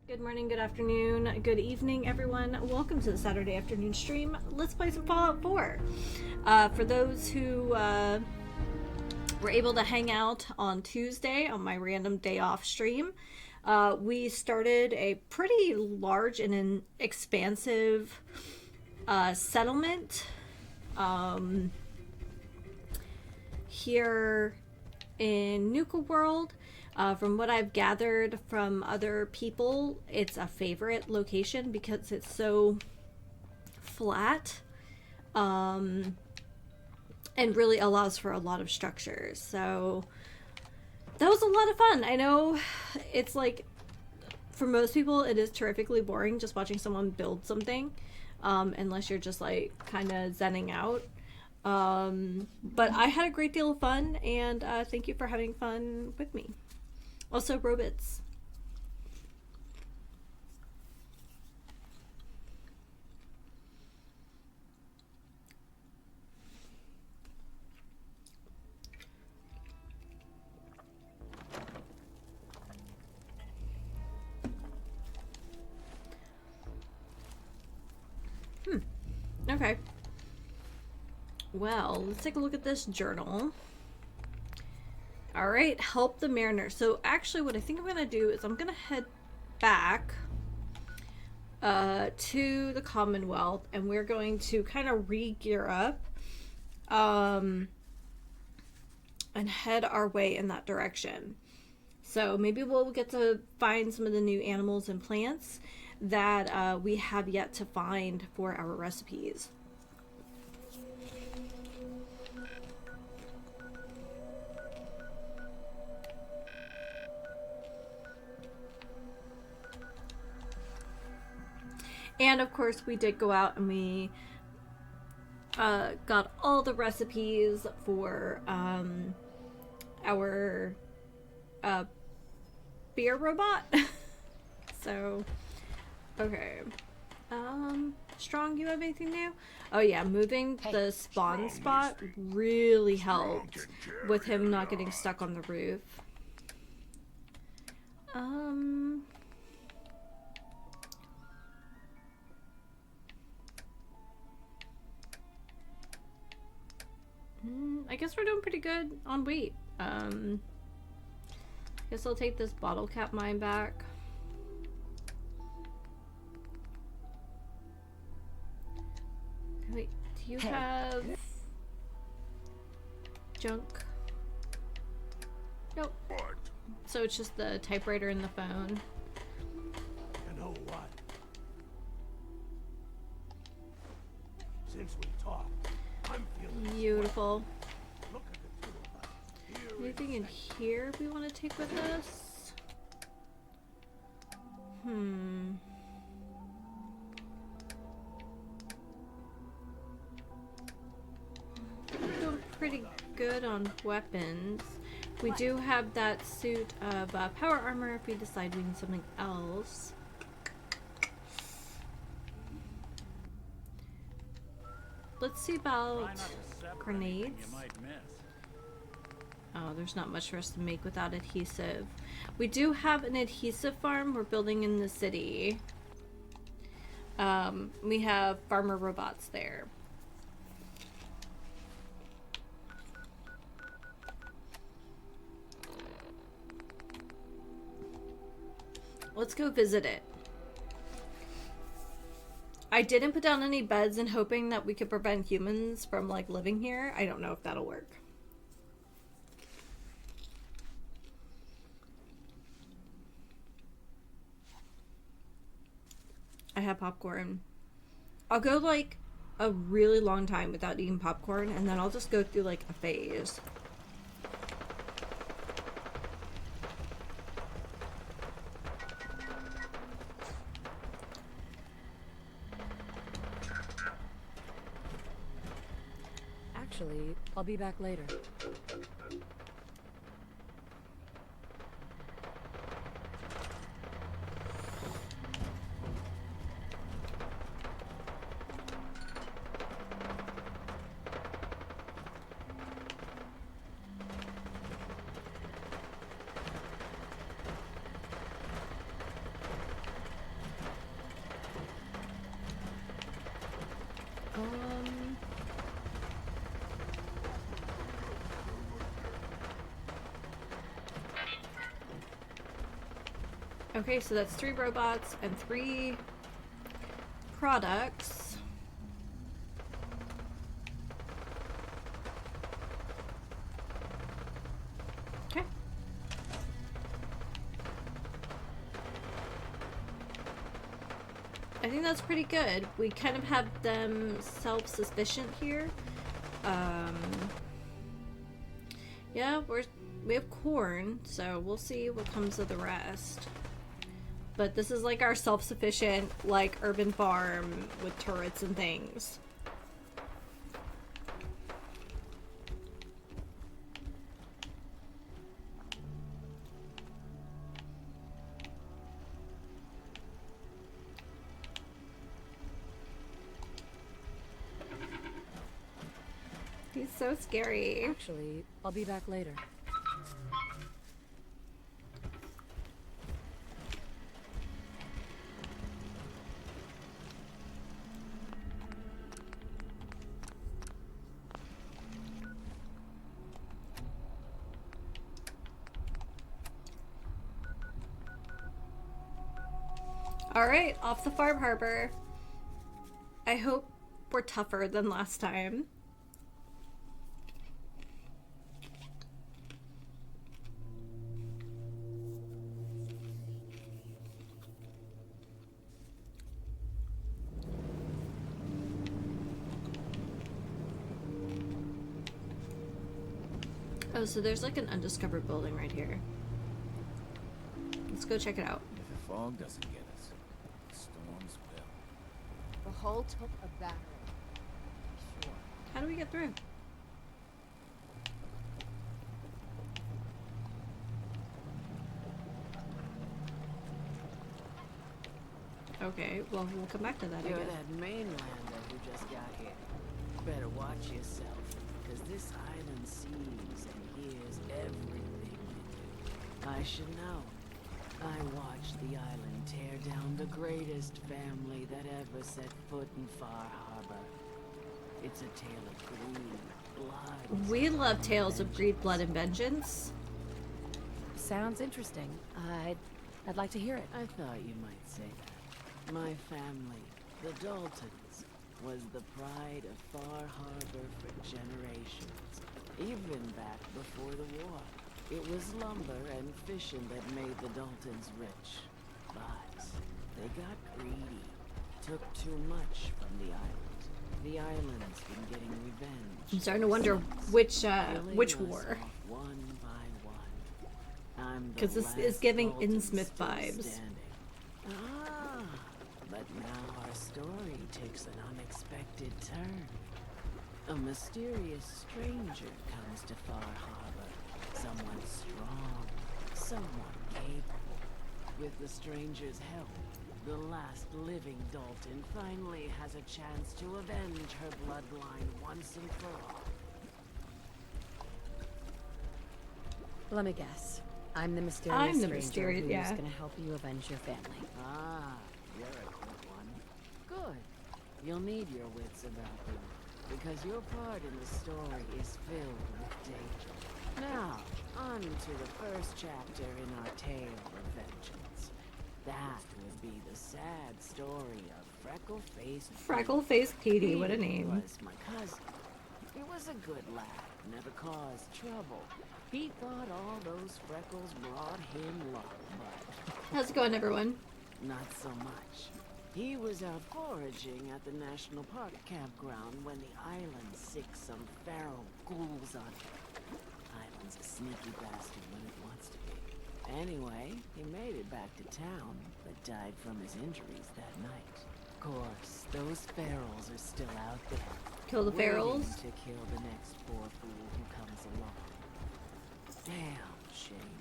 Good morning, good afternoon, good evening, everyone. Welcome to the Saturday afternoon stream. Let's play some Fallout 4. For those who were able to hang out on Tuesday on my random day off stream, we started a pretty large and an expansive settlement here in Nuka World. From what I've gathered from other people, it's a favorite location because it's so flat and really allows for a lot of structures. So that was a lot of fun. I know it's like, for most people, it is terrifically boring just watching someone build something, unless you're just like kind of zenning out. But I had a great deal of fun, and thank you for having fun with me. Also, robots. Okay. Well, let's take a look at this journal. All right, help the mariner. So actually what I think I'm going to do is I'm going to head back to the Commonwealth, and we're going to kind of re-gear up and head our way in that direction. So maybe we'll get to find some of the new animals and plants that we have yet to find for our recipes. And of course we did go out and we got all the recipes for our beer robot. So, okay. Strong, you have anything new? Oh yeah, moving the spawn spot really helped with him not getting stuck on the roof. I guess we're doing pretty good on weight. Guess I'll take this bottle cap mine back. Wait, do you have junk? Nope. So it's just the typewriter and the phone. You know what? Since we talked, I'm feeling beautiful. Look at the two of us. Here Anything in here we want to take with us? We're doing pretty good on weapons. We do have that suit of power armor if we decide we need something else. Let's see about grenades. Oh, there's not much for us to make without adhesive. We do have an adhesive farm we're building in the city. We have farmer robots there. Let's go visit it. I didn't put down any beds and hoping that we could prevent humans from like living here. I don't know if that'll work. I have popcorn. I'll go like a really long time without eating popcorn, and then I'll just go through like a phase. Actually, I'll be back later. Okay, so that's 3 robots and 3 products. Okay. I think that's pretty good. We kind of have them self-sufficient here. Yeah, we have corn, so we'll see what comes of the rest. But this is like our self-sufficient, like, urban farm with turrets and things. He's so scary. Actually, I'll be back later. Alright, off the farm harbor. I hope we're tougher than last time. Oh, so there's like an undiscovered building right here. Let's go check it out. If the fog doesn't get us, the storms will. The hull took a battering. Sure. How do we get through? Okay, well, we'll come back to that, I You're guess. that mainlander who just got here. Better watch yourself, because this island sees and hears everything you do. I should know. I watched the island tear down the greatest family that ever set foot in Far Harbor. It's a tale of greed, blood. We love tales of greed, blood, and vengeance. Sounds interesting. I'd like to hear it. I thought you might say that. My family, the Daltons, was the pride of Far Harbor for generations, even back before the war. It was lumber and fishing that made the Daltons rich. But they got greedy, took too much from the island. The island's been getting revenge. I'm starting to wonder Killing which us war. off one by one. I'm the 'Cause this is last giving Dalton Innsmouth still vibes. standing. Ah, but now our story takes an unexpected turn. A mysterious stranger comes to Far Harbor. Someone strong, someone capable. With the stranger's help, the last living Dalton finally has a chance to avenge her bloodline once and for all. Let me guess. I'm the mysterious stranger who's yeah. gonna help you avenge your family. Ah, you're a quick one. Good. You'll need your wits about you, because your part in the story is filled with danger. Now, on to the first chapter in our tale of vengeance. That would be the sad story of Freckle-Faced Freckle-faced Petey, what a He name. was my cousin. He was a good lad, never caused trouble. He thought all those freckles brought him luck, but How's it going, everyone? not so much. He was out foraging at the National Park campground when the island sicked some feral ghouls on it. Island's a sneaky bastard when it wants to be. Anyway, he made it back to town, but died from his injuries that night. Of course, those ferals are still out there. Kill the waiting ferals? to kill the next poor fool who comes along. Damn shame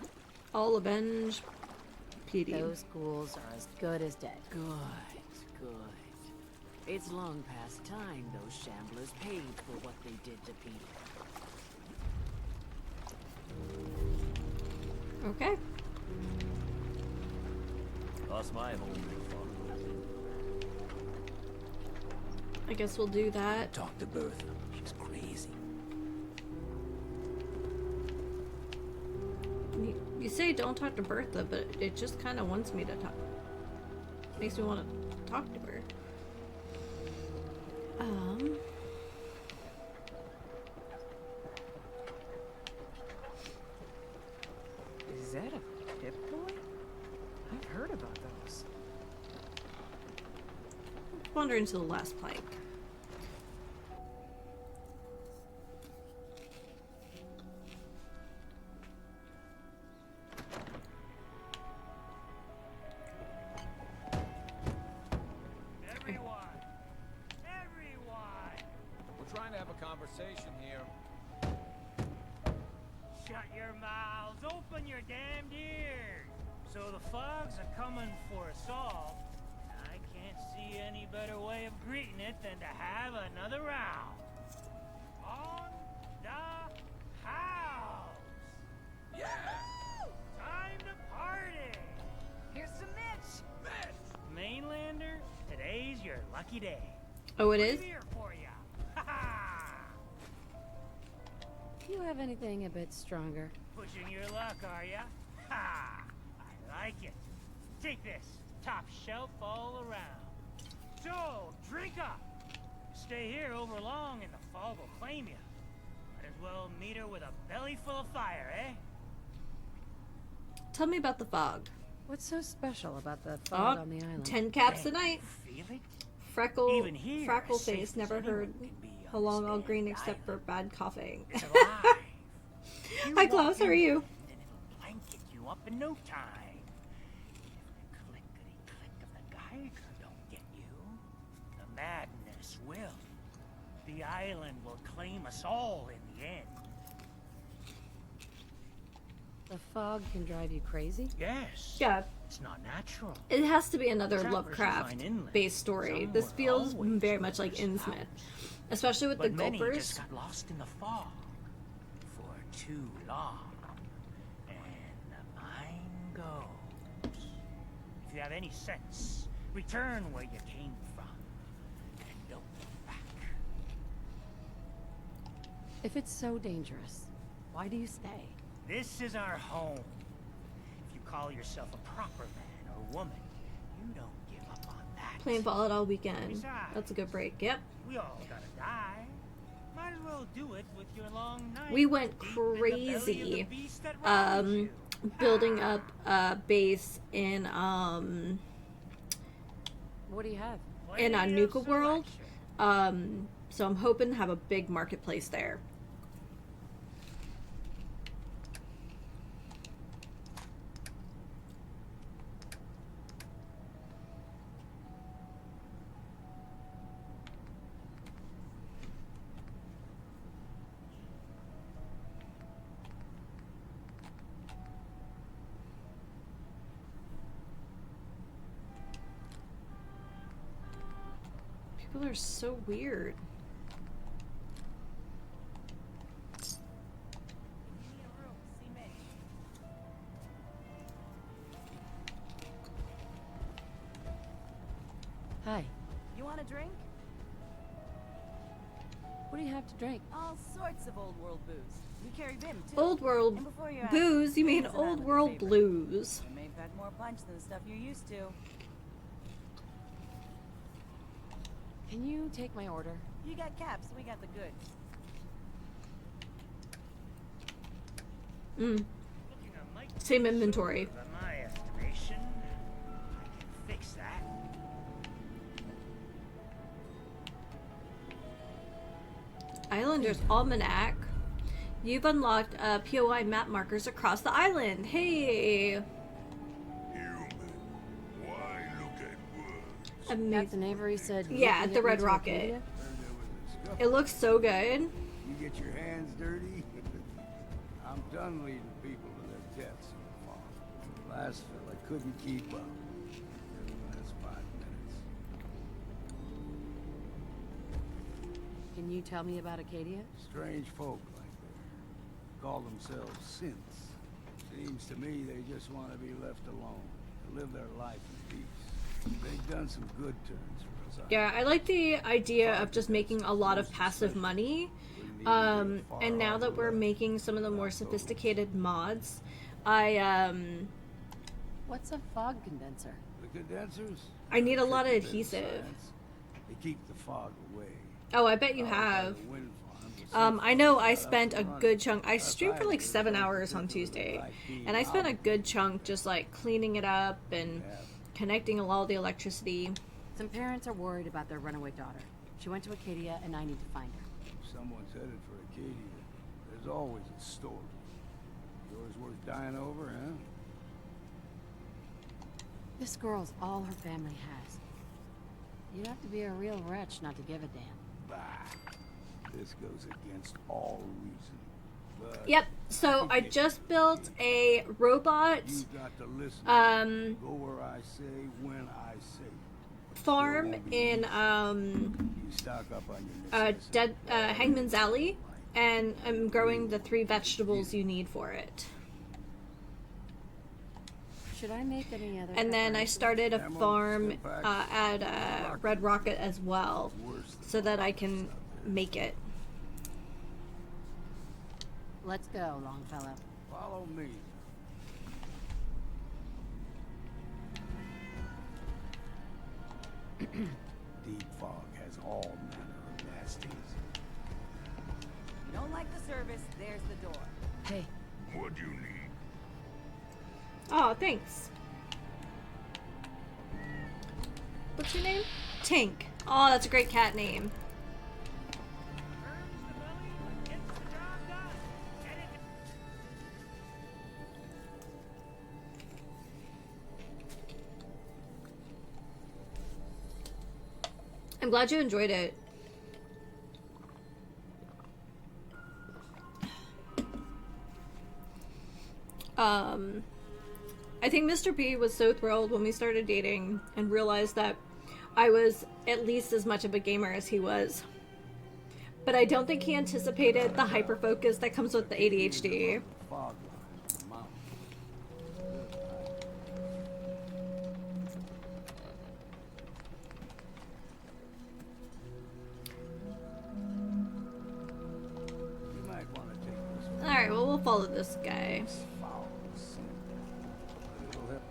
that. I'll avenge Petey. Those ghouls are as good as dead. Good, good. It's long past time those shamblers paid for what they did to people. Okay. Lost my home before. I guess we'll do that. Talk to Bertha. She's crazy. You say don't talk to Bertha, but it just kind of wants me to talk. Makes me want to talk to her. Is that a Pip-Boy? I've heard about those. Wander into the last plank. Everyone! We're trying to have a conversation here. Shut your mouths, open your damned ears! So the fogs are coming for us all. I can't see any better way of greeting it than to have another round. On the house! Yeah! Time to party! Here's some Mitch. Mainlander, today's your lucky day. Oh, it is? Here for ya. Ha ha! Do you have anything a bit stronger? Pushing your luck, are ya? Ha! I like it. Take this. Top shelf all around. So, drink up. Stay here over long and the fog will claim you. Might as well meet her with a belly full of fire, eh? Tell me about the fog. What's so special about the fog on the island? 10 caps a night. Feel it? Freckle, Even here, freckle as safe face, as never anyone heard can be how on long this all damn green except for island. bad coughing. It's alive. You Hi walk Klaus, how are in you? And it'll blanket you up in no time. If the clickety-click of the Geiger don't get you, the madness will. The island will claim us all in the end. The fog can drive you crazy? Yes. Yeah, It's not natural. it has to be another Trappers will find Lovecraft inland. based story. Some This were feels always very much like lovers' Innsmouth. house. Especially with But the many gulpers. just got lost in the fog for too long. And the mind goes. If you have any sense, return where you came from. And don't look back. If it's so dangerous, why do you stay? This is our home. If you call yourself a proper man or woman, you don't give up on that. Playing Fallout all weekend. Besides, That's a good break. Yep. We all gotta die. Might as well do it with your long knife. We went deep in the belly of the crazy, beast that robbed you. building up a base in What do you have? in Plenty of Nuka World. selection. So I'm hoping to have a big marketplace there. People are so weird. Hi. You want a drink? What do you have to drink? All sorts of old world booze. We carry Vim too. Old world And before you ask, booze? You mean Vim is an old Islander world favorite. blues? It may pack more punch than the stuff you're used to. Can you take my order? You got caps, we got the goods. Mm. Looking a mite Same inventory. silver by my estimation. I can fix that. Islander's Almanac. You've unlocked POI map markers across the island. Hey! Human, why look at words? Amazing. Captain Avery said. you Yeah, can the get me Red to Rocket. Acadia? Heard there was a scuffle. It looks so good. You get your hands dirty? I'm done leading people to their deaths in the fog. Last fella couldn't keep up. Last 5 minutes. Can you tell me about Acadia? Strange folk like they call themselves synths. Seems to me they just want to be left alone, to live their life in peace. They've done some good turns for us. Yeah, I like the idea of just making a lot of passive money. And now that we're making some of the more sophisticated mods, What's a fog condenser? The condensers? I need a lot of Tricky bit adhesive. science. They keep the fog away. Oh, I bet you have. I know I spent a good chunk. I streamed for like 7 hours on Tuesday, and I spent a good chunk just like cleaning it up and connecting all the electricity. Some parents are worried about their runaway daughter. She went to Acadia, and I need to find her. If someone's headed for Acadia, there's always a story. Yours worth dying over, huh? This girl's all her family has. You'd have to be a real wretch not to give a damn. Bah. This goes against all reason. But Yep. So I just built a robot you got to listen. Go where I say, when I say. farm in You stock up on your necessities. Hangman's Alley, and I'm growing the 3 vegetables you need for it. Should I make any other? And then I preparations? started a farm at Red Rocket as well, so that I can make it. Let's go, Longfellow. Follow me. Deep fog has all manner of nasties. You don't like the service, there's the door. Hey, What do you need? Oh, thanks. What's your name? Tink. Oh, that's a great cat name. Turns the belly, gets the job done. Get it. I'm glad you enjoyed it. I think Mr. P was so thrilled when we started dating and realized that I was at least as much of a gamer as he was. But I don't think he anticipated the hyperfocus that comes with the ADHD. Fog line, mountain. You might want to take this one. Alright, well, we'll follow this guy. Foul sin. But it'll help.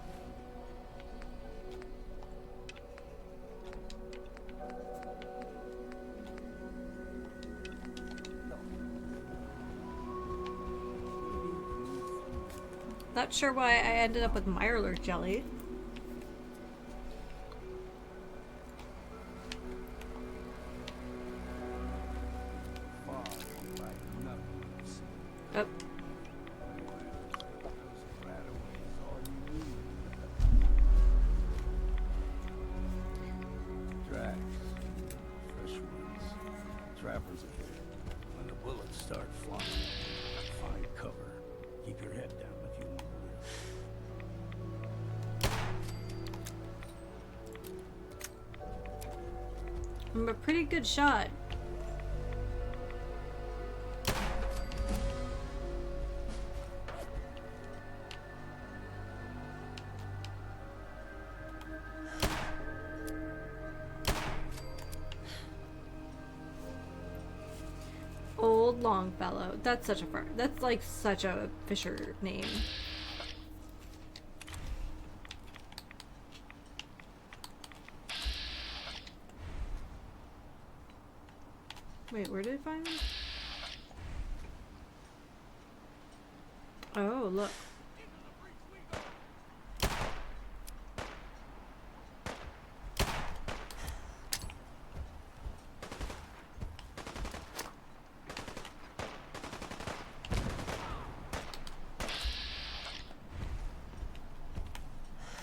Not sure why I ended up with Mirelurk jelly. Fog like nothing. Oh, Tracks. Fresh ones. Trappers ahead. When the bullets start flying, find cover. Keep your head down if you want to live. I'm a pretty good shot. Old Longfellow. That's such a that's like such a Fisher name. Wait, where did I find him? Oh, look.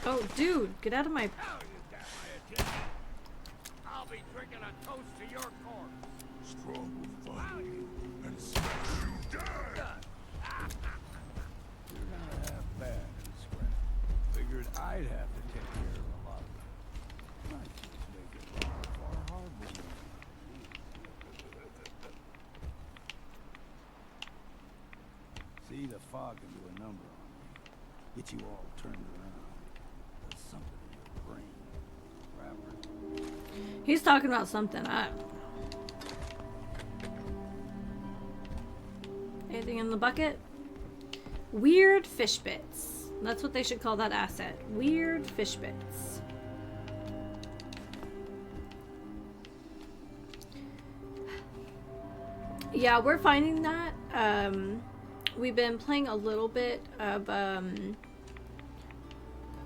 Oh, dude, get out of my... Now you got my attention. I'll be drinking a toast to your corpse. Strong will find you and smash you down. You're not half bad in scrap. Figured I'd have to take care of a lot of it. Might just make it far harder. See, the fog can do a number on you. Get you all turned around. There's something in your brain. Rapper. He's talking about something. Anything in the bucket? Weird fish bits. That's what they should call that asset. Weird fish bits. Yeah, we're finding that. We've been playing a little bit of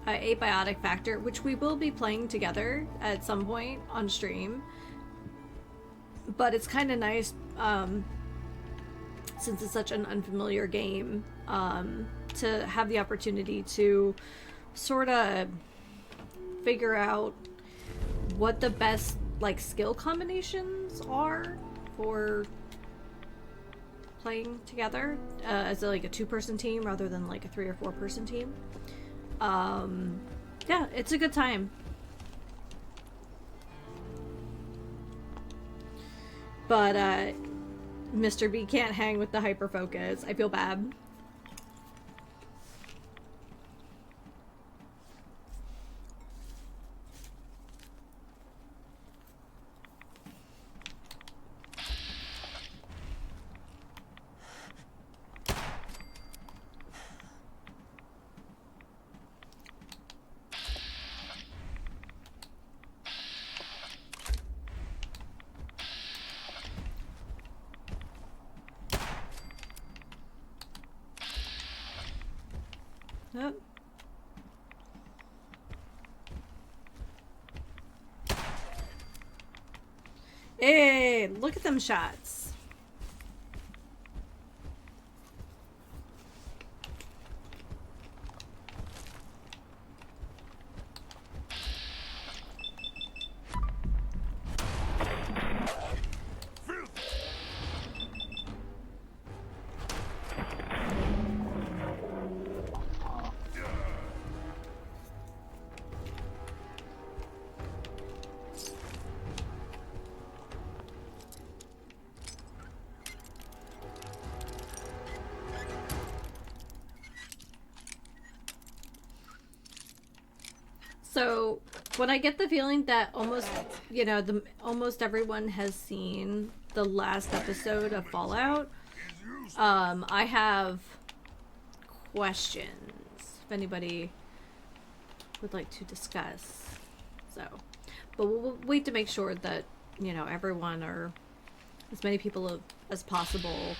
Abiotic Factor, which we will be playing together at some point on stream. But it's kind of nice, since it's such an unfamiliar game, to have the opportunity to sort of figure out what the best like skill combinations are for playing together as like a 2-person team rather than like a 3 or 4-person team. Yeah, it's a good time. But Mr. B can't hang with the hyperfocus. I feel bad. Yep. Hey, look at them shots. So, when I get the feeling that almost, you know, almost everyone has seen the last episode of Fallout, I have questions if anybody would like to discuss. So, but we'll wait to make sure that, you know, everyone or as many people as possible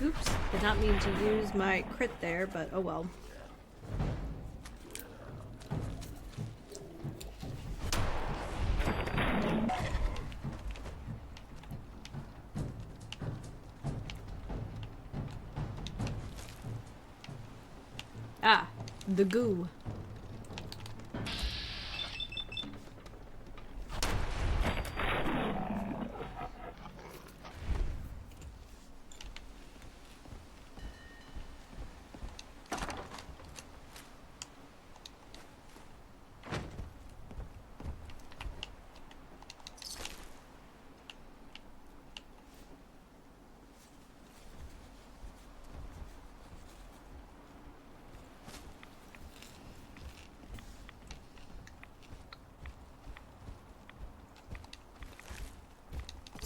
oops, did not mean to use my crit there, but oh well. Ah, the goo.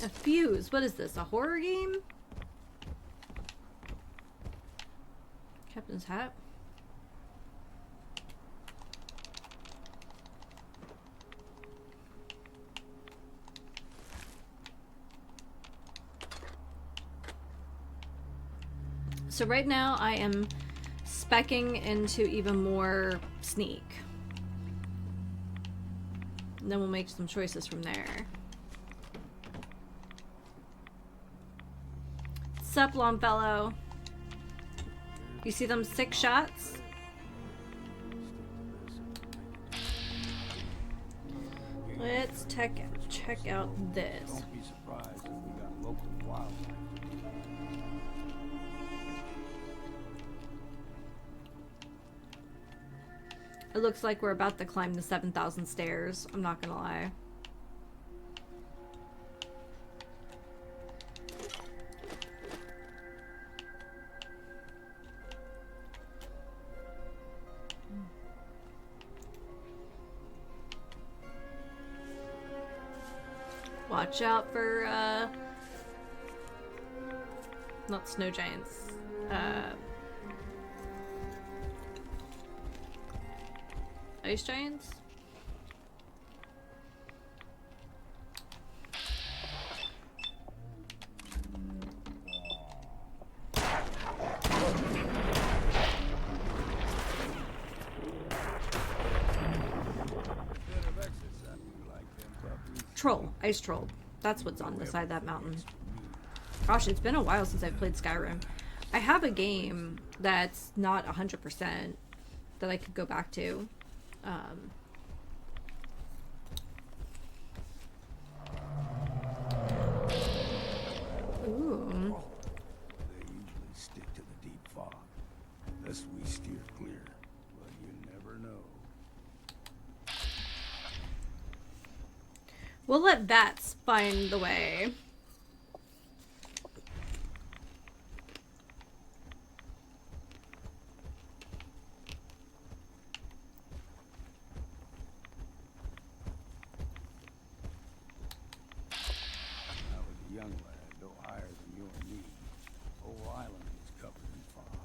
A fuse. What is this? A horror game? Captain's hat. So right now I am speccing into even more sneak. And then we'll make some choices from there. Sup, Longfellow? You see them 6 shots? Let's check out this. Don't be surprised if we got local wildlife. It looks like we're about to climb the 7,000 stairs. I'm not gonna lie. Watch out for, not snow giants. Ice giants? Troll. Ice troll. That's what's on the side of that mountain. Gosh, it's been a while since I've played Skyrim. I have a game that's not 100% that I could go back to. Ooh. They usually stick to the deep fog, unless we steer clear. But you never know. We'll let bats find the way. I was a young lad, no higher than you and me. The whole island was covered in fog.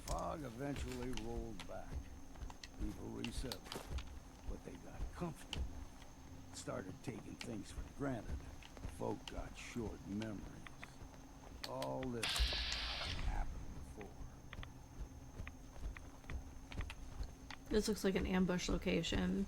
Fog eventually rolled back. People resettled, but they got comfortable. Started taking things for granted. Folk got short memories. All this happened before. This looks like an ambush location.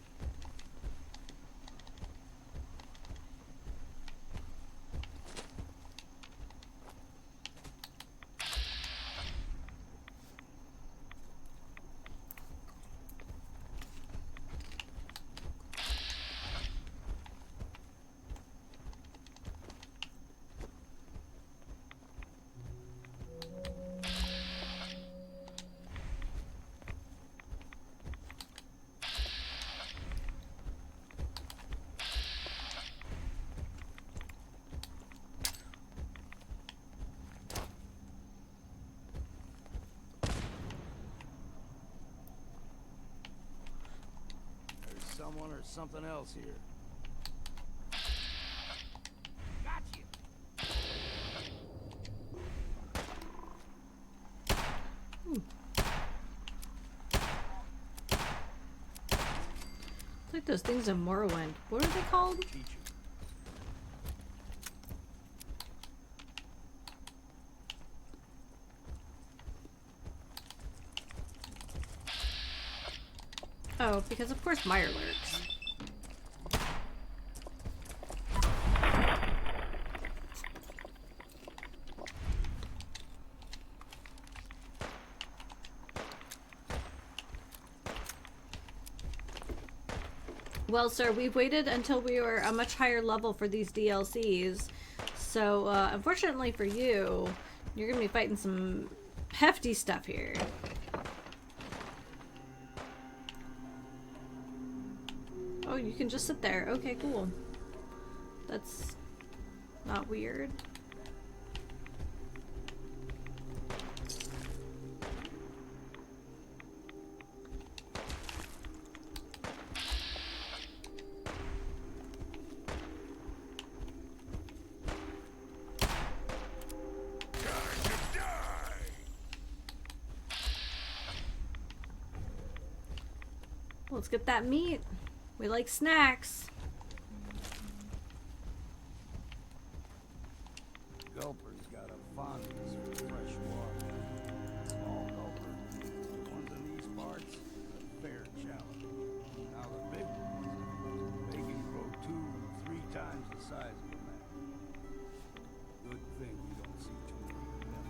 Someone or something else here. Got you. It's like those things in Morrowind. What are they called? Teacher. Oh, because of course Meyer lurks. Well, sir, we've waited until we were a much higher level for these DLCs. So, unfortunately for you, you're gonna be fighting some hefty stuff here. Oh, you can just sit there. Okay, cool. That's not weird. Let's get that meat. We like snacks. Gulper's got a fondness for fresh water. Small gulper. The ones in these parts, a fair challenge. Now the big ones, they can grow 2-3 times the size of a man. Good thing you don't see too many of them.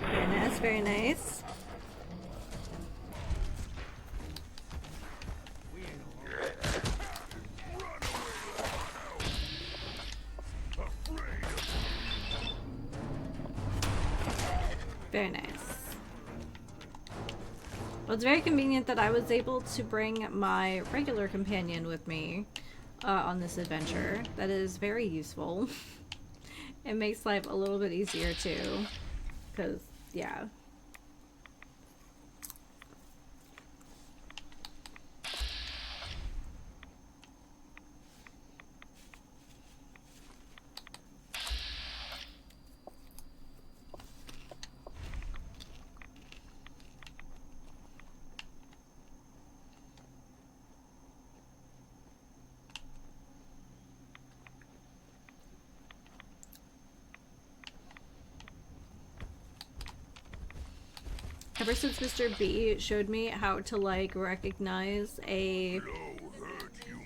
Very nice, very nice. Very nice. Well, it's very convenient that I was able to bring my regular companion with me on this adventure. That is very useful. It makes life a little bit easier too, because, yeah. Ever since Mr. B showed me how to, like, recognize a... Low hurt human.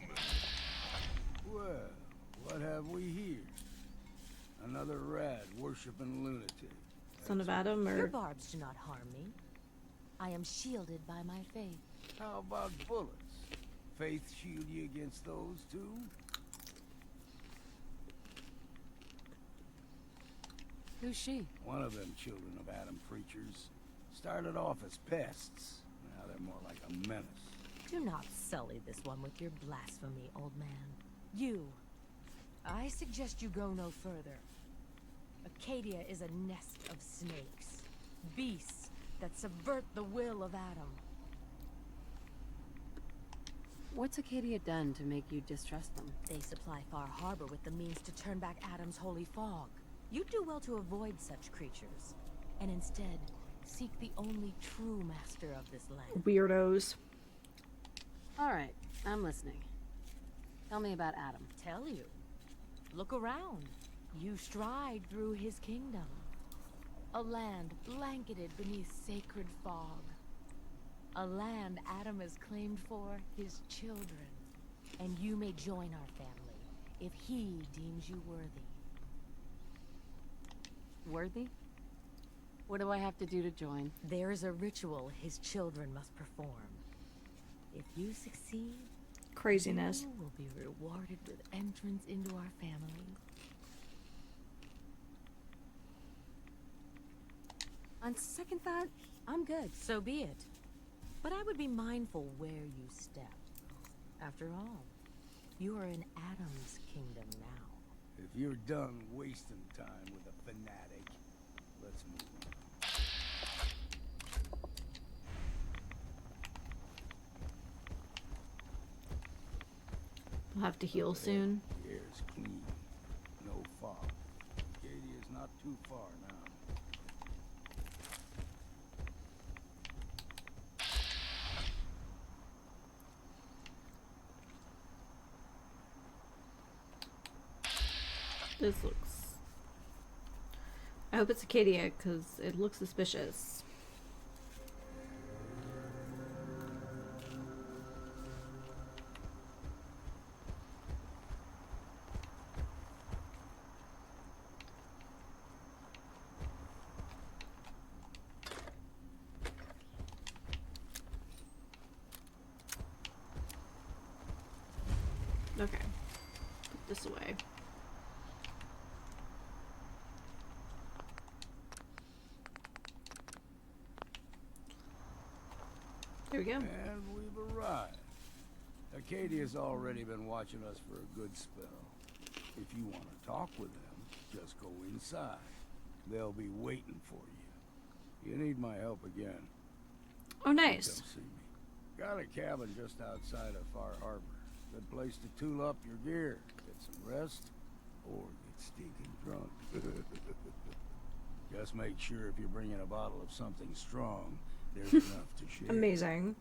Well, what have we here? Another rad worshipping lunatic. Son of Adam, Your or... barbs do not harm me. I am shielded by my faith. How about bullets? Faith shield you against those too? Who's she? One of them children of Adam creatures. Started off as pests. Now they're more like a menace. Do not sully this one with your blasphemy, old man. You. I suggest you go no further. Acadia is a nest of snakes. Beasts that subvert the will of Adam. What's Acadia done to make you distrust them? They supply Far Harbor with the means to turn back Adam's holy fog. You'd do well to avoid such creatures, and instead seek the only true master of this land. Weirdos. Alright, I'm listening. Tell me about Adam. Tell you. Look around. You stride through his kingdom. A land blanketed beneath sacred fog. A land Adam has claimed for his children. And you may join our family if he deems you worthy. Worthy? What do I have to do to join? There is a ritual his children must perform. If you succeed, Craziness. you will be rewarded with entrance into our family. On second thought, I'm good, so be it. But I would be mindful where you step. After all, you are in Adam's kingdom now. If you're done wasting time with a fanatic, let's move on. I'll have to heal soon. The air's clean. No fog. Acadia's not too far now. This looks... I hope it's Acadia, because it looks suspicious. Okay. Put this away. There we go. And we've arrived. Acadia's already been watching us for a good spell. If you want to talk with them, just go inside. They'll be waiting for you. You need my help again, Oh, nice. come see me. Got a cabin just outside of Far Harbor. Good place to tool up your gear, get some rest, or get stinking drunk. Just make sure if you're bringing a bottle of something strong, there's enough to share. Amazing.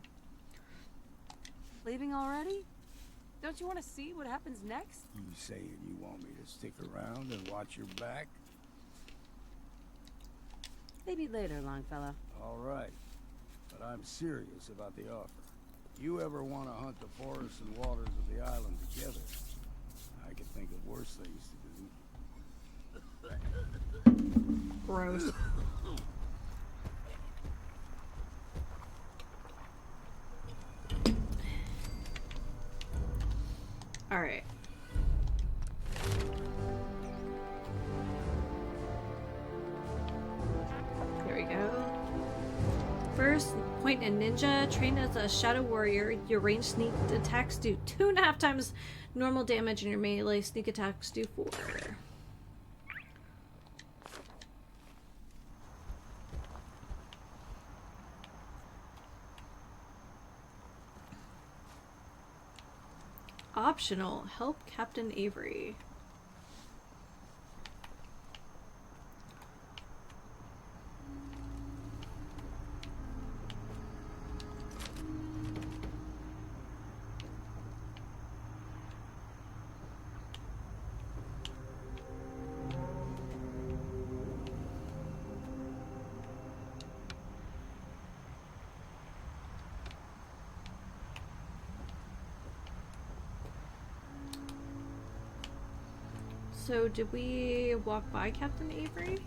leaving already? Don't you want to see what happens next? You saying you want me to stick around and watch your back? Maybe later, Longfellow. All right. But I'm serious about the offer. You ever want to hunt the forests and waters of the island together? I can think of worse things to do. Gross. All right. There we go. point in ninja. Trained as a shadow warrior, your ranged sneak attacks do 2.5 times normal damage, and your melee sneak attacks do 4. Optional, help Captain Avery. So, did we walk by Captain Avery?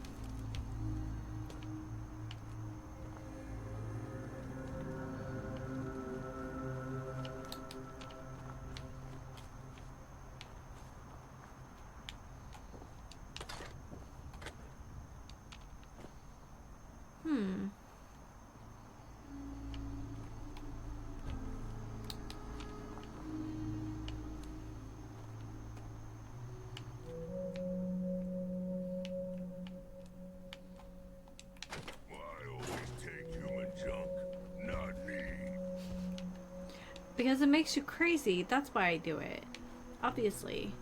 Because it makes you crazy. That's why I do it. Obviously.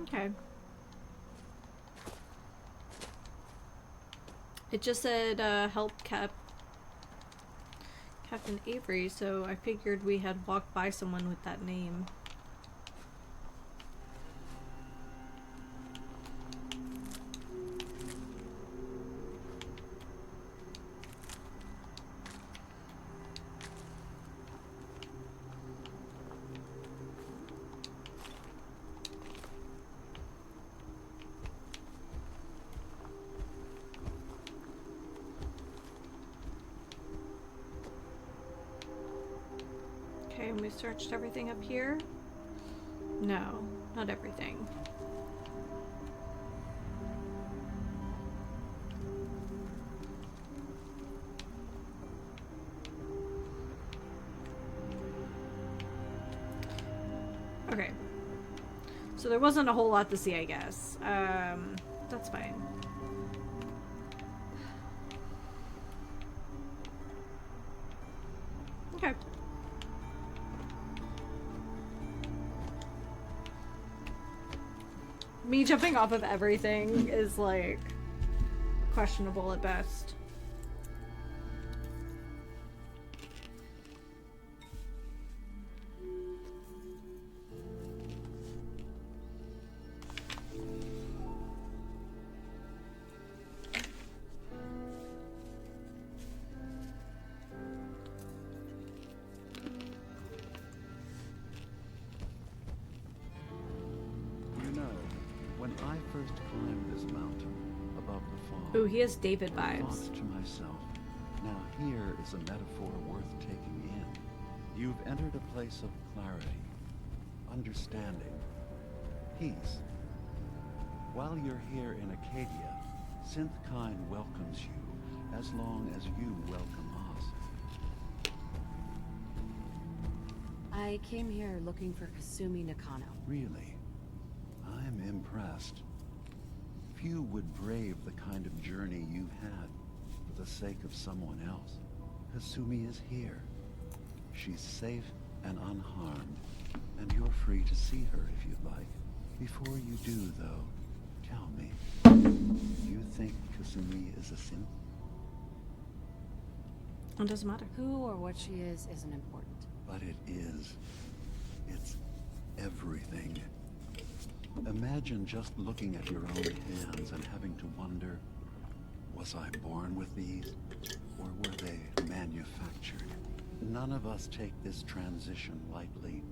Okay. It just said help Captain Avery, so I figured we had walked by someone with that name. Okay, and we searched everything up here? No, not everything. Okay. So there wasn't a whole lot to see, I guess. That's fine. Okay. Me jumping off of everything is, like, questionable at best. First climbed this mountain above the fog. Ooh, he has David I vibes. thought to myself, now here is a metaphor worth taking in. You've entered a place of clarity, understanding, peace. While you're here in Acadia, Synthkind welcomes you as long as you welcome us. I came here looking for Kasumi Nakano. Really? I'm impressed. Few would brave the kind of journey you've had for the sake of someone else. Kasumi is here. She's safe and unharmed, and you're free to see her if you'd like. Before you do, though, tell me, do you think Kasumi is a synth? It doesn't matter. Who or what she is isn't important. But it is. It's everything. Imagine just looking at your own hands and having to wonder, was I born with these, or were they manufactured? None of us take this transition lightly.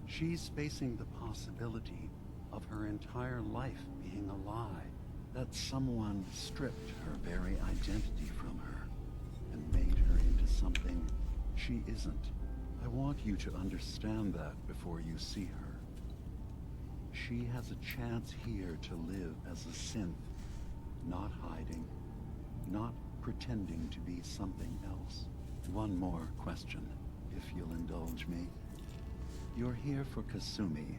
She's facing the possibility of her entire life being a lie, that someone stripped her very identity from her and made her into something she isn't. I want you to understand that before you see her. She has a chance here to live as a synth not hiding, not pretending to be something else. One more question, if you'll indulge me. You're here for Kasumi,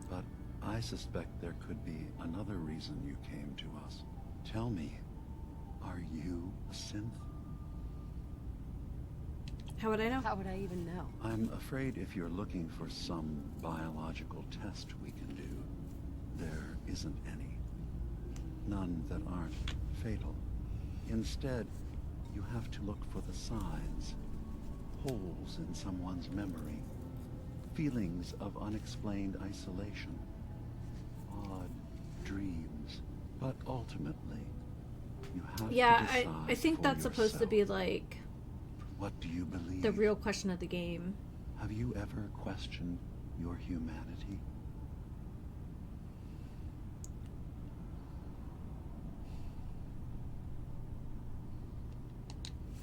but I suspect there could be another reason you came to us. Tell me, are you a synth? How would I know? How would I even know? I'm afraid if you're looking for some biological test we can do, there isn't any. None that aren't fatal. Instead, you have to look for the signs, holes in someone's memory, feelings of unexplained isolation, odd dreams. But ultimately, you have to decide I think for that's supposed to be yourself. like What do you believe? the real question of the game. Have you ever questioned your humanity?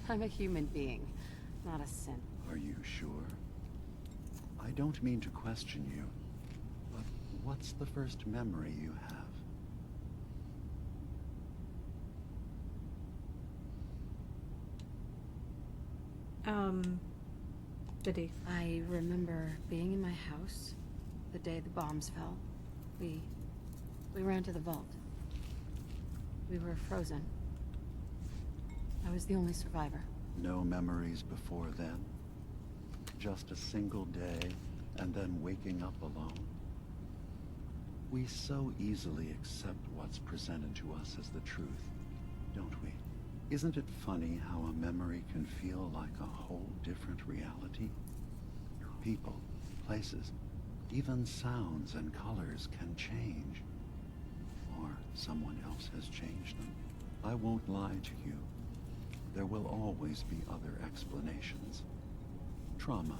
I'm a human being, not a synth. Are you sure? I don't mean to question you, but what's the first memory you have? Biddy. I remember being in my house the day the bombs fell. We ran to the vault. We were frozen. I was the only survivor. No memories before then? Just a single day, and then waking up alone? We so easily accept what's presented to us as the truth, don't we? Isn't it funny how a memory can feel like a whole different reality? People, places, even sounds and colors can change. Or someone else has changed them. I won't lie to you. There will always be other explanations. Trauma,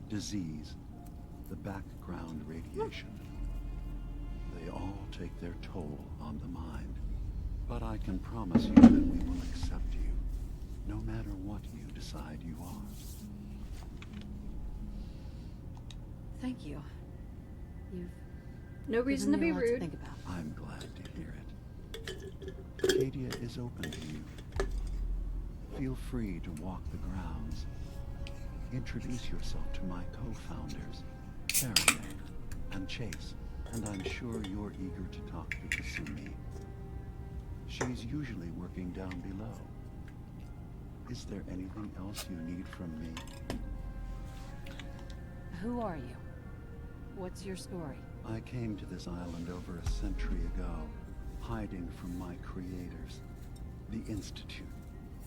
disease, the background radiation. They all take their toll on the mind. But I can promise you that we will accept you, no matter what you decide you are. Thank you. You've No reason to given me be a lot to rude. think about. I'm glad to hear it. Acadia is open to you. Feel free to walk the grounds. Introduce yourself to my co-founders, Faraday and Chase, and I'm sure you're eager to talk to Kasumi. She's usually working down below. Is there anything else you need from me? Who are you? What's your story? I came to this island over a century ago, hiding from my creators, the Institute.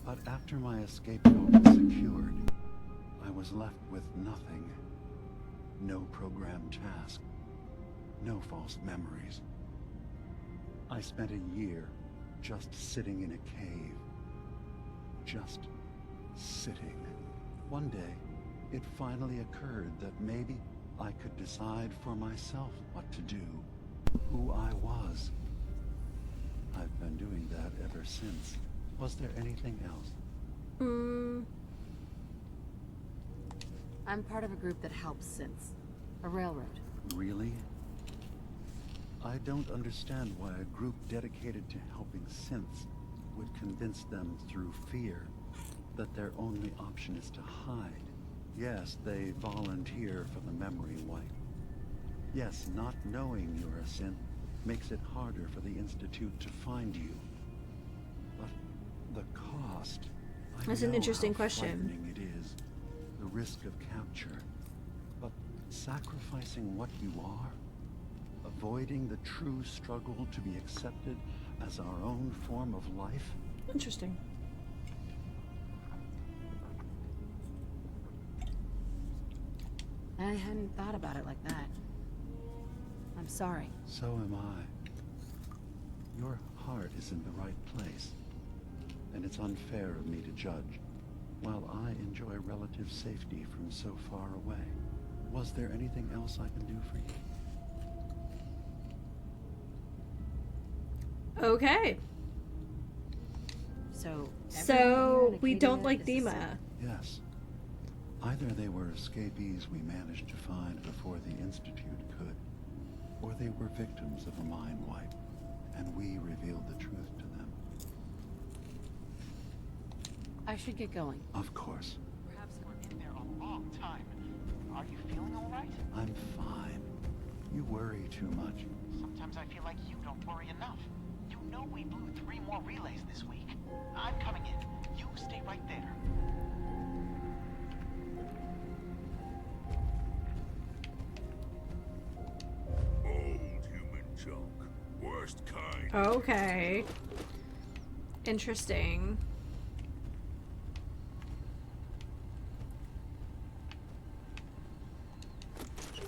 But after my escape code was secured, I was left with nothing. No programmed task. No false memories. I spent a year just sitting in a cave. Just sitting. One day, it finally occurred that maybe I could decide for myself what to do, who I was. I've been doing that ever since. Was there anything else? I'm part of a group that helps synths. A railroad. Really? I don't understand why a group dedicated to helping synths would convince them through fear that their only option is to hide. Yes, they volunteer for the memory wipe. Yes, not knowing you're a synth makes it harder for the Institute to find you. But the cost... That's an know interesting how question. frightening it is. The risk of capture. But sacrificing what you are? Avoiding the true struggle to be accepted as our own form of life? Interesting. I hadn't thought about it like that. I'm sorry. So am I. Your heart is in the right place, and it's unfair of me to judge, while I enjoy relative safety from so far away. Was there anything else I can do for you? Okay. So So we don't Acadia like is a Dima. synth. Yes. Either they were escapees we managed to find before the Institute could, or they were victims of a mind wipe. and we revealed the truth to them. I should get going. Of course. Perhaps we're in there a long time. Are you feeling all right? I'm fine. You worry too much. Sometimes I feel like you don't worry enough. You know we blew 3 more relays this week. I'm coming in. You stay right there. Old human junk. Worst kind. Okay. Interesting.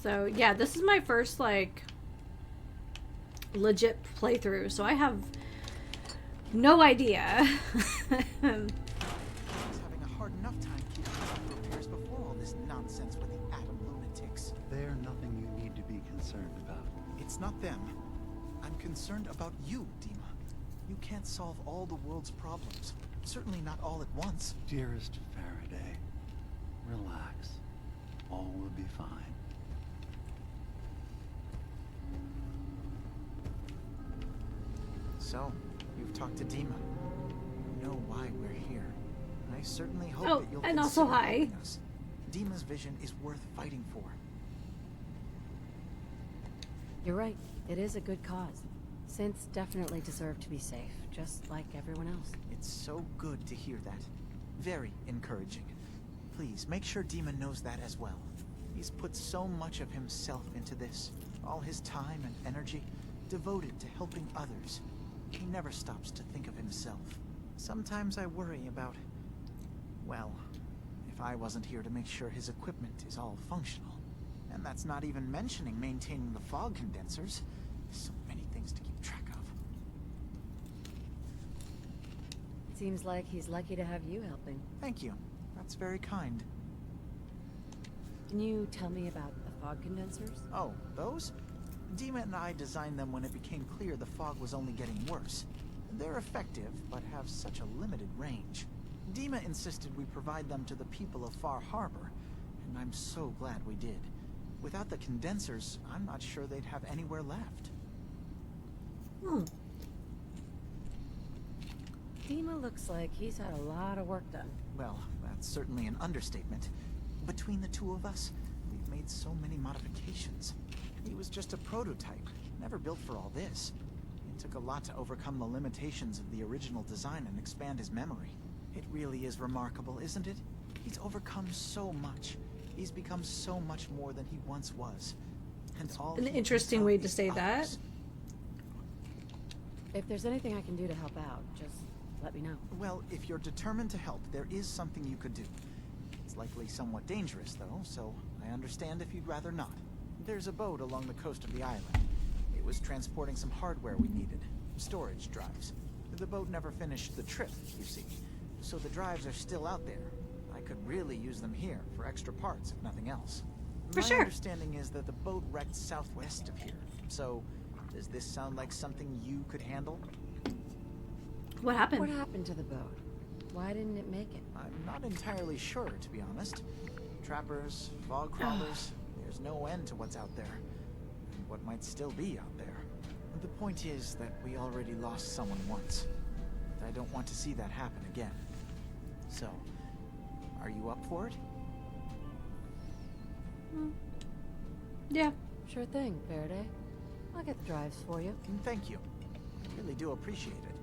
So, yeah, this is my first, like, legit playthrough, so I have no idea. I was having a hard enough time keeping up with repairs before all this nonsense with the atom lunatics. They're nothing you need to be concerned about. It's not them. I'm concerned about you, Dima. You can't solve all the world's problems. Certainly not all at once. Dearest Faraday, relax. All will be fine. So, you've talked to Dima. You know why we're here. I certainly hope Oh, that you'll and also consider hi. helping us. Dima's vision is worth fighting for. You're right. It is a good cause. Synths definitely deserve to be safe, just like everyone else. It's so good to hear that. Very encouraging. Please, make sure Dima knows that as well. He's put so much of himself into this. All his time and energy devoted to helping others. He never stops to think of himself. Sometimes I worry about... well, if I wasn't here to make sure his equipment is all functional. And that's not even mentioning maintaining the fog condensers. So many things to keep track of. Seems like he's lucky to have you helping. Thank you. That's very kind. Can you tell me about the fog condensers? Oh, those? Dima and I designed them when it became clear the fog was only getting worse. They're effective, but have such a limited range. Dima insisted we provide them to the people of Far Harbor, and I'm so glad we did. Without the condensers, I'm not sure they'd have anywhere left. Dima looks like he's had a lot of work done. Well, that's certainly an understatement. Between the two of us, we've made so many modifications. He was just a prototype, never built for all this. It took a lot to overcome the limitations of the original design and expand his memory. It really is remarkable, isn't it? He's overcome so much. He's become so much more than he once was. And all An he interesting thinks way of to is say that. others. If there's anything I can do to help out, just let me know. Well, if you're determined to help, there is something you could do. It's likely somewhat dangerous, though, so I understand if you'd rather not. There's a boat along the coast of the island. It was transporting some hardware we needed. Storage drives. The boat never finished the trip, you see. So the drives are still out there. I could really use them here for extra parts, if nothing else. For My sure. understanding is that the boat wrecked southwest of here. So, does this sound like something you could handle? What happened? What happened to the boat? Why didn't it make it? I'm not entirely sure, to be honest. Trappers, fog crawlers, there's no end to what's out there. And what might still be out there. The point is that we already lost someone once. And I don't want to see that happen again. So, are you up for it? Yeah. Sure thing, Faraday. I'll get the drives for you. Thank you. I really do appreciate it.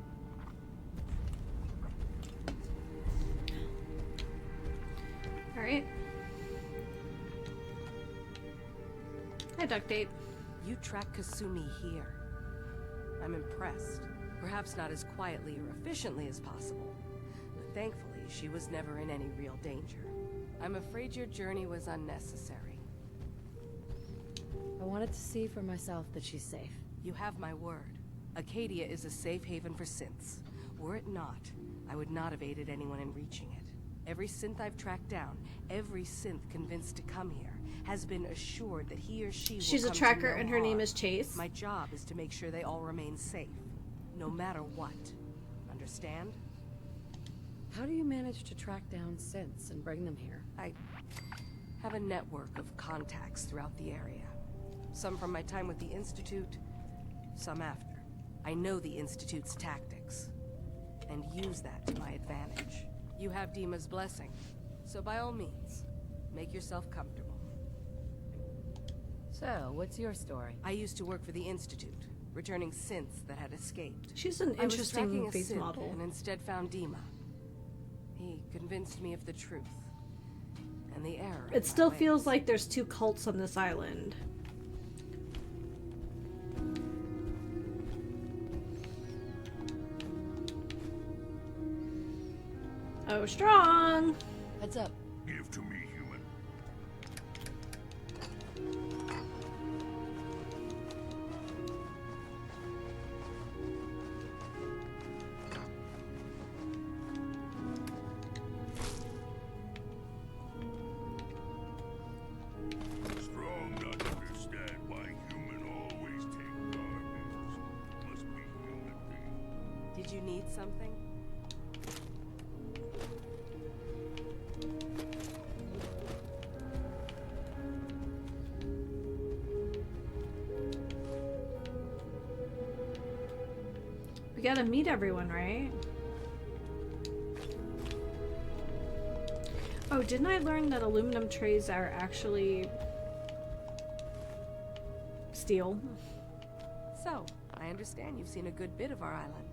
All right. Hi, duct tape. You tracked Kasumi here. I'm impressed. Perhaps not as quietly or efficiently as possible, but thankfully she was never in any real danger. I'm afraid your journey was unnecessary. I wanted to see for myself that she's safe. You have my word. Acadia is a safe haven for synths. Were it not, I would not have aided anyone in reaching it. Every synth I've tracked down, every synth convinced to come here, has been assured that he or she will She's a come to tracker no and her name harm. is Chase. My job is to make sure they all remain safe, no matter what. Understand? How do you manage to track down synths and bring them here? I have a network of contacts throughout the area. Some from my time with the Institute, some after. I know the Institute's tactics, and use that to my advantage. You have Dima's blessing, so by all means, make yourself comfortable. So, what's your story? I used to work for the Institute, returning synths that had escaped. She's an I was interesting tracking a face synth model. and instead found Dima. He convinced me of the truth and the error. It still feels like there's 2 cults on this island. Oh, strong! Heads up. Give to me, human. Strong not understand why human always take garbage. Must be human thing. Did you need something? We gotta meet everyone, right? Oh, didn't I learn that aluminum trays are actually steel? So, I understand you've seen a good bit of our island.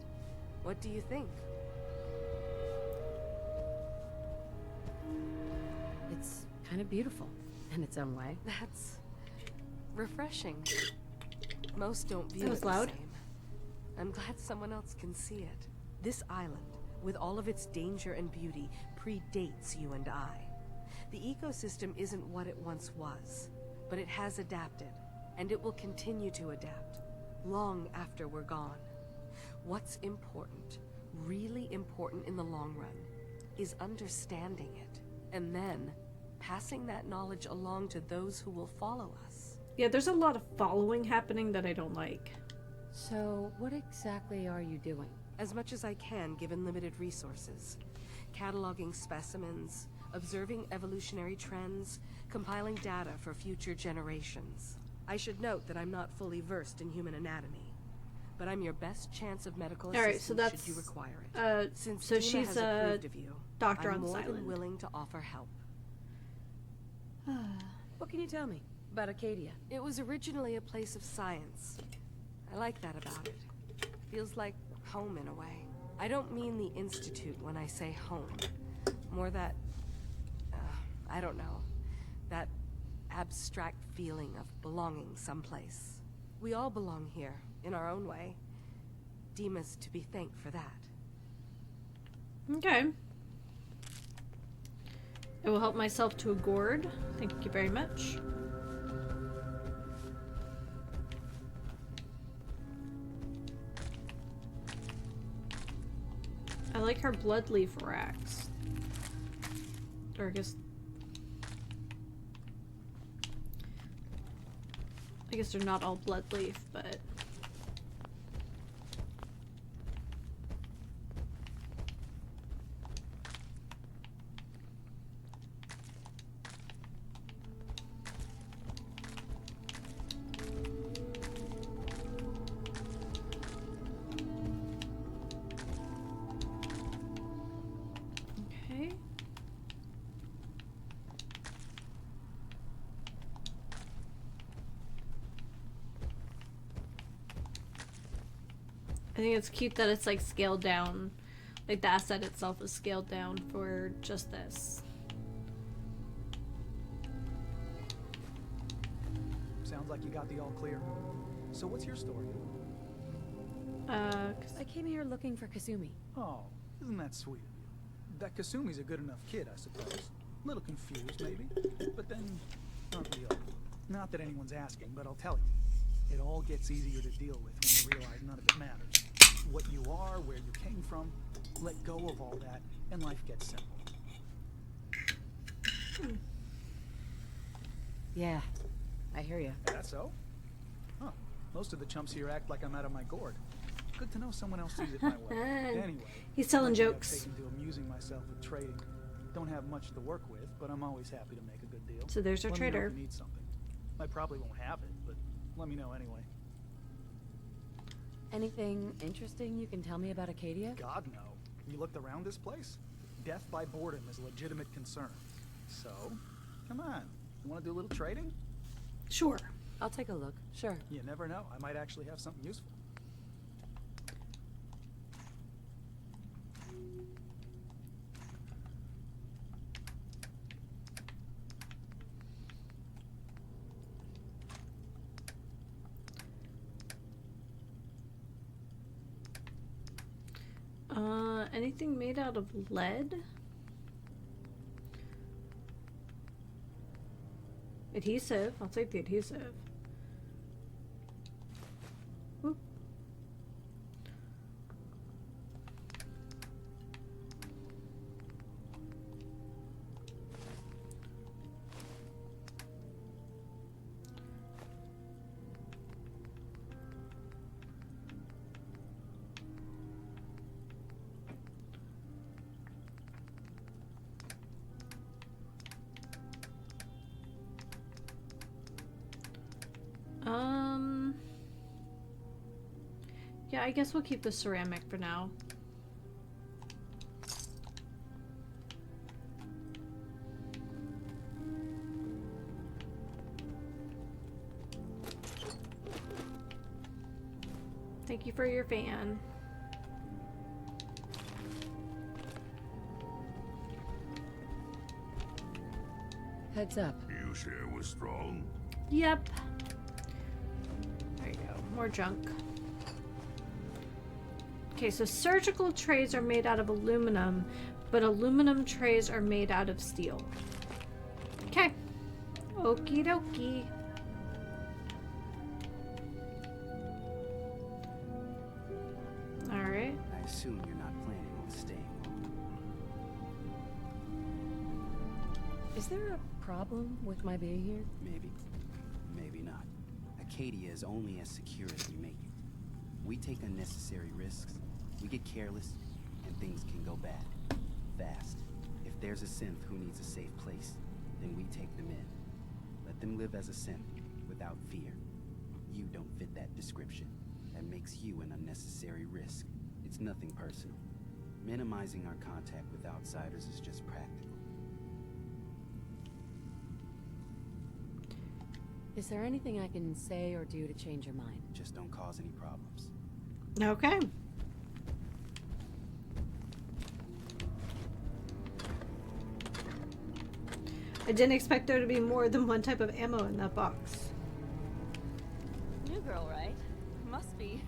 What do you think? It's kind of beautiful in its own way. That's refreshing. Most don't view That was it the loud. same. I'm glad someone else can see it. This island, with all of its danger and beauty, predates you and I. The ecosystem isn't what it once was, but it has adapted, and it will continue to adapt, long after we're gone. What's important, really important in the long run, is understanding it, and then passing that knowledge along to those who will follow us. Yeah, there's a lot of following happening that I don't like. So, what exactly are you doing? As much as I can, given limited resources. Cataloging specimens, observing evolutionary trends, compiling data for future generations. I should note that I'm not fully versed in human anatomy, but I'm your best chance of medical Alright, assistance so that's, should you require it. Since so Dina she's has a approved of you, doctor I'm on this more than island. willing to offer help. What can you tell me about Acadia? It was originally a place of science. I like that about it. Feels like home in a way. I don't mean the Institute when I say home. More that, I don't know, that abstract feeling of belonging someplace. We all belong here, in our own way. Dima's to be thanked for that. Okay. I will help myself to a gourd. Thank you very much. I like her bloodleaf racks. Or I guess they're not all bloodleaf, but okay. I think it's cute that it's like scaled down. Like the asset itself is scaled down for just this. Sounds like you got the all clear. So what's your story? 'Cause I came here looking for Kasumi. Oh, isn't that sweet of you? That Kasumi's a good enough kid, I suppose. Little confused, maybe. But then, not real. Not that anyone's asking, but I'll tell you. It all gets easier to deal with when you realize none of it matters. What you are, where you came from, let go of all that, and life gets simple. Yeah, I hear you. Is that so? Huh. Most of the chumps here act like I'm out of my gourd. Good to know someone else sees it my way. Anyway, he's telling luckily I've jokes. taken to amusing myself with trading. Don't have much to work with, but I'm always happy to make a good deal. So there's our Let me know trader. if you need something. I probably won't have it, but let me know anyway. Anything interesting you can tell me about Acadia? God, no. You looked around this place? Death by boredom is a legitimate concern. So, come on. You want to do a little trading? Sure. I'll take a look. Sure. You never know. I might actually have something useful. Anything made out of lead? Adhesive. I'll take the adhesive. Whoop. Yeah, I guess we'll keep the ceramic for now. Thank you for your fan. Heads up. You say it was strong? Yep. There you go. More junk. Okay, so surgical trays are made out of aluminum, but aluminum trays are made out of steel. Okay. Okie dokie. Alright. I assume you're not planning on staying long. Is there a problem with my being here? Maybe. Maybe not. Acadia is only as secure as we make it. We take unnecessary risks, we get careless, and things can go bad. Fast. If there's a synth who needs a safe place, then we take them in. Let them live as a synth, without fear. You don't fit that description. That makes you an unnecessary risk. It's nothing personal. Minimizing our contact with outsiders is just practical. Is there anything I can say or do to change your mind? Just don't cause any problems. Okay. I didn't expect there to be more than one type of ammo in that box. New girl, right? Must be,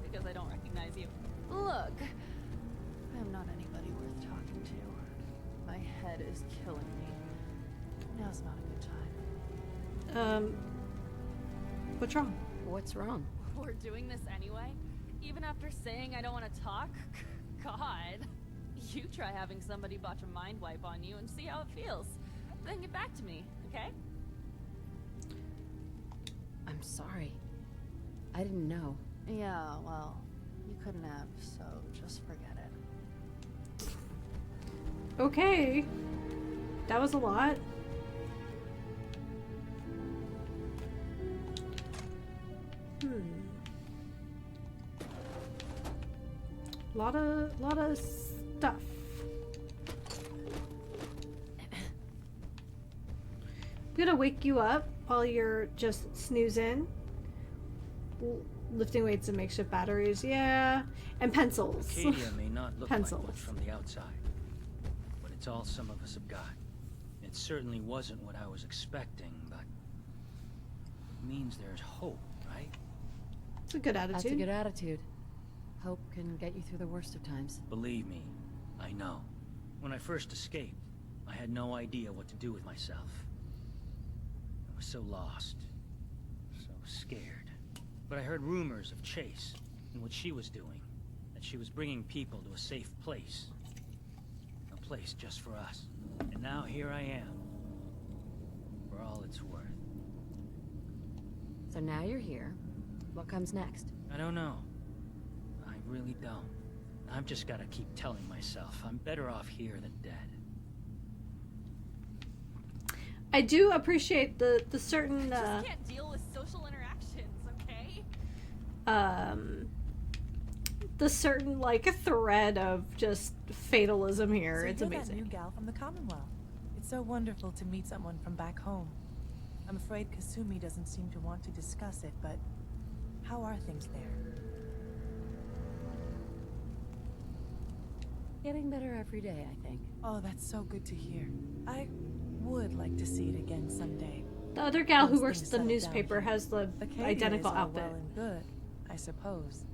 because I don't recognize you. Look, I'm not anybody worth talking to. My head is killing me. Now's not a good time. What's wrong? What's wrong? We're doing this anyway? Even after saying I don't want to talk? God. You try having somebody botch a mind wipe on you and see how it feels. Then get back to me, okay? I'm sorry. I didn't know. Yeah, well, you couldn't have, so just forget it. Okay. That was a lot. Lot of stuff. I'm gonna wake you up while you're just snoozing. Lifting weights and makeshift batteries, yeah. And pencils. Acadia may not look Pencils. like much from the outside, but it's all some of us have got. It certainly wasn't what I was expecting, but it means there's hope, right? It's a good attitude. That's a good attitude. Hope can get you through the worst of times. Believe me, I know. When I first escaped, I had no idea what to do with myself. I was so lost, so scared. But I heard rumors of Chase and what she was doing, that she was bringing people to a safe place. A place just for us. And now here I am, for all it's worth. So now you're here. What comes next? I don't know. I really don't. I've just gotta keep telling myself I'm better off here than dead. I do appreciate the certain I just can't deal with social interactions, okay? the certain like thread of just fatalism here. So It's you're that amazing. new gal from the Commonwealth. It's so wonderful to meet someone from back home. I'm afraid Kasumi doesn't seem to want to discuss it, but how are things there? Getting better every day, I think. Oh, that's so good to hear. I would like to see it again someday. The other gal who Once works things at the settle down newspaper here. has the Acadia identical is all outfit. well and good, I suppose.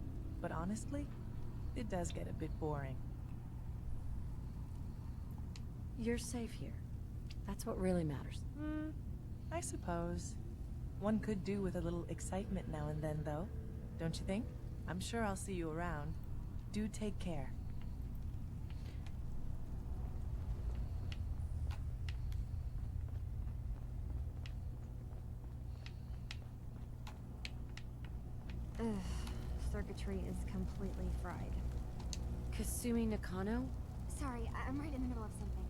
But honestly, it does get a bit boring. You're safe here. That's what really matters. I suppose. One could do with a little excitement now and then, though. Don't you think? I'm sure I'll see you around. Do take care. Ugh, circuitry is completely fried. Kasumi Nakano? Sorry, I'm right in the middle of something.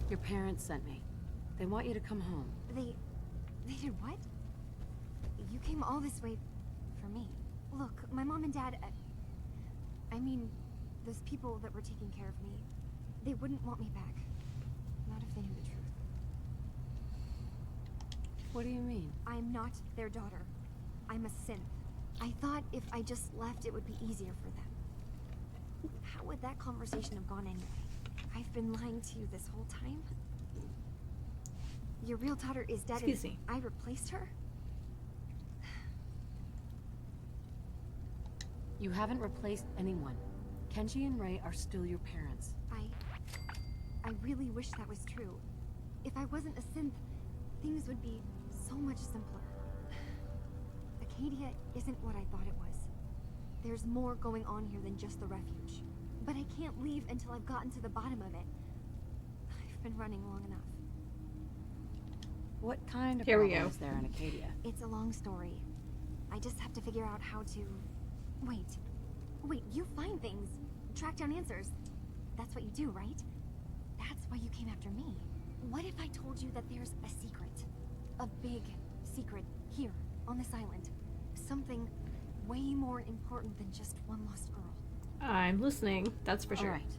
Your parents sent me. They want you to come home. They did what? You came all this way for me. Look, my mom and dad, I mean, those people that were taking care of me, they wouldn't want me back. Not if they knew the truth. What do you mean? I'm not their daughter. I'm a synth. I thought if I just left, it would be easier for them. How would that conversation have gone anyway? I've been lying to you this whole time? Your real daughter is dead Excuse and me. I replaced her? You haven't replaced anyone. Kenji and Ray are still your parents. I really wish that was true. If I wasn't a synth, things would be so much simpler. Acadia isn't what I thought it was. There's more going on here than just the refuge. But I can't leave until I've gotten to the bottom of it. I've been running long enough. What kind of Here we problem go. is there in Acadia? It's a long story. I just have to figure out how to... Wait, you find things. Track down answers. That's what you do, right? That's why you came after me. What if I told you that there's a secret? A big secret here, on this island. Something way more important than just one lost girl. I'm listening, that's for sure. All right.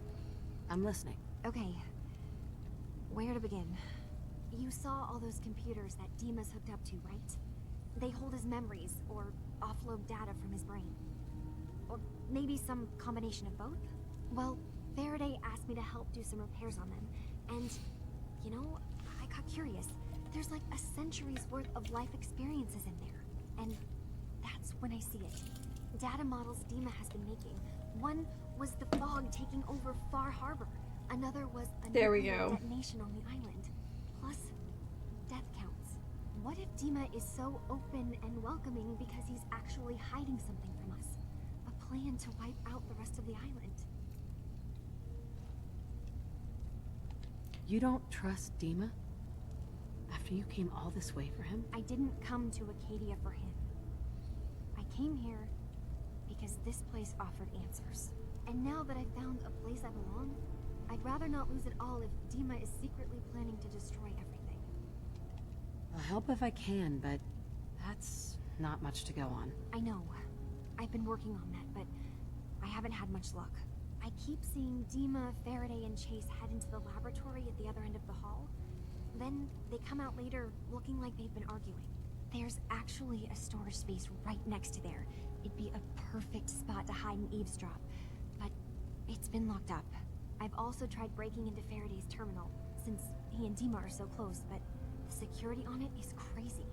I'm listening. Okay. Where to begin? You saw all those computers that Dima's hooked up to, right? They hold his memories, or offload data from his brain. Or maybe some combination of both? Well, Faraday asked me to help do some repairs on them, and, you know, I got curious. There's like a century's worth of life experiences in there, and that's when I see it. Data models Dima has been making. One was the fog taking over Far Harbor. Another was a There we nuclear go. detonation on the island. Plus, death counts. What if Dima is so open and welcoming because he's actually hiding something from us? A plan to wipe out the rest of the island. You don't trust Dima? After you came all this way for him? I didn't come to Acadia for him. I came here because this place offered answers. And now that I've found a place I belong, I'd rather not lose it all if Dima is secretly planning to destroy everything. I'll help if I can, but that's not much to go on. I know. I've been working on that, but I haven't had much luck. I keep seeing Dima, Faraday, and Chase head into the laboratory at the other end of the hall. Then they come out later looking like they've been arguing. There's actually a storage space right next to there. It'd be a perfect spot to hide and eavesdrop. But it's been locked up. I've also tried breaking into Faraday's terminal, since he and Dima are so close, but the security on it is crazy.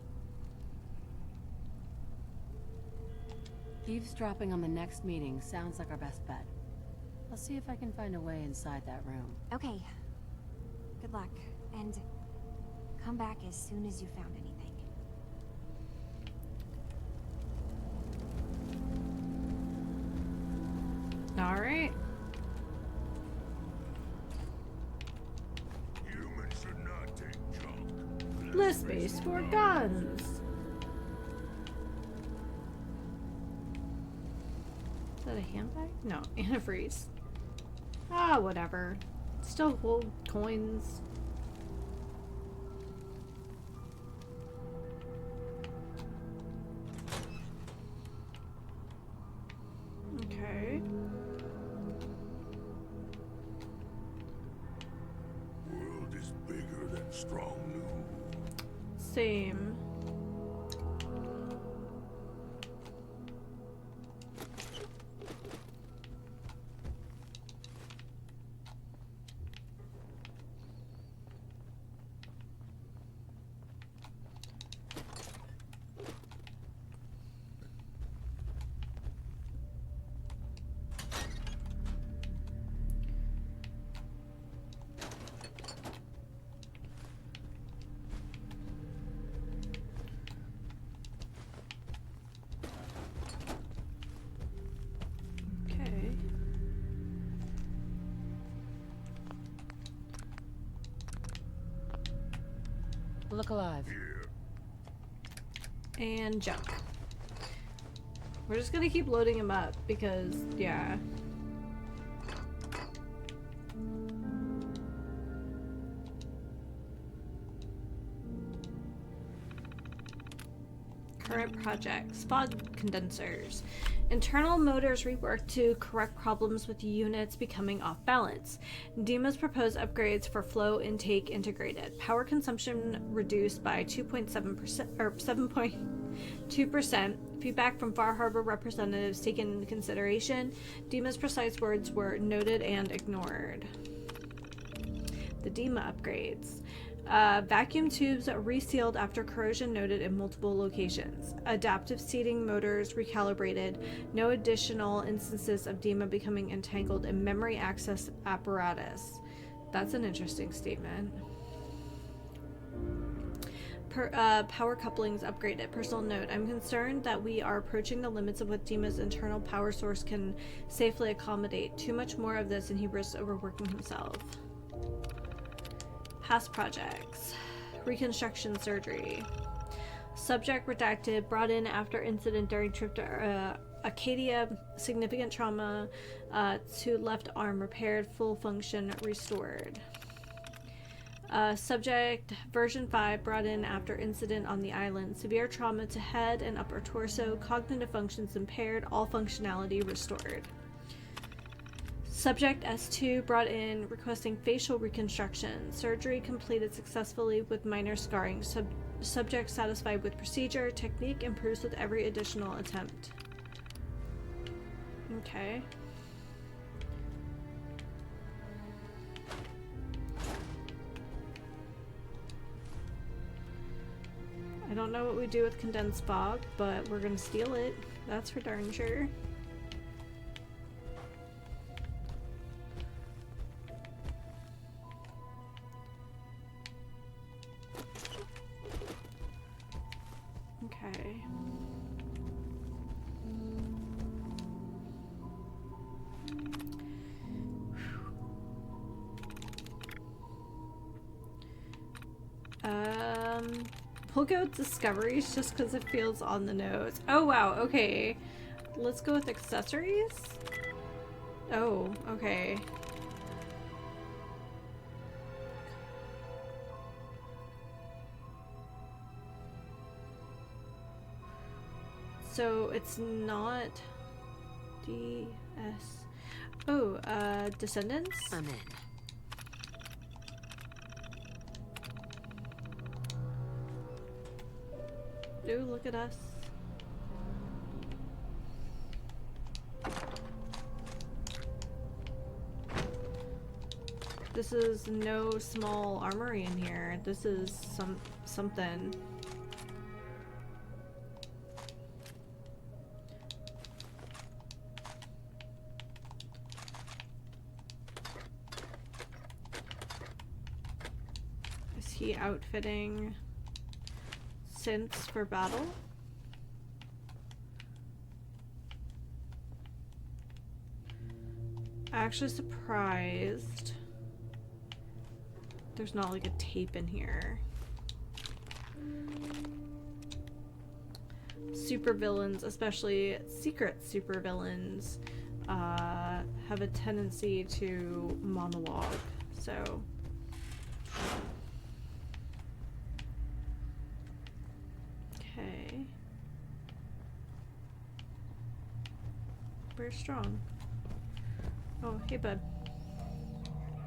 Eavesdropping on the next meeting sounds like our best bet. I'll see if I can find a way inside that room. Okay. Good luck, and come back as soon as you found anything. All right. Humans should not take junk. Less space for guns. Is that a handbag? No, antifreeze. Ah, whatever. Still hold coins. strong new. Same. Okay. Look alive. And jump. We're just gonna keep loading him up because, yeah. Current projects. Fog condensers. Internal motors reworked to correct problems with units becoming off balance. Dima's proposed upgrades for flow intake integrated. Power consumption reduced by 2.7% or 7.2%. Feedback from Far Harbor representatives taken into consideration. Dima's precise words were noted and ignored. The Dima upgrades. Vacuum tubes resealed after corrosion noted in multiple locations. Adaptive seating motors recalibrated. No additional instances of Dima becoming entangled in memory access apparatus. That's an interesting statement. Power couplings upgraded. Personal note, I'm concerned that we are approaching the limits of what Dima's internal power source can safely accommodate. Too much more of this and he risks overworking himself. Past projects. Reconstruction surgery. Subject redacted, brought in after incident during trip to Acadia. Significant trauma to left arm repaired, full function restored. Subject version 5 brought in after incident on the island. Severe trauma to head and upper torso. Cognitive functions impaired, all functionality restored. Subject S2 brought in requesting facial reconstruction. Surgery completed successfully with minor scarring. Subject satisfied with procedure. Technique improves with every additional attempt. Okay. I don't know what we do with condensed fog, but we're gonna steal it. That's for darn sure. Okay. We'll go with discoveries just because it feels on the nose. Oh wow, okay. Let's go with accessories? Oh, okay. So it's not DS. Oh, Descendants? I'm in. Ooh, look at us. This is no small armory in here. This is something. Is he outfitting synths for battle? Actually surprised there's not like a tape in here. Supervillains, especially secret supervillains, have a tendency to monologue, so okay. We're strong. Oh, hey bud.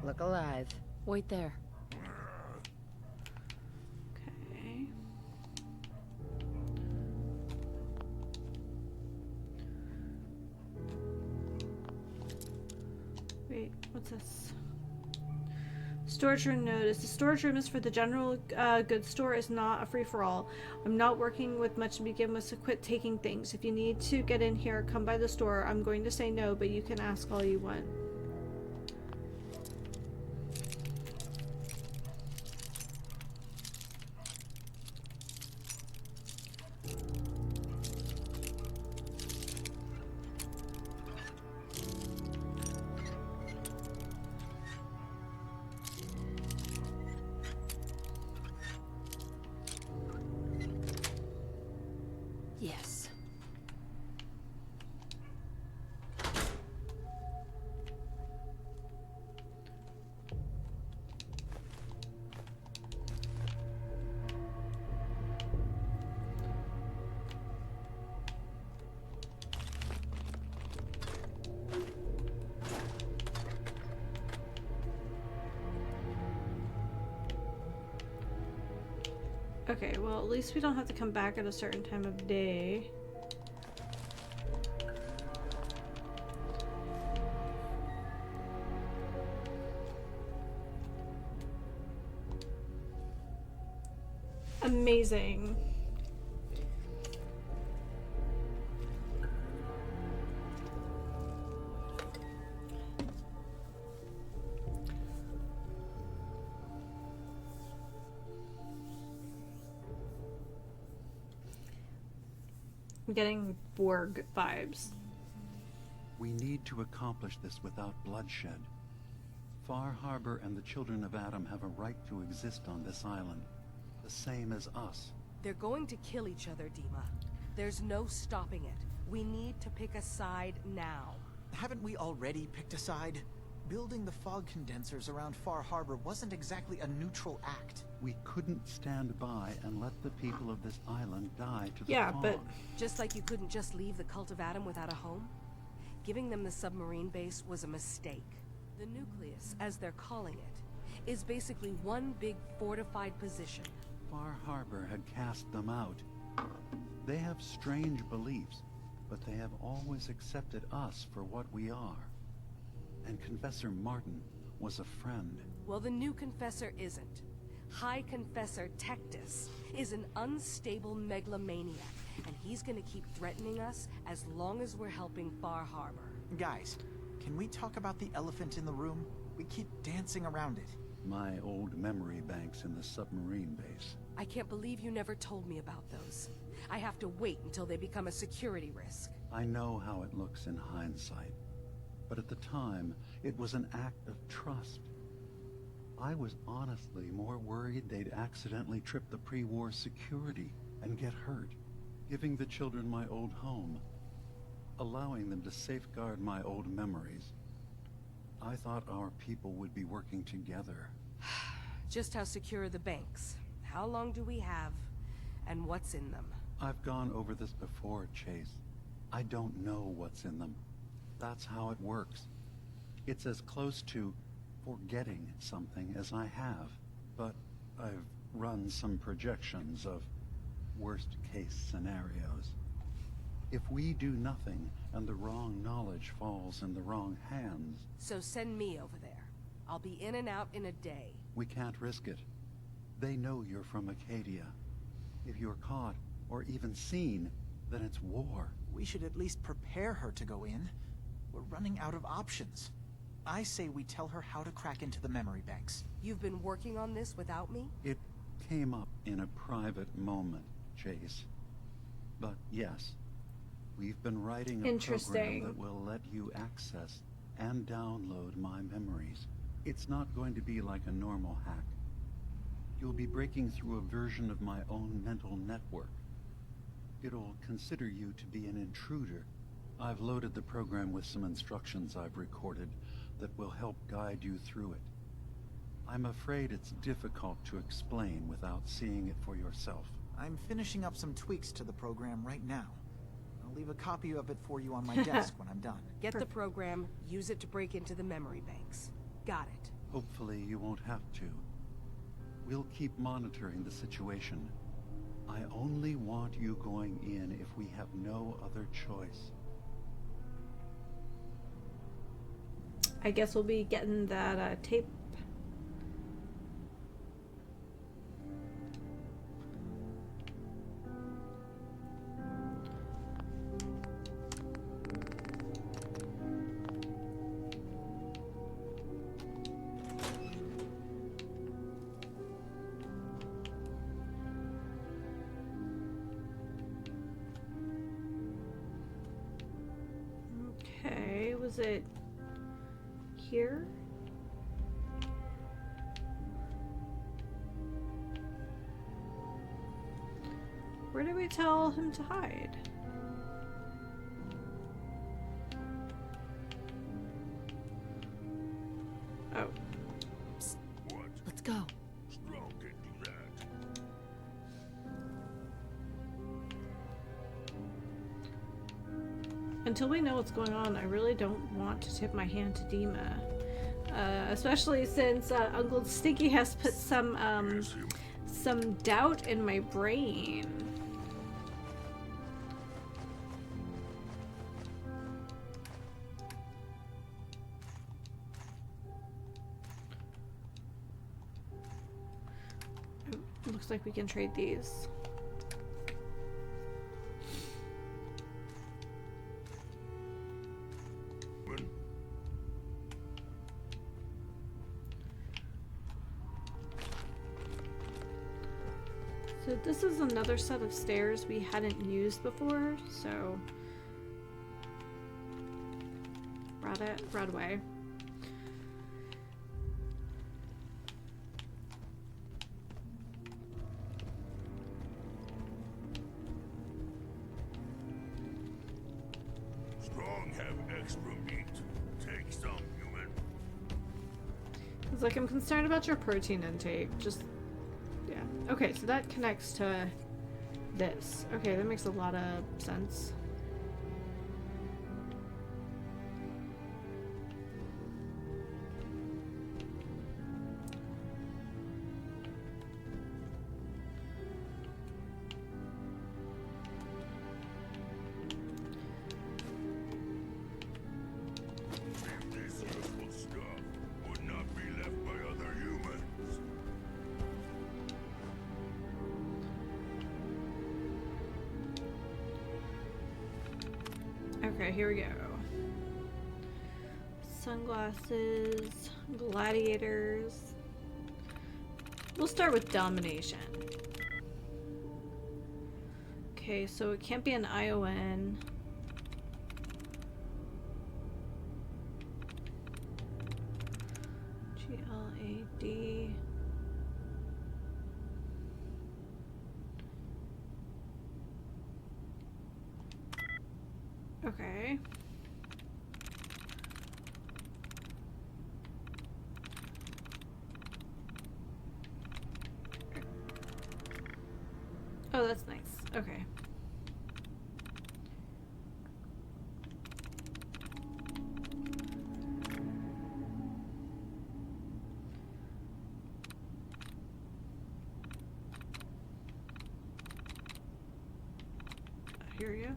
Look alive. Wait there. What's this? Storage room notice. The storage room is for the general goods store, is not a free-for-all. I'm not working with much to begin with, so quit taking things. If you need to get in here, come by the store. I'm going to say no, but you can ask all you want. Yes. Okay, well, at least we don't have to come back at a certain time of day. Amazing. I'm getting Borg vibes. We need to accomplish this without bloodshed. Far Harbor and the children of Adam have a right to exist on this island, the same as us. They're going to kill each other, Dima. There's no stopping it. We need to pick a side now. Haven't we already picked a side? Building the fog condensers around Far Harbor wasn't exactly a neutral act. We couldn't stand by and let the people of this island die to the fog. But just like you couldn't just leave the Cult of Adam without a home, giving them the submarine base was a mistake. The nucleus, as they're calling it, is basically one big fortified position. Far Harbor had cast them out. They have strange beliefs, but they have always accepted us for what we are. And Confessor Martin was a friend. Well, the new Confessor isn't. High Confessor Tectus is an unstable megalomaniac, and he's gonna keep threatening us as long as we're helping Far Harbor. Guys, can we talk about the elephant in the room? We keep dancing around it. My old memory banks in the submarine base. I can't believe you never told me about those. I have to wait until they become a security risk. I know how it looks in hindsight, but at the time, it was an act of trust. I was honestly more worried they'd accidentally trip the pre-war security and get hurt, giving the children my old home, allowing them to safeguard my old memories. I thought our people would be working together. Just how secure are the banks? How long do we have? And what's in them? I've gone over this before, Chase. I don't know what's in them. That's how it works. It's as close to forgetting something as I have, but I've run some projections of worst-case scenarios. If we do nothing and the wrong knowledge falls in the wrong hands... So send me over there. I'll be in and out in a day. We can't risk it. They know you're from Acadia. If you're caught, or even seen, then it's war. We should at least prepare her to go in. We're running out of options. I say we tell her how to crack into the memory banks. You've been working on this without me? It came up in a private moment, Chase. But yes, we've been writing a program that will let you access and download my memories. It's not going to be like a normal hack. You'll be breaking through a version of my own mental network. It'll consider you to be an intruder. I've loaded the program with some instructions I've recorded that will help guide you through it. I'm afraid it's difficult to explain without seeing it for yourself. I'm finishing up some tweaks to the program right now. I'll leave a copy of it for you on my desk when I'm done. Get the program, use it to break into the memory banks. Got it. Hopefully you won't have to. We'll keep monitoring the situation. I only want you going in if we have no other choice. I guess we'll be getting that tape. Okay, was it here? Where did we tell him to hide? Oh. What? Let's go. Strong can do that. Until we know what's going on, I really don't want to tip my hand to Dima. Especially since Uncle Stinky has put some doubt in my brain. Looks like we can trade these. So this is another set of stairs we hadn't used before, so right away. Strong have extra meat. Take some, human. It's like, I'm concerned about your protein intake. Just, yeah. Okay, so that connects to this. Okay, that makes a lot of sense. This useful stuff would not be left by other humans. Okay, here we go. Sunglasses, gladiators. We'll start with domination. Okay, so it can't be an ION. GLAD. Okay. Oh, that's nice. Okay. I hear you.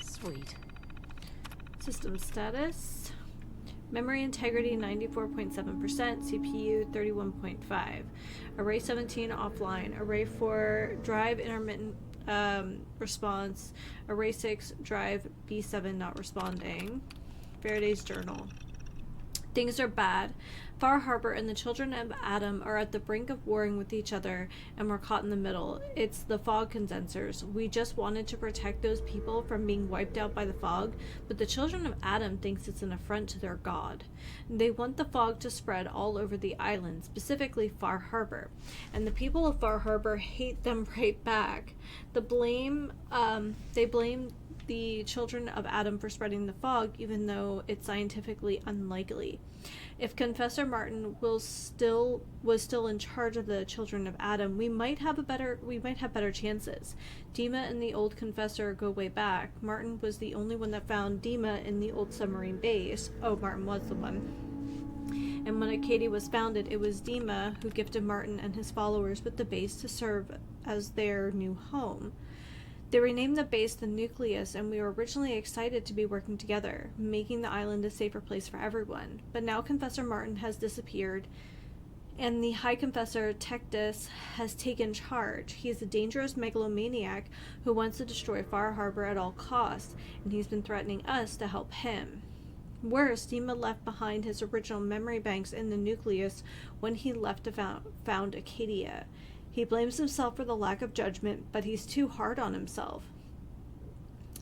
Sweet. System status. Memory integrity 94.7%, CPU 31.5. Array 17 offline. Array 4 drive intermittent response. Array 6 drive B7 not responding. Faraday's journal. Things are bad. Far Harbor and the children of Adam are at the brink of warring with each other, and we're caught in the middle. It's the fog condensers. We just wanted to protect those people from being wiped out by the fog, but the children of Adam thinks it's an affront to their god. They want the fog to spread all over the island, specifically Far Harbor, and the people of Far Harbor hate them right back. They blame the children of Adam for spreading the fog, even though it's scientifically unlikely. If Confessor Martin was still in charge of the children of Adam, we might have better chances. Dima and the old Confessor go way back. Martin was the only one that found Dima in the old submarine base. Oh, Martin was the one. And when Acadia was founded, it was Dima who gifted Martin and his followers with the base to serve as their new home. They renamed the base the Nucleus, and we were originally excited to be working together, making the island a safer place for everyone. But now Confessor Martin has disappeared, and the High Confessor Tectus has taken charge. He is a dangerous megalomaniac who wants to destroy Far Harbor at all costs, and he's been threatening us to help him. Worse, Dima left behind his original memory banks in the Nucleus when he left to found Acadia. He blames himself for the lack of judgment, but he's too hard on himself.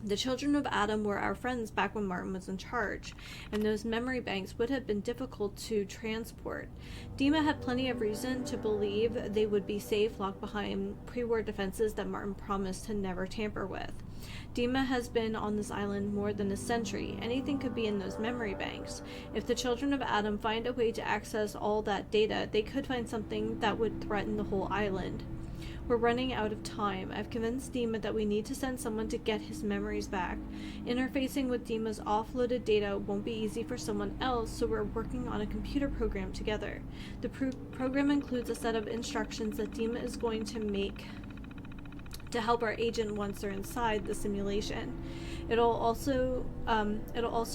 The children of Adam were our friends back when Martin was in charge, and those memory banks would have been difficult to transport. Dima had plenty of reason to believe they would be safe, locked behind pre-war defenses that Martin promised to never tamper with. Dima has been on this island more than a century. Anything could be in those memory banks. If the children of Adam find a way to access all that data, they could find something that would threaten the whole island. We're running out of time. I've convinced Dima that we need to send someone to get his memories back. Interfacing with Dima's offloaded data won't be easy for someone else, so we're working on a computer program together. The program includes a set of instructions that Dima is going to make to help our agent once they're inside the simulation. It'll also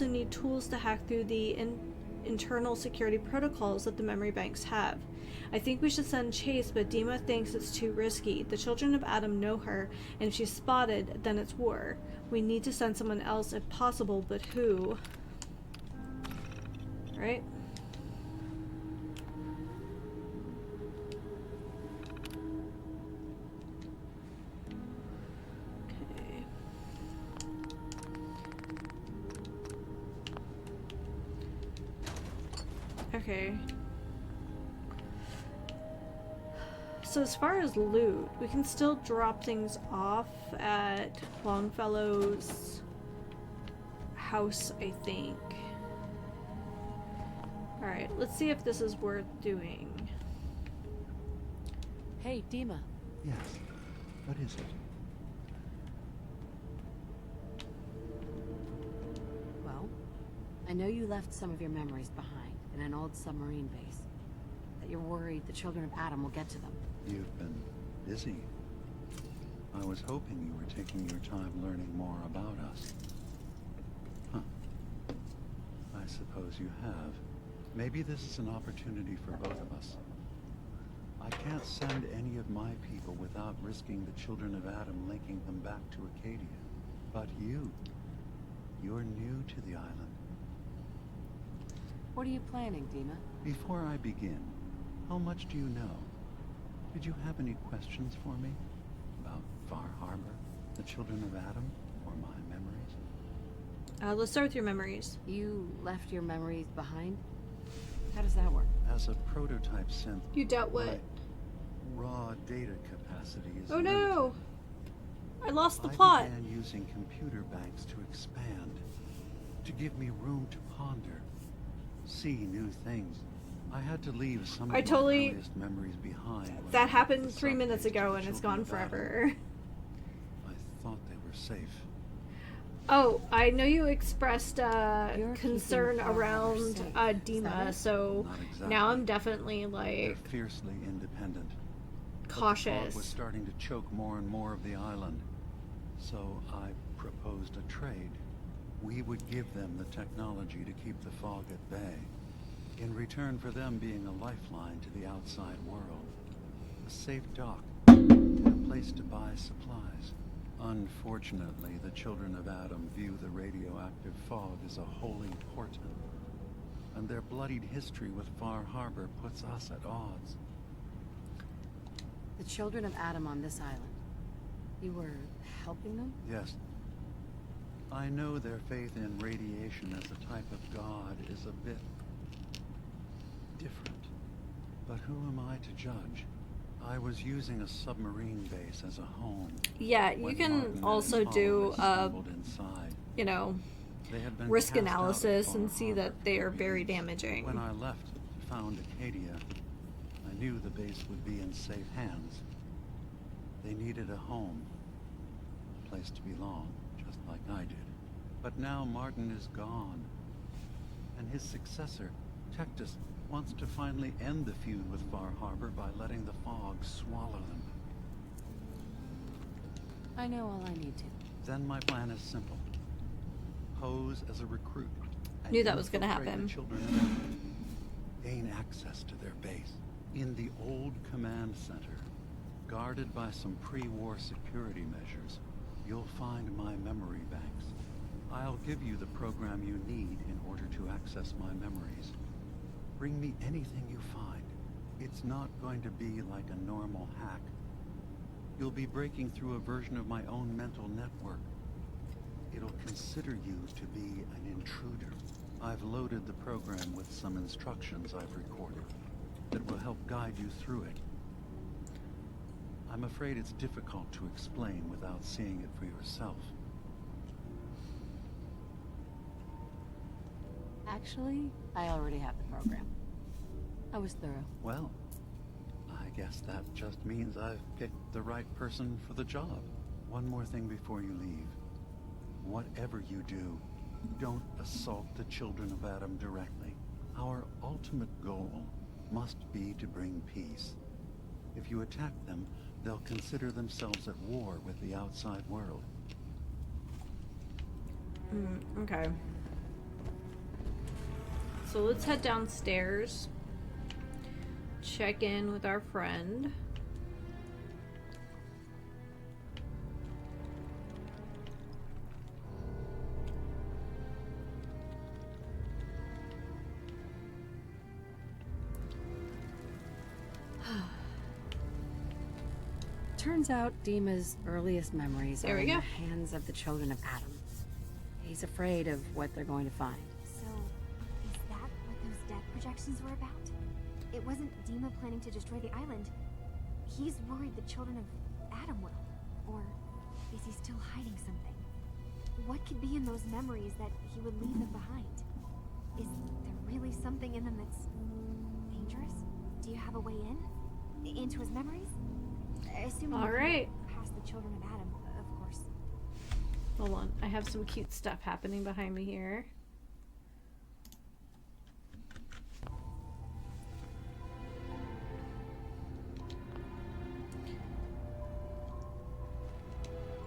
need tools to hack through the internal security protocols that the memory banks have. I think we should send Chase, but Dima thinks it's too risky. The children of Adam know her, and if she's spotted, then it's war. We need to send someone else if possible, but who? Right? Okay. So as far as loot, we can still drop things off at Longfellow's house, I think. Alright, let's see if this is worth doing. Hey, Dima. Yes. What is it? Well, I know you left some of your memories behind in an old submarine base. That you're worried the children of Adam will get to them. You've been busy. I was hoping you were taking your time learning more about us. Huh. I suppose you have. Maybe this is an opportunity for both of us. I can't send any of my people without risking the children of Adam linking them back to Acadia. But you're new to the island. What are you planning, Dima? Before I begin, how much do you know? Did you have any questions for me? About Far Harbor, the children of Adam, or my memories? Let's start with your memories. You left your memories behind? How does that work? As a prototype synth, You dealt what? raw data capacity is Oh no! I lost the I plot. began using computer banks to expand, to give me room to ponder, see new things. I had to leave some of my earliest memories behind. That happened 3 minutes ago and it's gone children of Adam. forever. I thought they were safe. Oh, I know you expressed You're concern keeping Far Harbor around safe. Is that Dima, it? so Not exactly. now I'm definitely They're like fiercely independent. But the fog cautious. was starting to choke more and more of the island. So I proposed a trade. We would give them the technology to keep the fog at bay, in return for them being a lifeline to the outside world. A safe dock, and a place to buy supplies. Unfortunately, the children of Adam view the radioactive fog as a holy portent, and their bloodied history with Far Harbor puts us at odds. The children of Adam on this island. You were helping them? Yes. I know their faith in radiation as a type of god is a bit different. But who am I to judge? I was using a submarine base as a home. Yeah, you can also do inside. you know, They had been risk cast out of analysis Far and see Harbor that they are very because damaging. When I left and found Acadia, I knew the base would be in safe hands. They needed a home, a place to belong, just like I did. But now Martin is gone, and his successor, Tectus, wants to finally end the feud with Far Harbor by letting the fog swallow them. I know all I need to. Then my plan is simple. Pose as a recruit. And Knew that was gonna infiltrate happen. the children of Adam. Gain access to their base. In the old command center, guarded by some pre-war security measures, you'll find my memory banks. I'll give you the program you need in order to access my memories. Bring me anything you find. It's not going to be like a normal hack. You'll be breaking through a version of my own mental network. It'll consider you to be an intruder. I've loaded the program with some instructions I've recorded that will help guide you through it. I'm afraid it's difficult to explain without seeing it for yourself. Actually, I already have the program. I was thorough. Well, I guess that just means I've picked the right person for the job. One more thing before you leave. Whatever you do, don't assault the children of Adam directly. Our ultimate goal must be to bring peace. If you attack them, they'll consider themselves at war with the outside world. Okay. So let's head downstairs. Check in with our friend. Turns out Dima's earliest memories There are we in go. the hands of the children of Adam. He's afraid of what they're going to find. So, is that what those death projections were about? It wasn't Dima planning to destroy the island. He's worried the children of Adam will. Or is he still hiding something? What could be in those memories that he would leave them behind? Is there really something in them that's dangerous? Do you have a way in? Into his memories? Assuming All right. past the children of Adam, of course. Hold on. I have some cute stuff happening behind me here.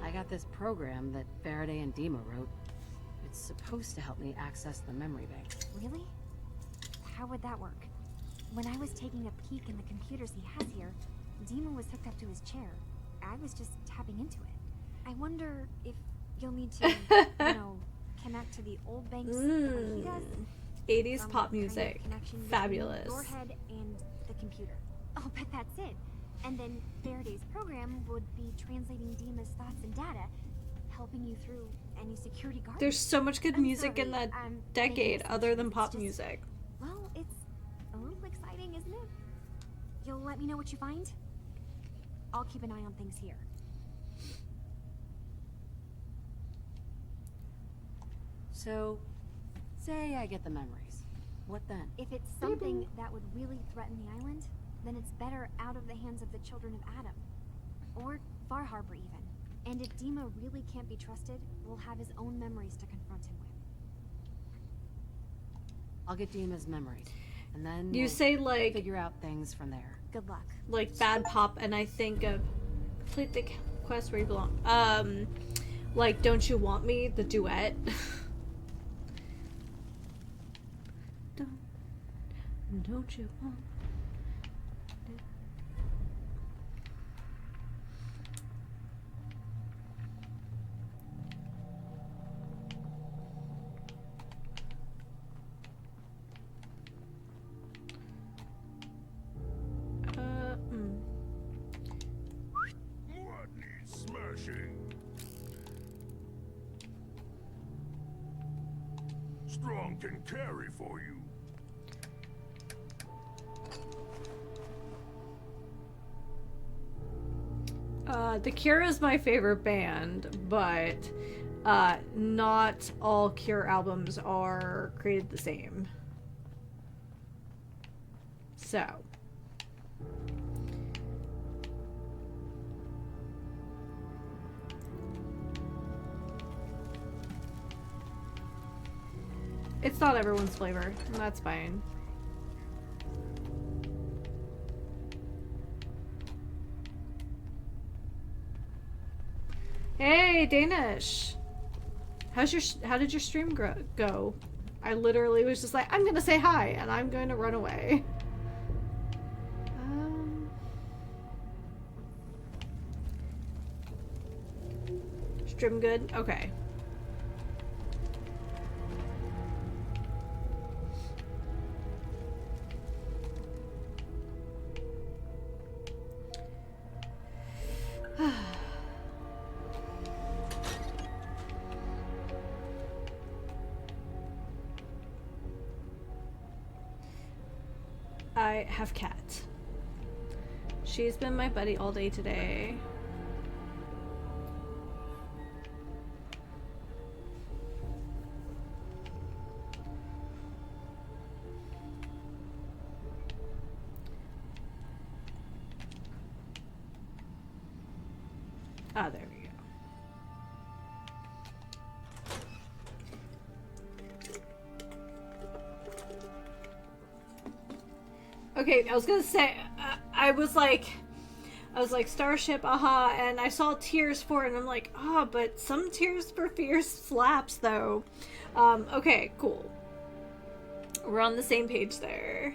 I got this program that Faraday and Dima wrote. It's supposed to help me access the memory bank. Really? How would that work? When I was taking a peek in the computers he has here, Dima was hooked up to his chair. I was just tapping into it. I wonder if you'll need to, connect to the old banks the way he does. 80s Some pop kind of music. connection between Fabulous. Your head and the computer. I'll bet that's it. And then Faraday's program would be translating Dima's thoughts and data, helping you through any security guard. There's so much good music in that I'm decade making other than assumptions. pop It's just- music. Well, it's a little exciting, isn't it? You'll let me know what you find? I'll keep an eye on things here. So, say I get the memories. What then? If it's something that would really threaten the island, then it's better out of the hands of the children of Adam. Or Far Harbor, even. And if Dima really can't be trusted, we'll have his own memories to confront him with. I'll get Dima's memories. And then You we'll say, like- figure out things from there. Good luck. Like bad pop, and I think of complete the quest where you belong. Like Don't You Want Me, the duet. Don't you want? What needs smashing? Strong can carry for you. The Cure is my favorite band, but not all Cure albums are created the same. So. It's not everyone's flavor, and that's fine. Hey, Danish! How did your stream go? I literally was just like, I'm gonna say hi, and I'm going to run away. Stream good? Okay. I have Kat. She's been my buddy all day today. Ah, there we go. Okay, I was gonna say, I was like Starship, aha, and I saw Tears for it, and I'm like, but some Tears for Fears slaps, though. Okay, cool. We're on the same page there.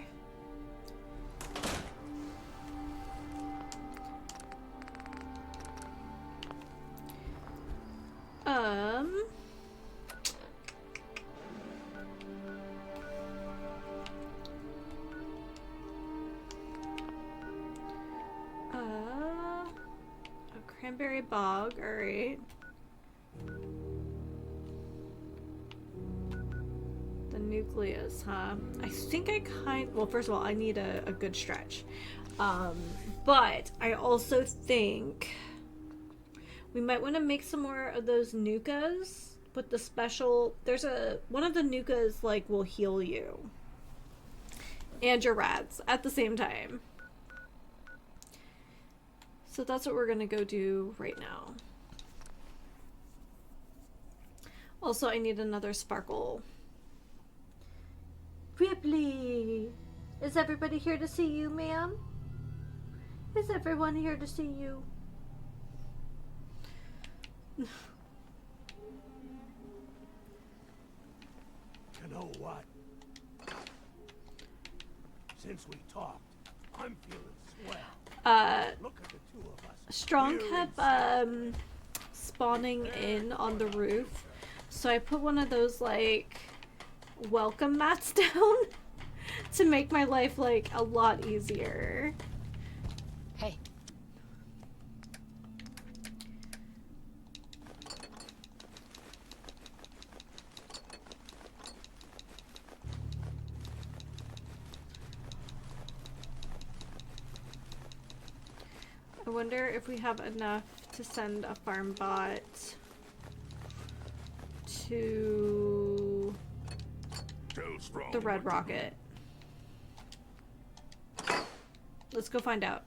A cranberry bog, alright. The nucleus, huh? I think well, first of all, I need a good stretch. But I also think we might want to make some more of those nukas with the special. There's one of the nukas like will heal you and your rats at the same time. So that's what we're gonna go do right now. Also, I need another sparkle. Ripley! Is everybody here to see you, ma'am? Is everyone here to see you? You know what? Since we talked, I'm feeling swell. Look at the two of us. Strong kept spawning in on the roof, so I put one of those like welcome mats down to make my life like a lot easier. Hey. I wonder if we have enough to send a farm bot to the Red Rocket. Let's go find out.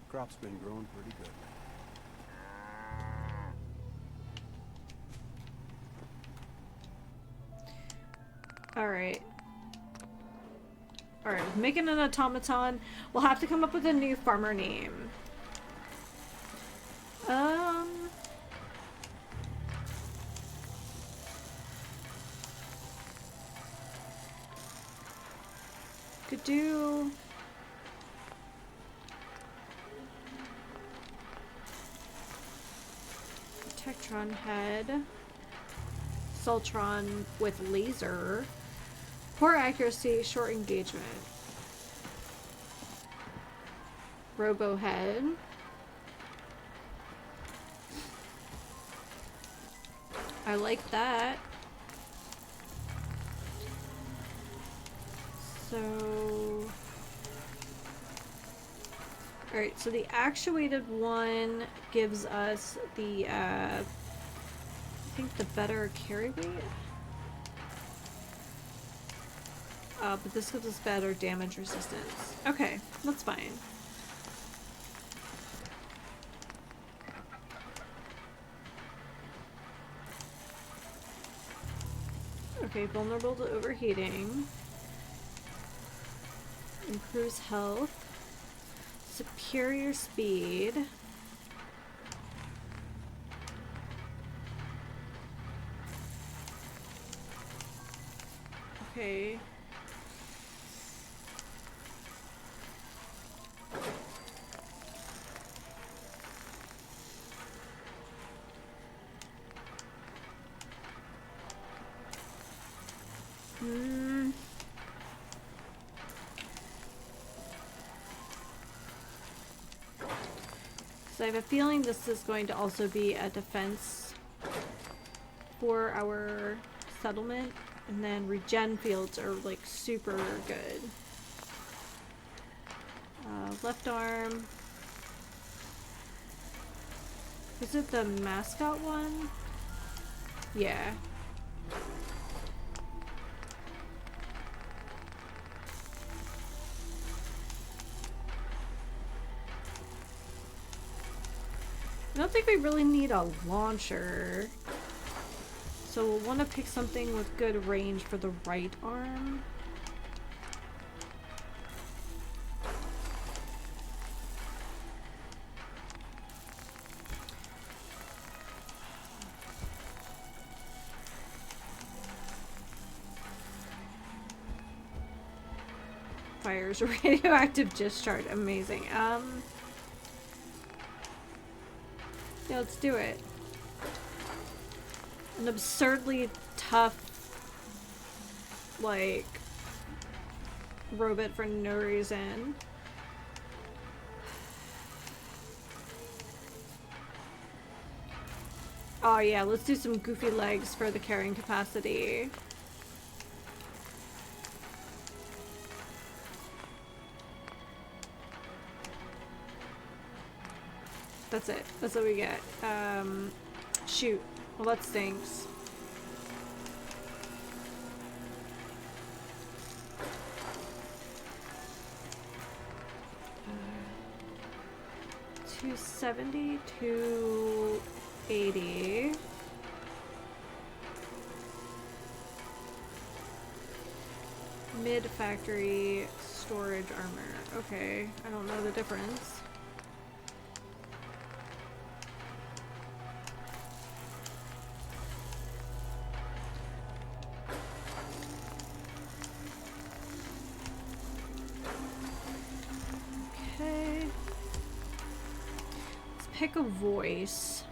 Crop's been growing pretty good. Alright. Alright, making an automaton. We'll have to come up with a new farmer name. Could do... Tectron head. Sultron with laser. Poor accuracy, short engagement. Robo head. I like that. So Alright, so the actuated one gives us the, I think the better carry weight? But this gives us better damage resistance. Okay, that's fine. Okay, vulnerable to overheating. Improves health. Superior speed. Okay. So I have a feeling this is going to also be a defense for our settlement, and then regen fields are like super good. Left arm. Is it the mascot one? Yeah. I don't think we really need a launcher. So we'll want to pick something with good range for the right arm. Fires a radioactive discharge. Amazing. Yeah, let's do it. An absurdly tough, like, robot for no reason. Oh yeah, let's do some goofy legs for the carrying capacity. That's it. That's what we get. Shoot. Well, that stinks. $270, $280. Mid-factory storage armor. Okay, I don't know the difference. Pick a voice.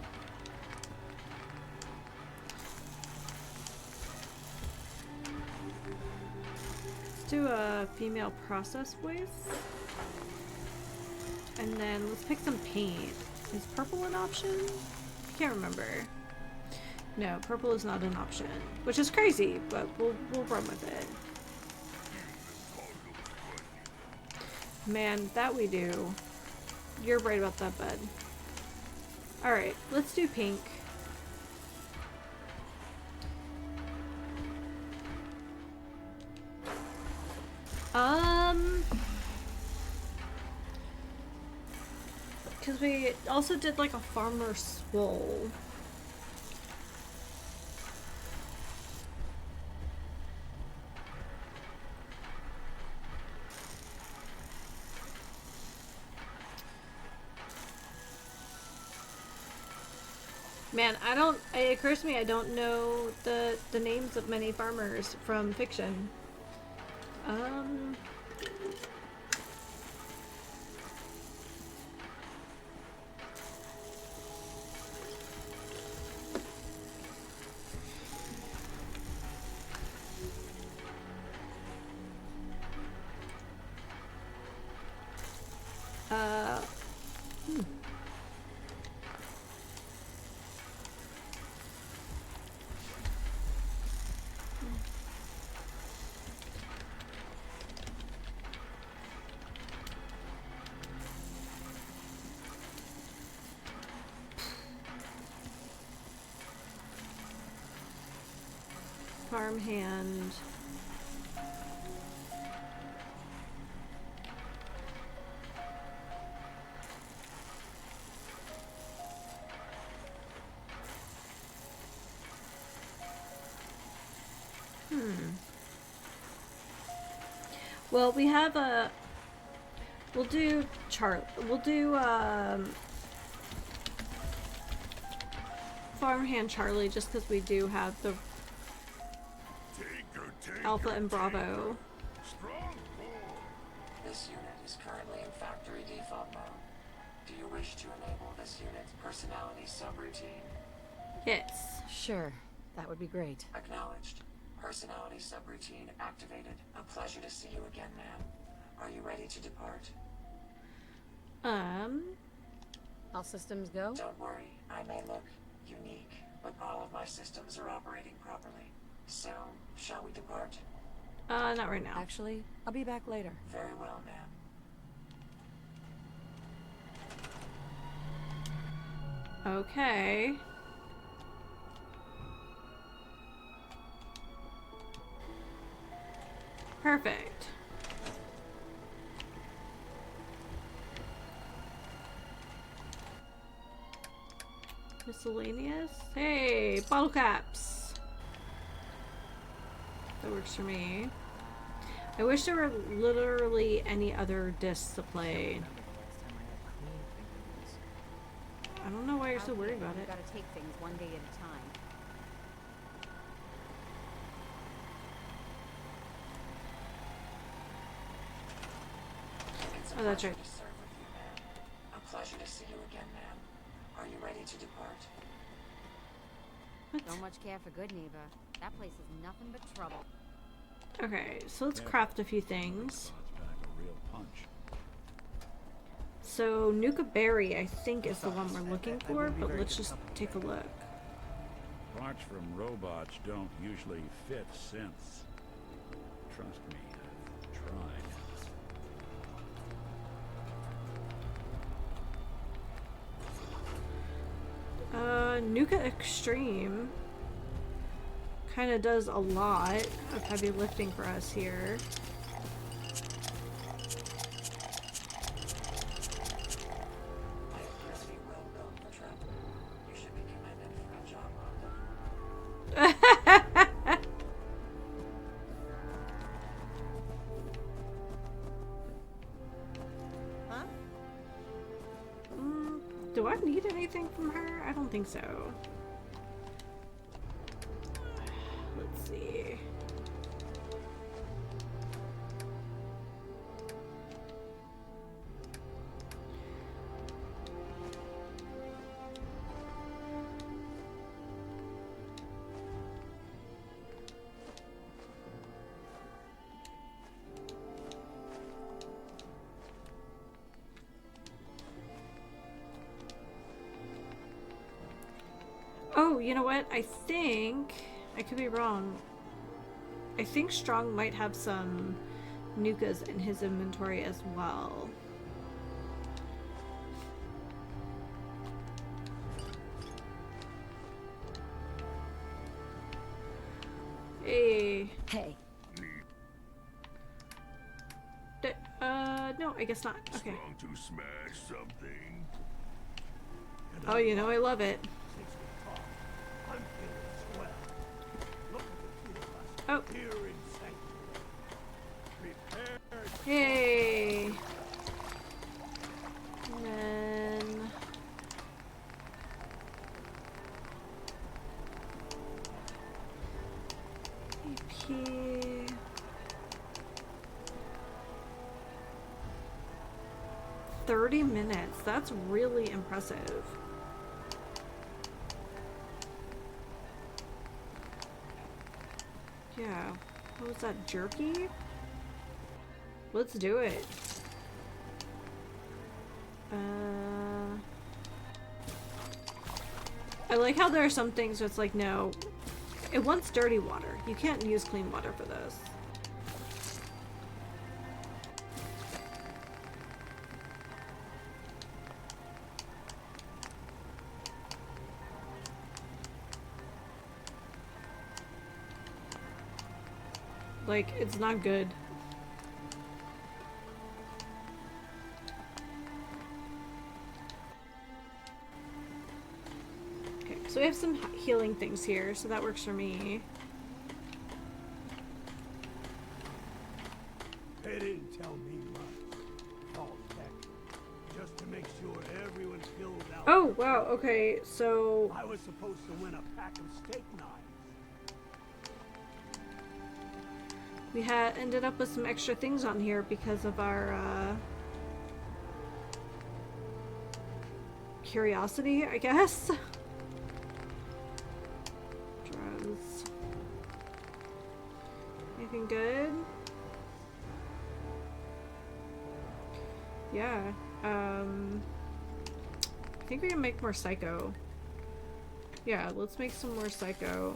Let's do a female process voice. And then let's pick some paint. Is purple an option? I can't remember. No, purple is not an option. Which is crazy, but we'll run with it. Man, that we do. You're right about that, bud. Alright, let's do pink. Because we also did like a farmer swole. Man, it occurs to me I don't know the names of many farmers from fiction. farmhand. Well, we have a. We'll do farmhand Charlie just because we do have the Alpha and Bravo. This unit is currently in factory default mode. Do you wish to enable this unit's personality subroutine? Yes. Sure, that would be great. Acknowledged. Personality subroutine activated. A pleasure to see you again, ma'am. Are you ready to depart? All systems go? Don't worry, I may look unique, but all of my systems are operating properly. So, shall we depart? Not right now. Actually, I'll be back later. Very well, ma'am. Okay. Perfect. Miscellaneous? Hey, bottle caps. That works for me. I wish there were literally any other discs to play. I don't know why you're so worried about it. Gotta take things one day at a time. Oh, that's right. A pleasure to see you again, ma'am. Are you ready to depart? Don't much care for good neighbor. That place is nothing but trouble. Okay, so let's craft a few things. So Nuka Berry, I think, is the one we're looking for, but let's just take a look. Parts from robots don't usually fit synths. Trust me, I've tried. Nuka Extreme kind of does a lot of heavy lifting for us here. Do I need anything from her? I don't think so. Let's see. Oh, you know what? I think I could be wrong. I think Strong might have some Nukas in his inventory as well. Hey. Hey. No, I guess not. Okay. Strong to smash something. Oh, you know I love it. Oh. Yay. And then AP. 30 minutes. That's really impressive. Yeah. What was that, jerky? Let's do it. I like how there are some things where it's like, no, it wants dirty water. You can't use clean water for this. Like, it's not good. Okay, so we have some healing things here, so that works for me. They didn't tell me much. Call tech. Just to make sure everyone filled out. Oh, wow, okay, so... I was supposed to win a pack of steak knives. We had ended up with some extra things on here because of our, curiosity, I guess. Drugs. Anything good? Yeah, I think we can make more psycho. Yeah, let's make some more psycho.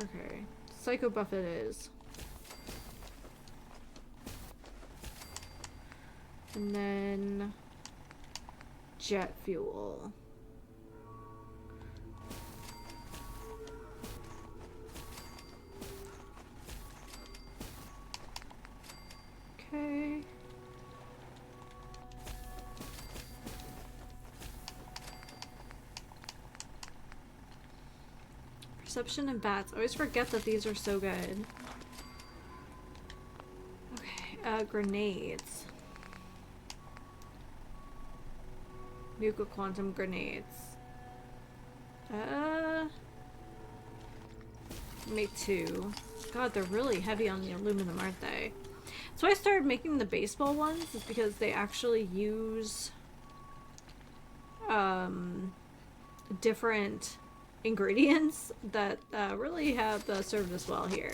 Okay, psycho buff it is. And then jet fuel. Okay. Perception and bats. I always forget that these are so good. Okay, grenades. Nuka quantum grenades. Make 2. God, they're really heavy on the aluminum, aren't they? So I started making the baseball ones is because they actually use different ingredients that really have served us well here.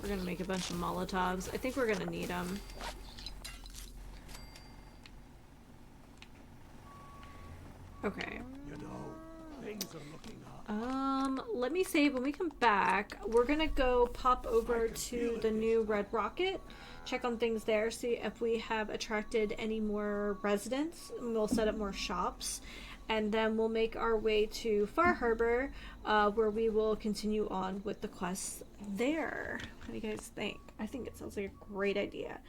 We're gonna make a bunch of Molotovs. I think we're gonna need them. Okay. You know, things are looking up. Let me save. When we come back, we're gonna go pop over to the new Red Rocket, check on things there, see if we have attracted any more residents, and we'll set up more shops, and then we'll make our way to Far Harbor, where we will continue on with the quests there. What do you guys think? I think it sounds like a great idea,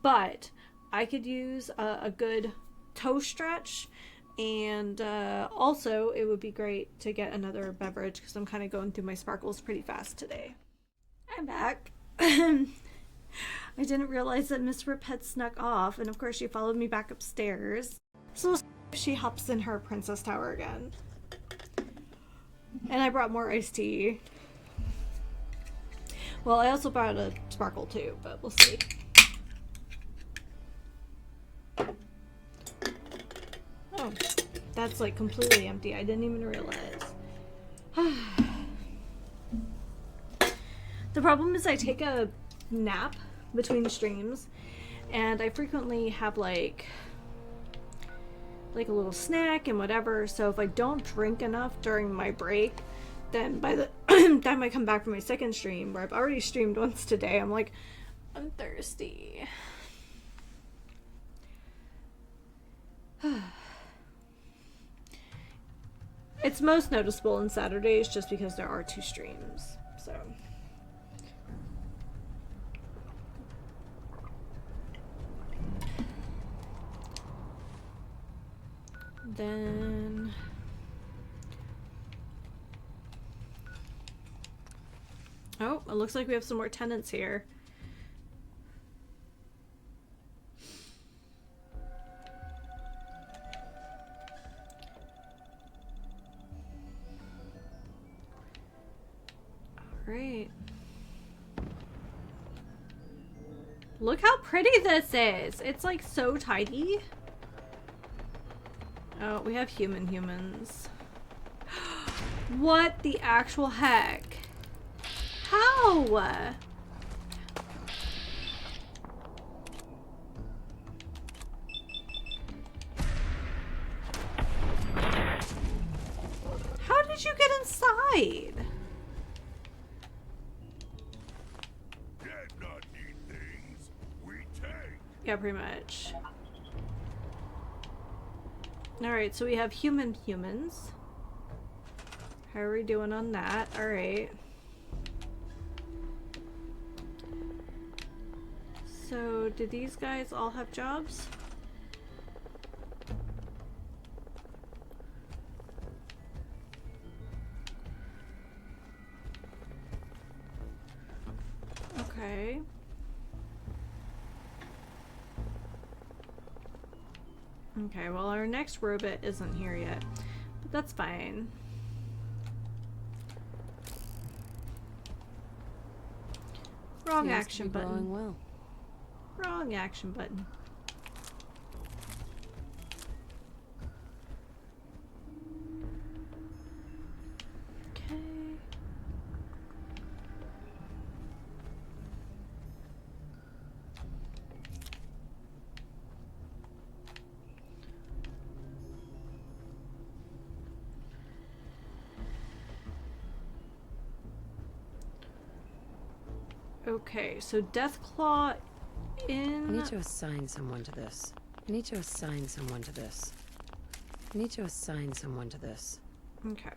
but I could use a good toe stretch. And also, it would be great to get another beverage because I'm kind of going through my sparkles pretty fast today. I'm back. I didn't realize that Miss Rip had snuck off, and of course she followed me back upstairs. So she hops in her princess tower again. And I brought more iced tea. Well, I also brought a sparkle too, but we'll see. Oh, that's like completely empty. I didn't even realize. The problem is I take a nap between streams, and I frequently have like a little snack and whatever, so if I don't drink enough during my break, then by the time I come back from my second stream, where I've already streamed once today, I'm like, I'm thirsty. It's most noticeable on Saturdays just because there are 2 streams, so. Then oh, it looks like we have some more tenants here. Great. Look how pretty this is. It's like so tidy. Oh, we have humans. What the actual heck? How? How did you get inside? Dead not eat things. We take Yeah, pretty much. Alright, so we have humans. How are we doing on that? Alright. So, do these guys all have jobs? Okay. Okay, well our next robot isn't here yet, but that's fine. Wrong action button. Well. Wrong action button. Okay. Okay, so Deathclaw in... I need to assign someone to this. I need to assign someone to this. I need to assign someone to this. Okay.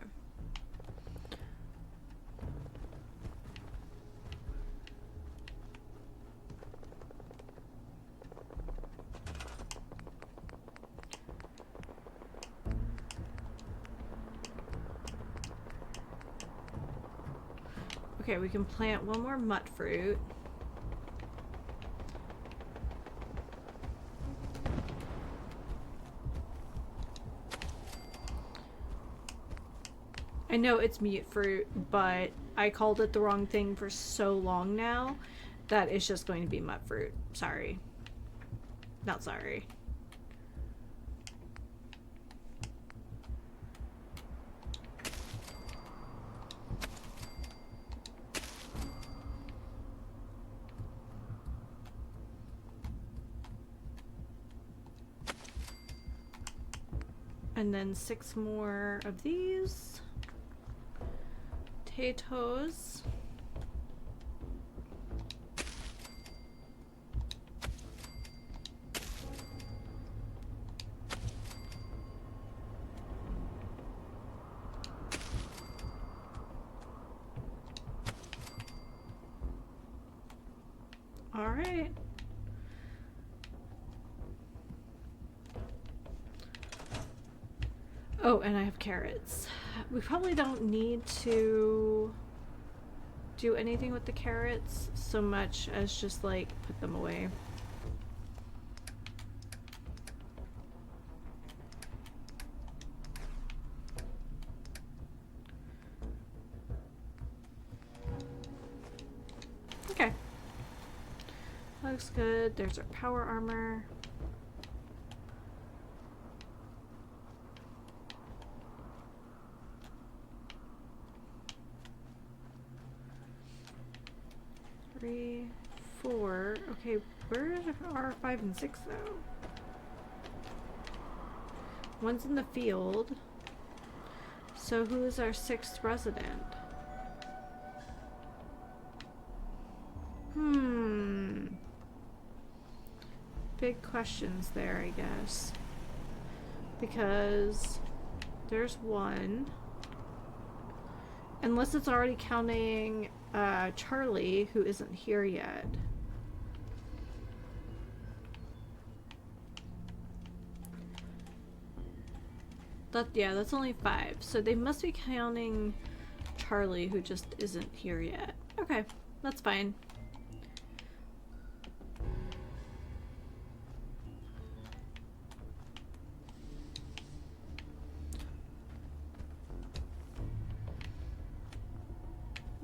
Okay, we can plant one more mutt fruit. I know it's mute fruit, but I called it the wrong thing for so long now that it's just going to be mutt fruit. Sorry. Not sorry. And then 6 more of these. Potatoes. All right. Oh, and I have carrots. We probably don't need to do anything with the carrots so much as just like put them away. Okay. Looks good. There's our power armor. Three, 4. Okay, where are 5 and 6 though? One's in the field. So who is our 6th resident? Big questions there, I guess. Because there's 1. Unless it's already counting Charlie, who isn't here yet. Yeah, that's only 5. So they must be counting Charlie, who just isn't here yet. Okay, that's fine.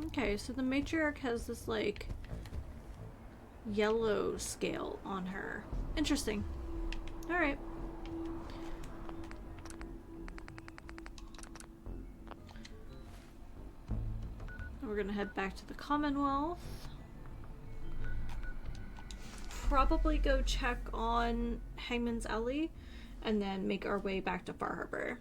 Okay, so the matriarch has this, like, yellow scale on her. Interesting. Alright. We're gonna head back to the Commonwealth. Probably go check on Hangman's Alley, and then make our way back to Far Harbor.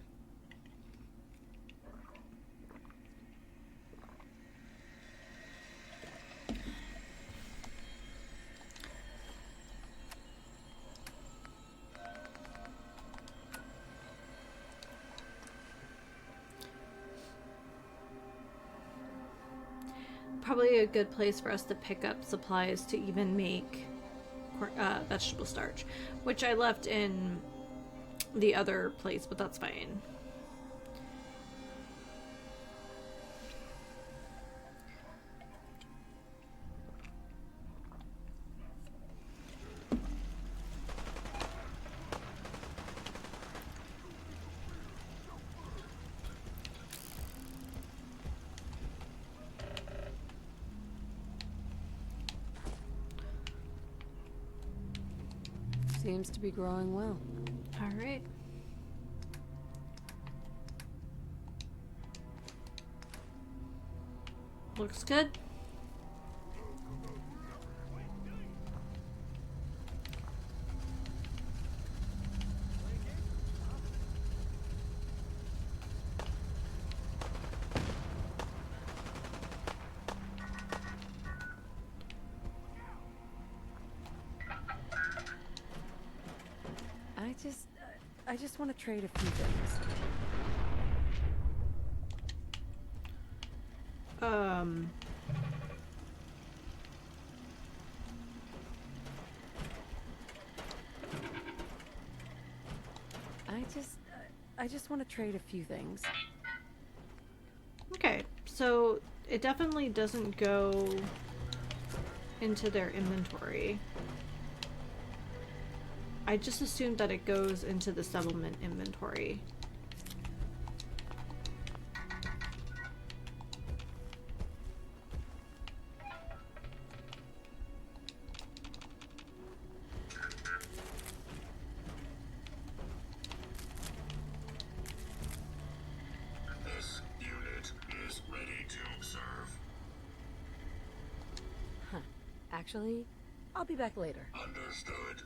probably a good place for us to pick up supplies to even make vegetable starch, which I left in the other place, but that's fine. Seems to be growing well. All right. Looks good. I just want to trade a few things. I just want to trade a few things. Okay, so it definitely doesn't go into their inventory. I just assumed that it goes into the settlement inventory. This unit is ready to serve. Huh. Actually, I'll be back later. Understood.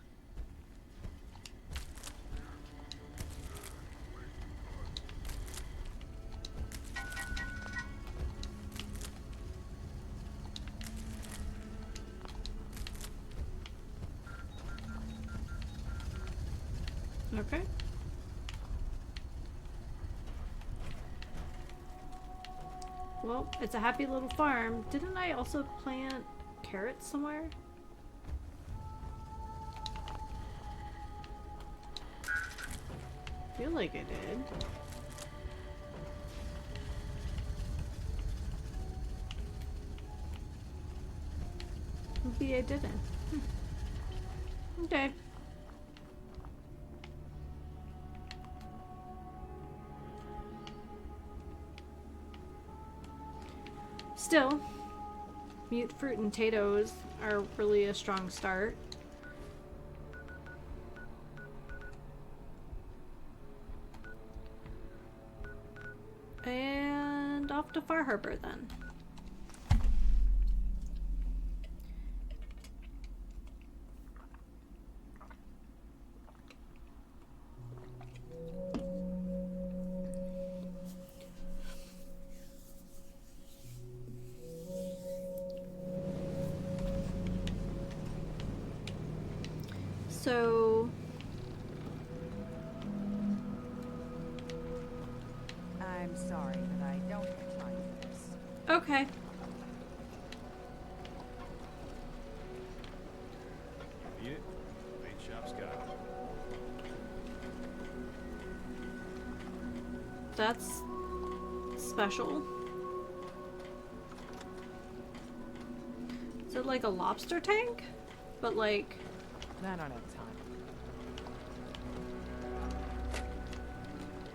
Okay. Well, it's a happy little farm. Didn't I also plant carrots somewhere? I feel like I did. Maybe I didn't. Okay. Still, mute fruit and potatoes are really a strong start. And off to Far Harbor then. So I'm sorry, but I don't have time for this. okay. Beat it. Bait shop's got it. That's special. Is it like a lobster tank? But like... I don't have time.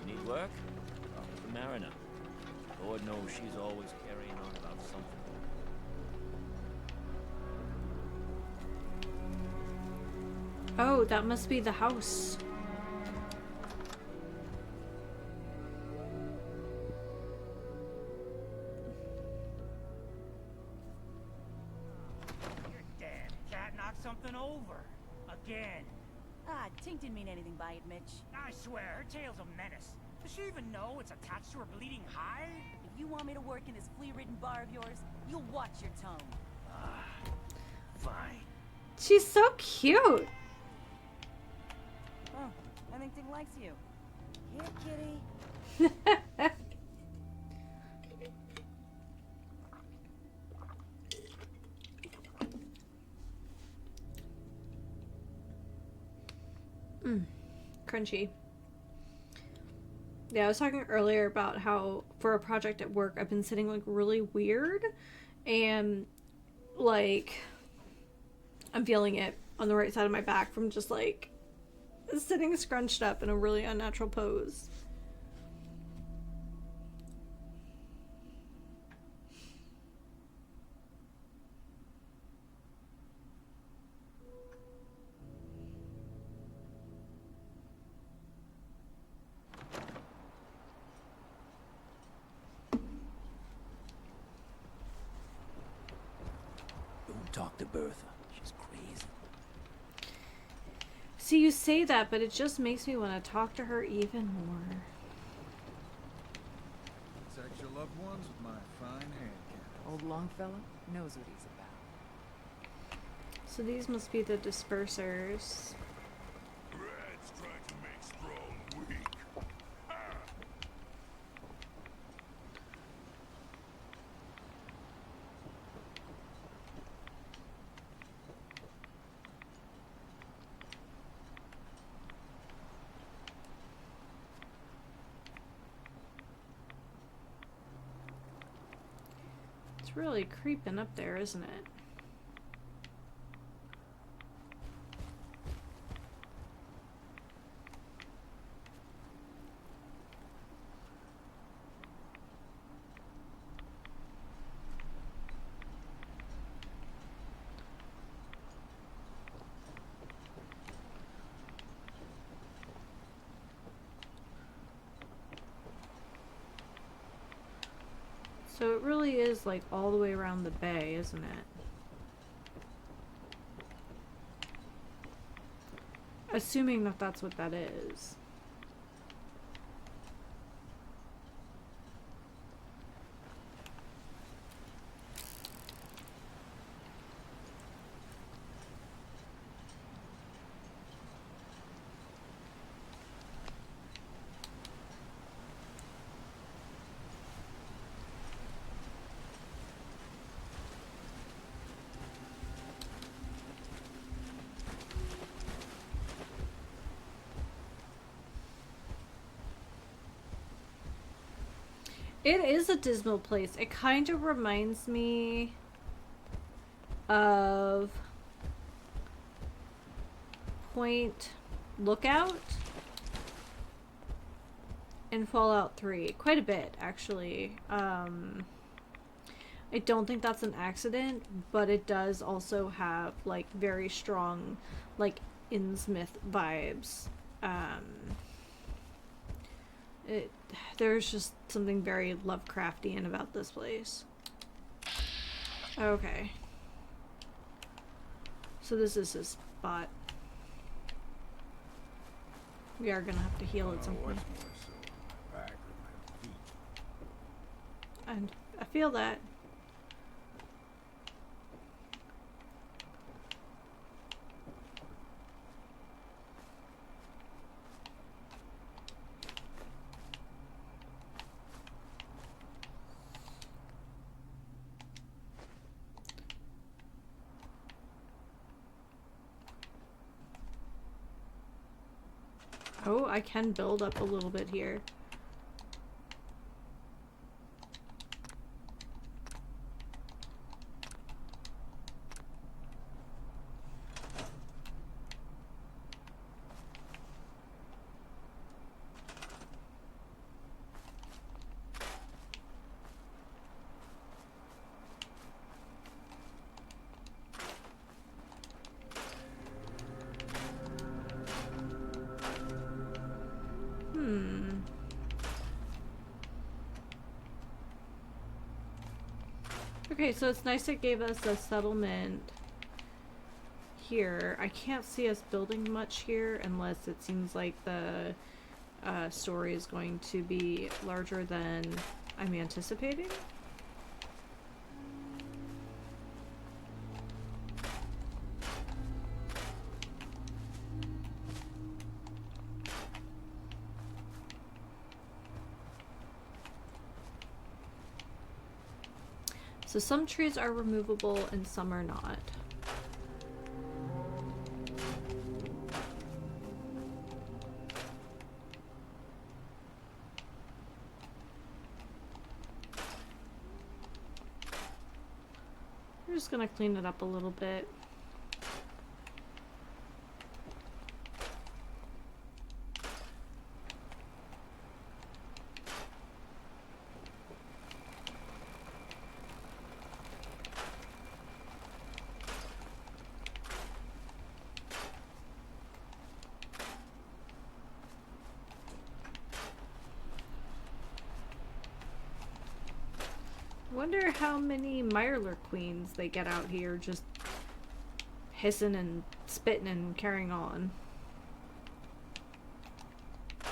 Need work? Talk to the mariner. Lord knows she's always carrying on about something. Oh, that must be the house. Your damn cat knocked something over. Again. Ah, Tink didn't mean anything by it, Mitch. I swear, her tail's a menace. Does she even know it's attached to her bleeding hide? If you want me to work in this flea-ridden bar of yours, you'll watch your tone. Fine. She's so cute. Oh, I think Tink likes you. Here, kitty. crunchy. Yeah, I was talking earlier about how for a project at work I've been sitting like really weird, and like I'm feeling it on the right side of my back from just like sitting scrunched up in a really unnatural pose. Don't talk to Bertha. She's crazy. See, you say that, but it just makes me want to talk to her even more. Protect your loved ones with my fine hand cannon. Old Longfellow knows what he's about. So these must be the dispersers. Brad's trying to make strong weak. It's really creeping up there, isn't it? So it really is like all the way around the bay, isn't it? Assuming that that's what that is. It is a dismal place. It kind of reminds me of Point Lookout in Fallout 3. Quite a bit, actually. I don't think that's an accident, but it does also have like very strong like Innsmouth vibes. There's just something very Lovecraftian about this place. Okay. So this is his spot. We are gonna have to heal at some point. And I feel that. Oh, I can build up a little bit here. Okay, so it's nice it gave us a settlement here. I can't see us building much here unless it seems like the story is going to be larger than I'm anticipating. So some trees are removable and some are not. just gonna clean it up a little bit. Wonder how many Mirelurk queens they get out here just hissing and spitting and carrying on. I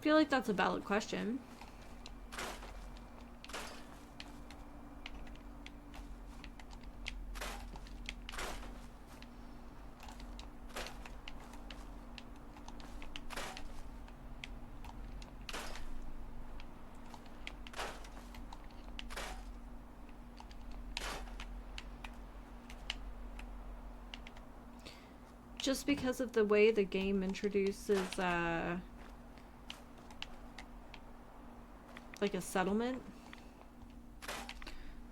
feel like that's a valid question. Just because of the way the game introduces like a settlement,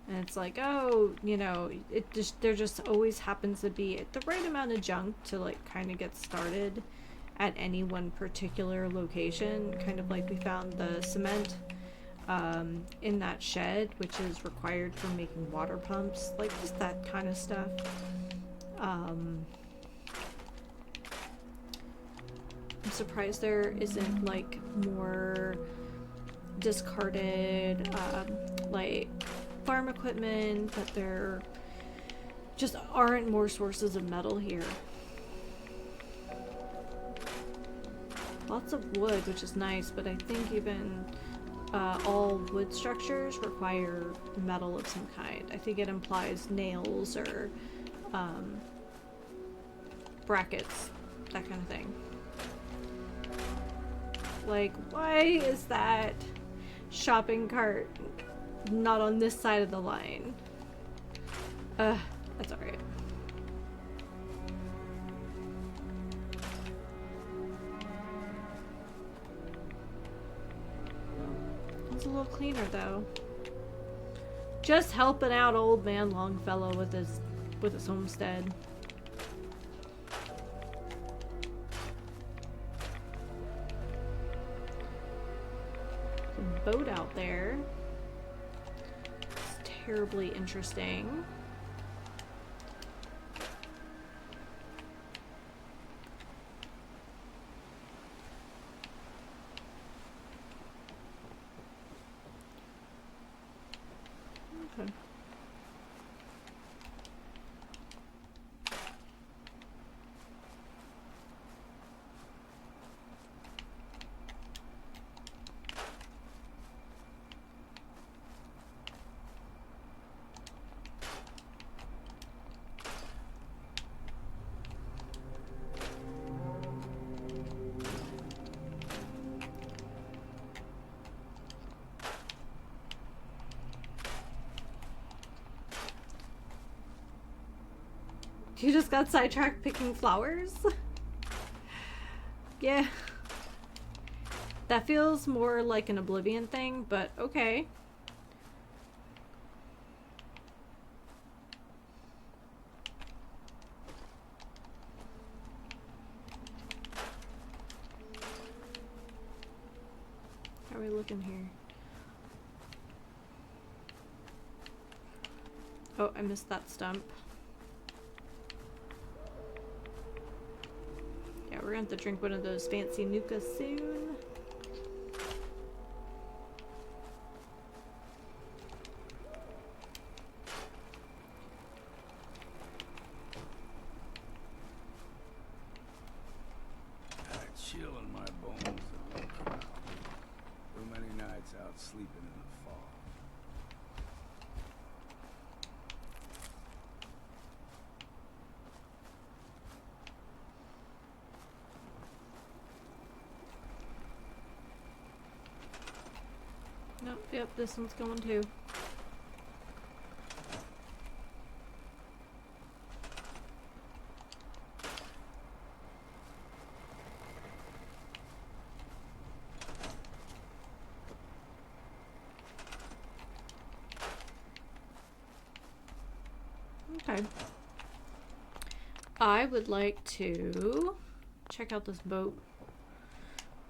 and it's like, oh, you know, there just always happens to be the right amount of junk to like kind of get started at any one particular location, kind of like we found the cement in that shed, which is required for making water pumps, like just that kind of stuff. I'm surprised there isn't like more discarded like farm equipment, that there just aren't more sources of metal here. Lots of wood, which is nice, but I think even all wood structures require metal of some kind. I think it implies nails or brackets, that kind of thing. Like, why is that shopping cart not on this side of the line? That's alright. It's a little cleaner though. Just helping out old man Longfellow with his homestead. Boat out there. It's terribly interesting. Okay. You just got sidetracked picking flowers? Yeah. That feels more like an Oblivion thing, but okay. How are we looking here? Oh, I missed that stump. Yeah, we're gonna have to drink one of those fancy Nukas soon. Chill in my bones and look around. Too many nights out sleeping in the fog. Nope, yep, this one's going too. Okay. I would like to check out this boat.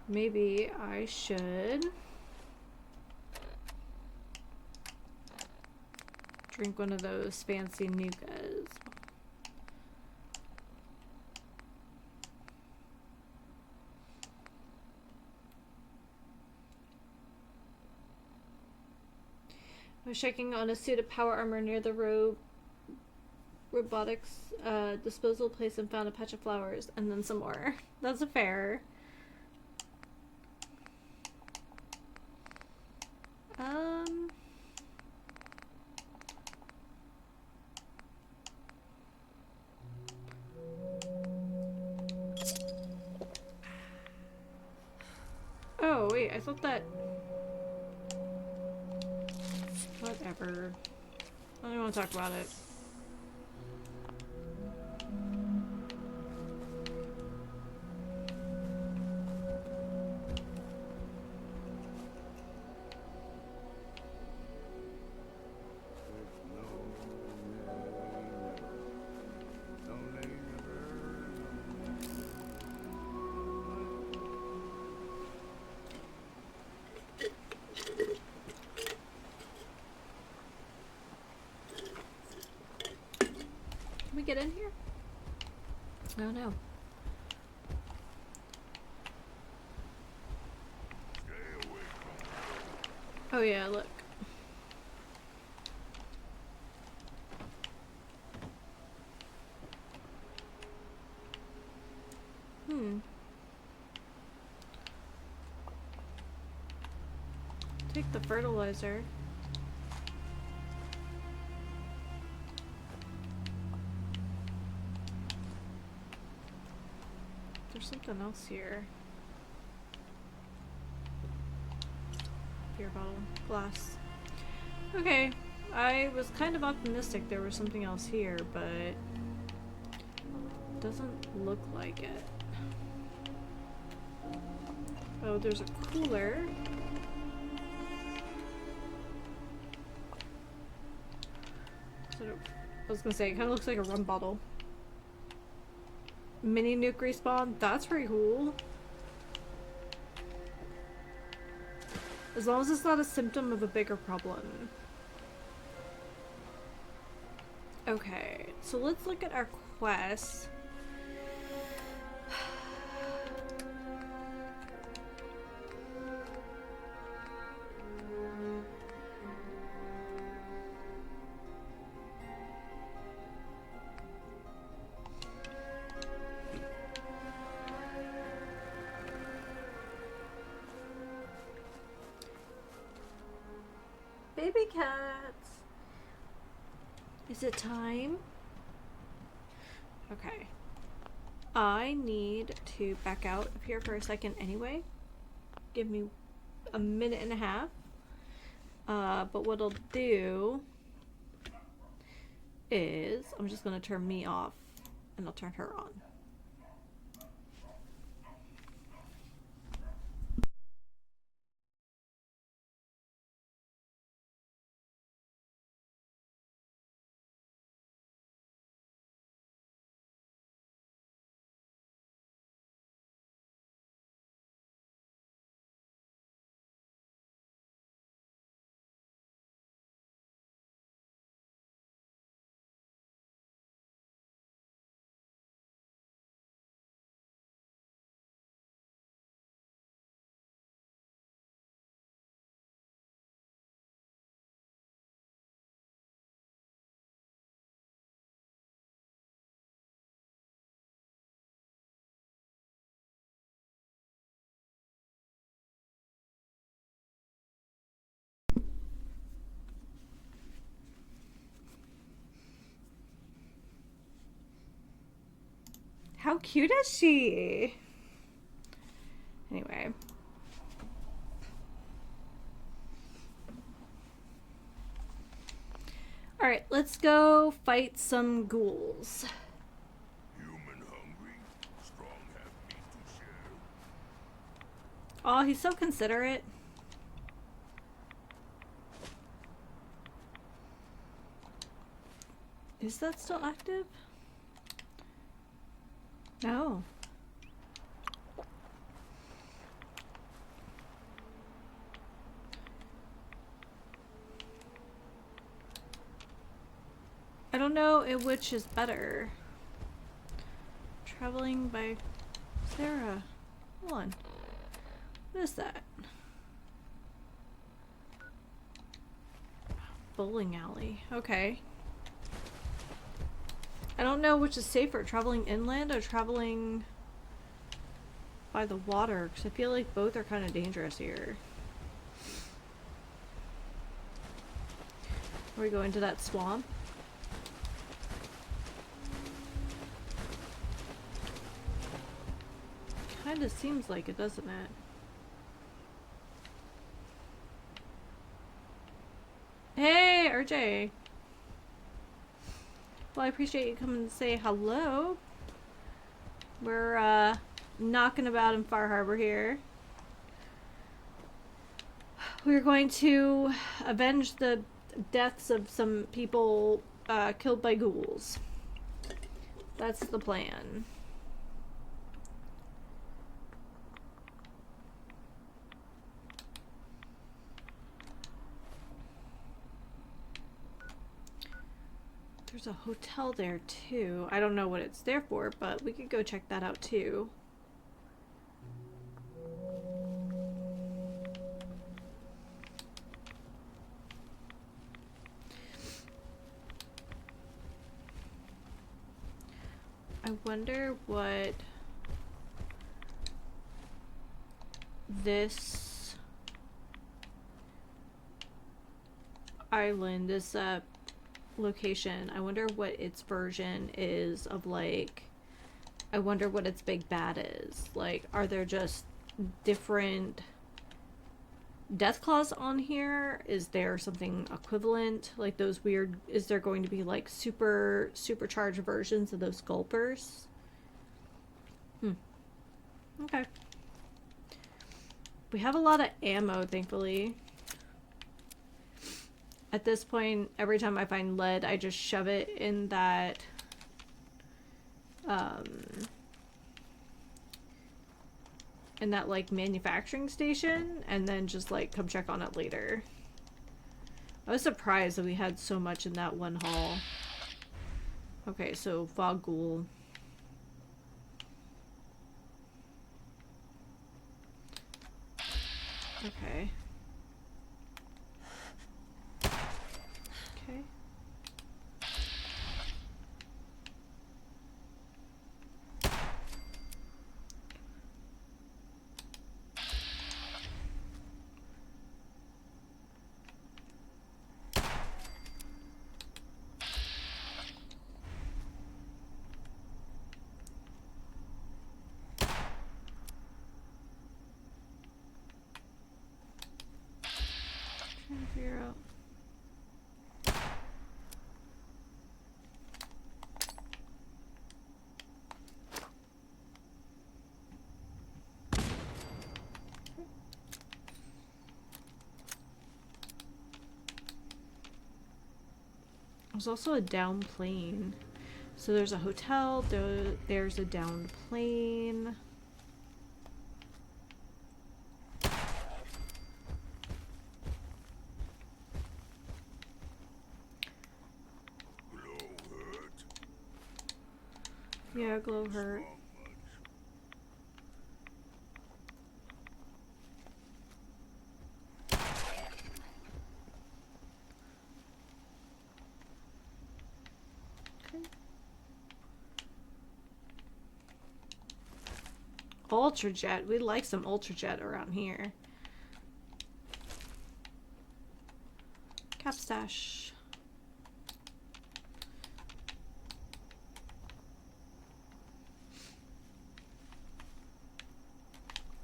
Maybe I should drink one of those fancy nukas. I was checking on a suit of power armor near the robotics disposal place and found a patch of flowers and then some more. That's a fair. Oh wait, I thought that. Whatever. I don't want to talk about it. Can we get in here? Oh no. Oh yeah, look. Take the fertilizer. There's something else here. Beer bottle. Glass. Okay. I was kind of optimistic there was something else here, but doesn't look like it. Oh, there's a cooler. I was gonna say, it kind of looks like a rum bottle. Mini nuke respawn? That's pretty cool. As long as it's not a symptom of a bigger problem. Okay, so let's look at our quest. Baby cats. Is it time? Okay. I need to back out of here for a second anyway. Give me a minute and a half. But what I'll do is I'm just gonna turn me off and I'll turn her on. How cute is she? Anyway. Alright, let's go fight some ghouls. Human hungry, strong have meat to share. Oh, he's so considerate. Is that still active? No. I don't know which is better. Traveling by Sarah. Hold on. What is that? Bowling alley. Okay. I don't know which is safer, traveling inland or traveling by the water, because I feel like both are kind of dangerous here. Are we going to that swamp? Kind of seems like it, doesn't it? Hey, RJ! Well, I appreciate you coming to say hello. We're, knocking about in Far Harbor here. We're going to avenge the deaths of some people, killed by ghouls. That's the plan. There's a hotel there too. I don't know what it's there for, but we could go check that out too. I wonder what this island, this location, I wonder what its version is of, like, I wonder what its big bad is. Like, are there just different death claws on here? Is there something equivalent? Like those weird, is there going to be like supercharged versions of those gulpers? Okay. We have a lot of ammo, thankfully. At this point, every time I find lead, I just shove it in that like manufacturing station, and then just like come check on it later. I was surprised that we had so much in that one haul. Okay, so fog ghoul. Okay. Okay. Trying to figure out. There's also a down plane. So there's a hotel, there's a downed plane. Yeah, glow hurt. Okay. Ultrajet. We like some Ultrajet around here. Capstash.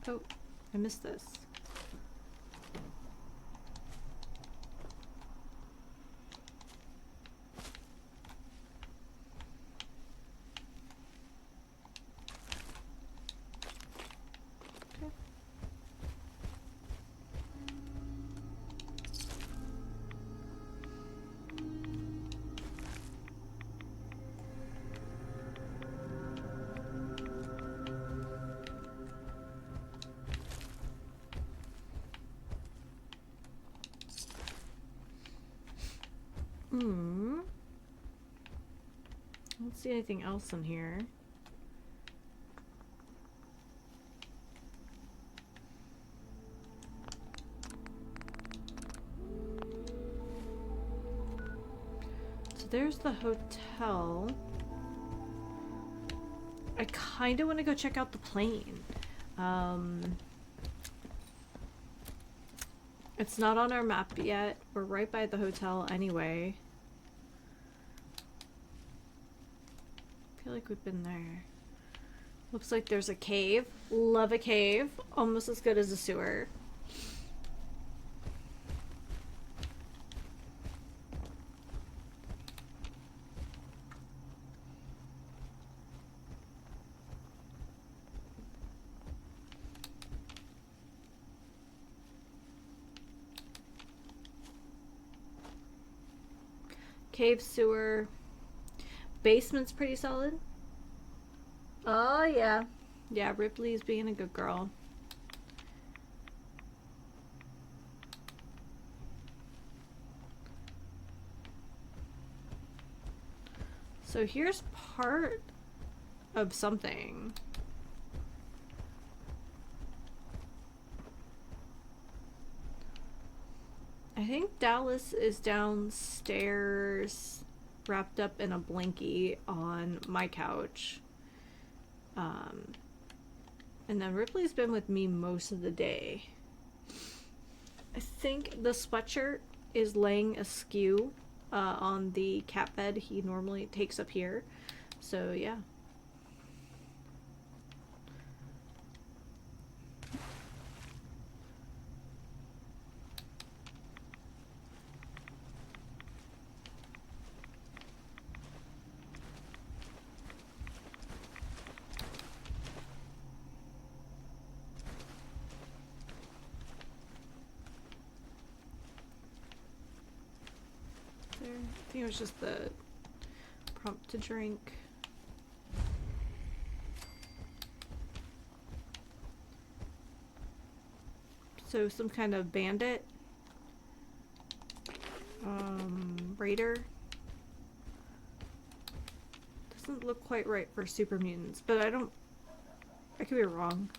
Oh, I missed this. Okay. Hmm. I don't see anything else in here. So there's the hotel. I kind of want to go check out the plane. It's not on our map yet. We're right by the hotel anyway. I feel like we've been there. Looks like there's a cave. Love a cave. Almost as good as a sewer. Cave, sewer. Basement's pretty solid. Oh, yeah. Yeah, Ripley's being a good girl. So here's part of something. I think Dallas is downstairs, wrapped up in a blankie on my couch. And then Ripley's been with me most of the day. I think the sweatshirt is laying askew on the cat bed he normally takes up here. So yeah. I think it was just the prompt to drink. So some kind of bandit. Raider. Doesn't look quite right for super mutants, but I could be wrong.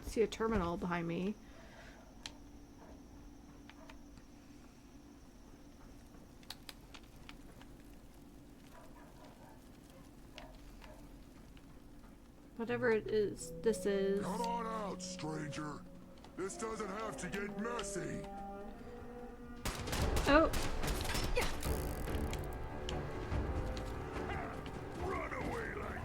See a terminal behind me. Whatever it is, this is. Come on out, stranger. This doesn't have to get messy. Oh. Run away like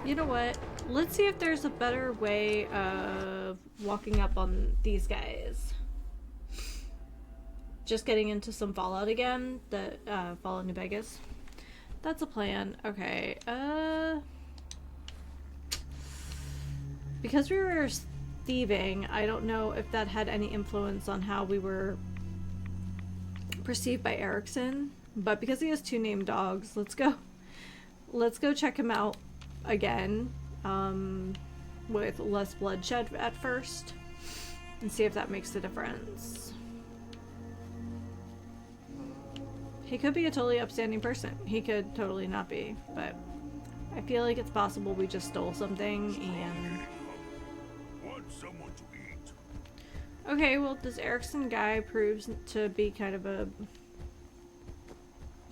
You know what? Let's see if there's a better way of walking up on these guys. Just getting into some Fallout again. The Fallout New Vegas. That's a plan. Okay. Because we were thieving, I don't know if that had any influence on how we were perceived by Erickson. But because he has 2 named dogs, let's go check him out again, with less bloodshed at first, and see if that makes a difference. He could be a totally upstanding person. He could totally not be, but I feel like it's possible we just stole something and... want someone to eat. Okay, well, this Erickson guy proves to be kind of a...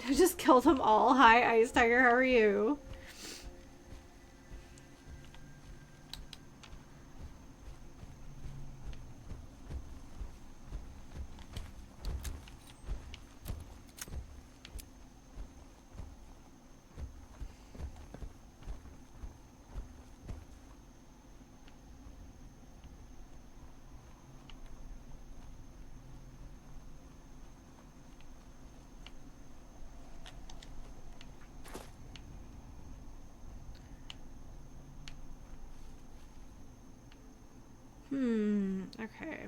I just killed them all. Hi, Ice Tiger, how are you? Okay.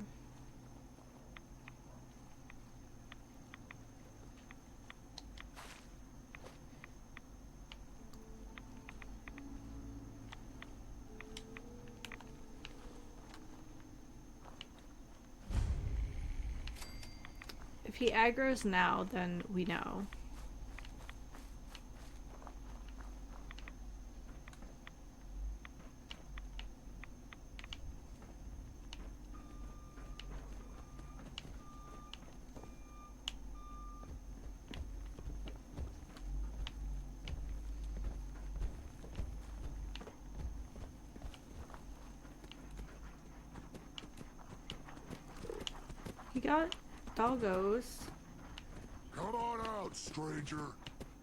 If he aggroes now, then we know. He got doggos. Come on out, stranger.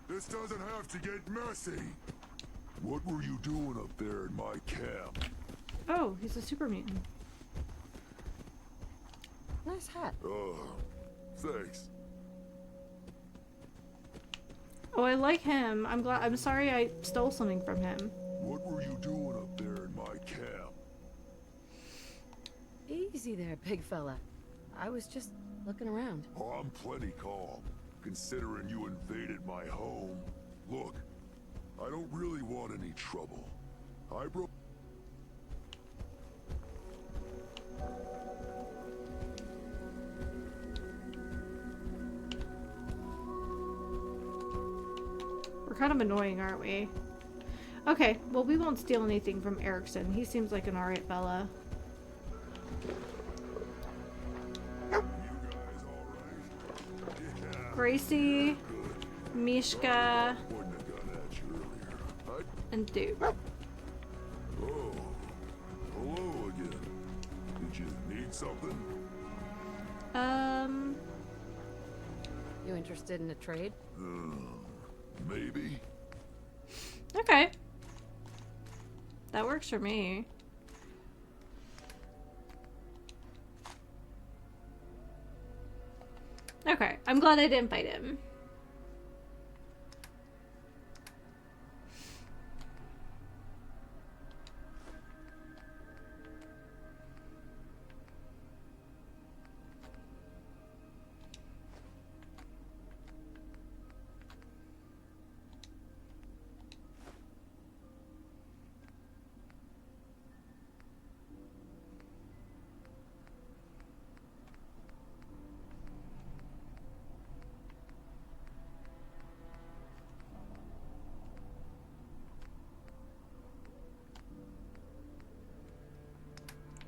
This doesn't have to get messy. What were you doing up there in my camp? Oh, he's a super mutant. Nice hat. Thanks. Oh, I like him. I'm sorry I stole something from him. What were you doing up there in my camp? Easy there, big fella. I was just looking around. Oh, I'm plenty calm, considering you invaded my home. Look, I don't really want any trouble. I broke... We're kind of annoying, aren't we? Okay, well, we won't steal anything from Erickson. He seems like an alright fella. Gracie, Mishka, and Duke. Oh, hello again. Did you need something? You interested in a trade? Maybe. Okay. That works for me. Okay, I'm glad I didn't fight him.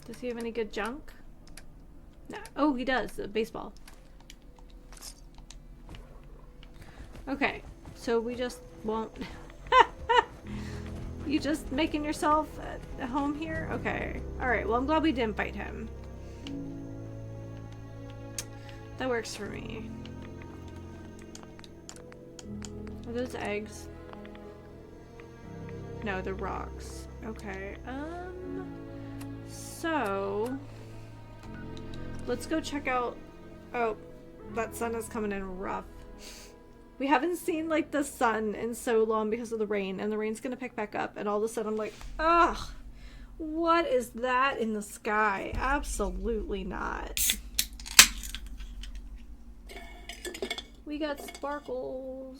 Does he have any good junk? No. Oh, he does. A baseball. Okay. So we just won't... You just making yourself at home here? Okay. Alright, well, I'm glad we didn't fight him. That works for me. Are those eggs? No, they're rocks. Okay. So let's go check out. Oh, that sun is coming in rough. We haven't seen like the sun in so long because of the rain, and the rain's gonna pick back up, and all of a sudden I'm like, ugh, what is that in the sky? Absolutely not. We got sparkles.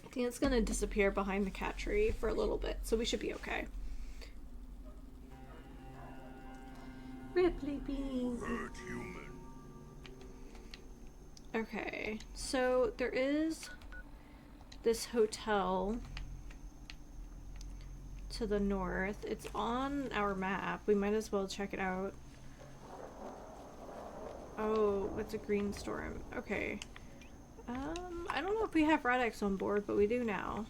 I think it's gonna disappear behind the cat tree for a little bit, so we should be okay. Ripley beans. Okay, so there is this hotel to the north. It's on our map. We might as well check it out. Oh, it's a green storm. Okay. I don't know if we have Radix on board, but we do now.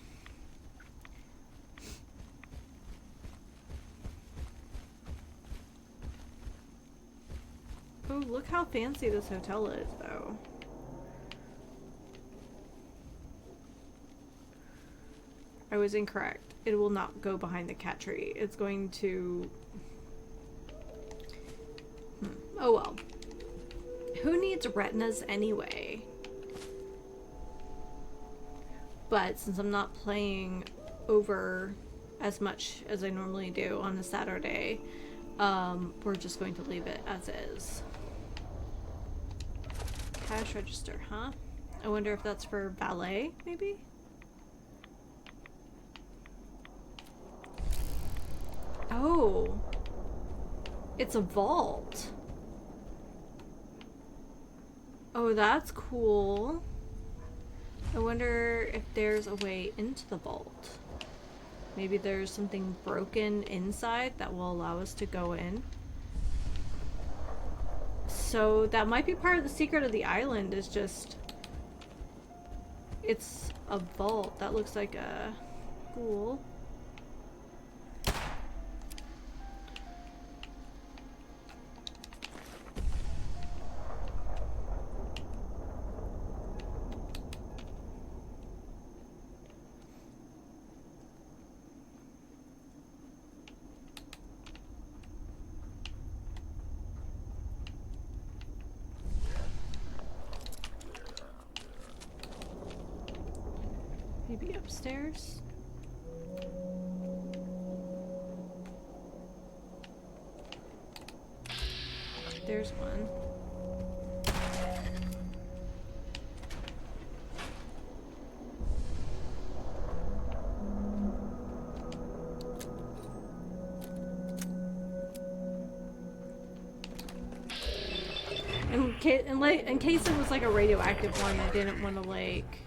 Oh, look how fancy this hotel is, though. I was incorrect. It will not go behind the cat tree. It's going to... Oh well. Who needs retinas anyway? But since I'm not playing over as much as I normally do on a Saturday. We're just going to leave it as is. Cash register, huh? I wonder if that's for valet, maybe? Oh. It's a vault. Oh, that's cool. I wonder if there's a way into the vault. Maybe there's something broken inside that will allow us to go in. So that might be part of the secret of the island, is just... it's a vault. That looks like a... cool. Maybe upstairs? There's one. In case it was like a radioactive one, I didn't want to like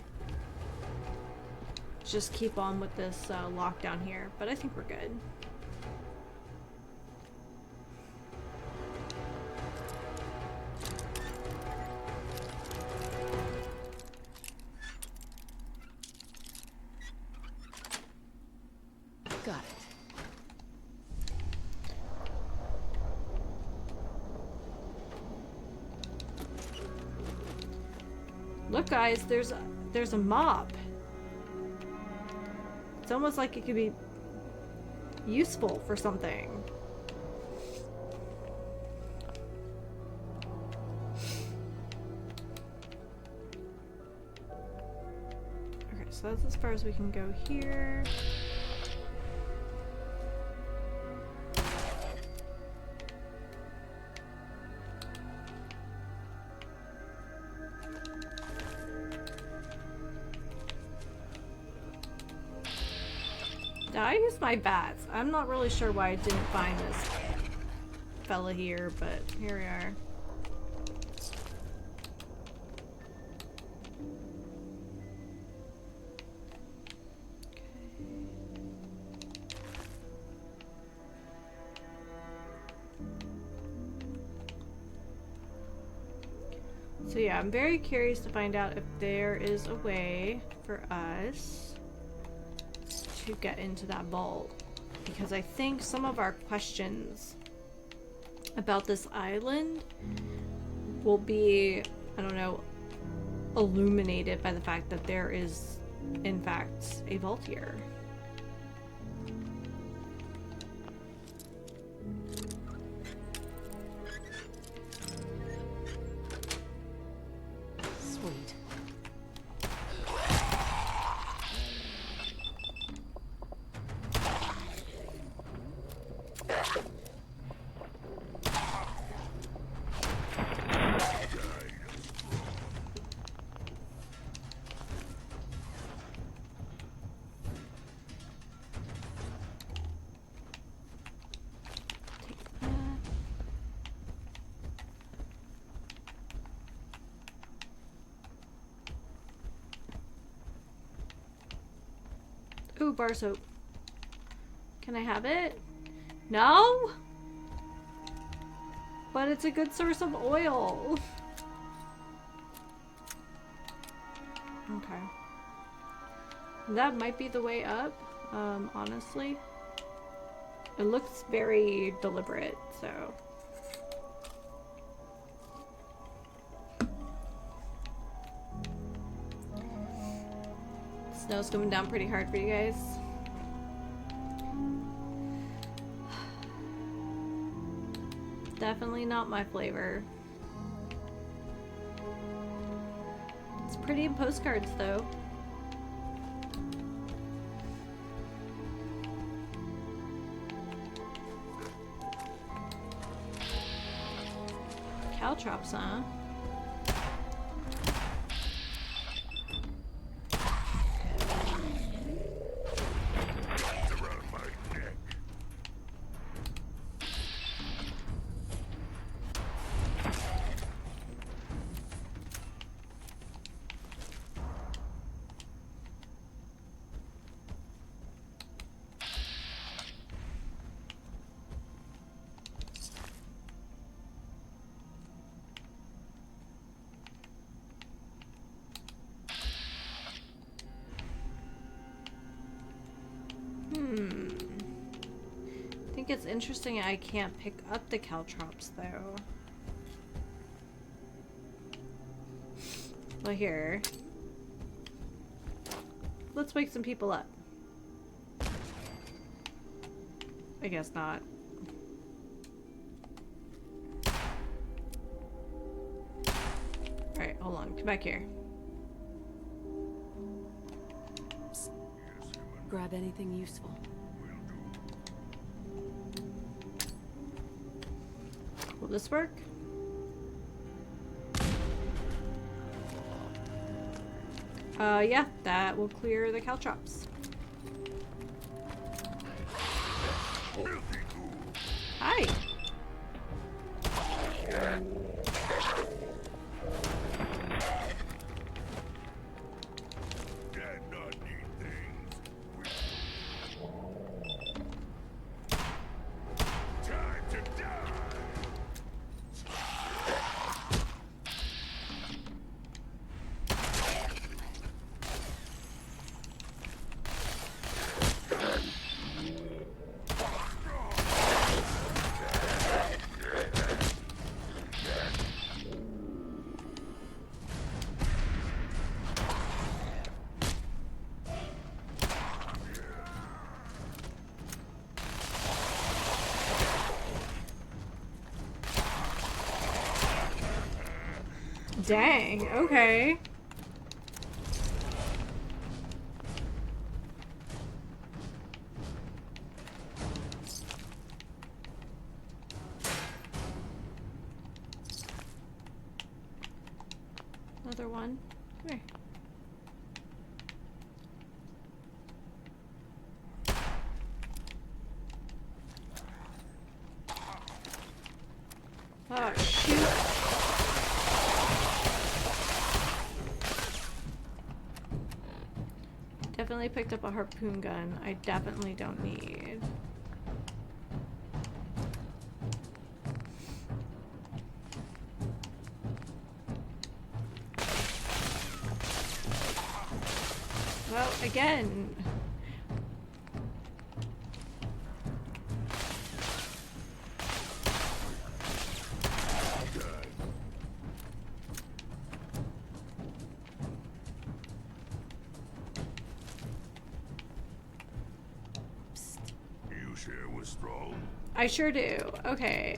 just keep on with this lockdown here, but I think we're good. Got it. Look, guys, there's a mop. It's almost like it could be useful for something. Okay, so that's as far as we can go here. I used my bats. I'm not really sure why I didn't find this fella here, but here we are. So yeah, I'm very curious to find out if there is a way for us to get into that vault, because I think some of our questions about this island will be, I don't know, illuminated by the fact that there is in fact a vault here. Sweet. Ooh, bar soap. Can I have it? No? But it's a good source of oil. Okay. That might be the way up, honestly. It looks very deliberate, so... Snow's coming down pretty hard for you guys. Definitely not my flavor. It's pretty in postcards though. caltrops, huh? I think it's interesting I can't pick up the caltrops though. Well, here. Let's wake some people up. I guess not. Alright, hold on. Come back here. Psst. Grab anything useful. Will this work? Yeah, that will clear the caltrops. Hi. Dang, okay. Another one. Come here. Oh, shoot. Definitely picked up a harpoon gun. I definitely don't need. Well, again. You share with Stroll? I sure do. Okay,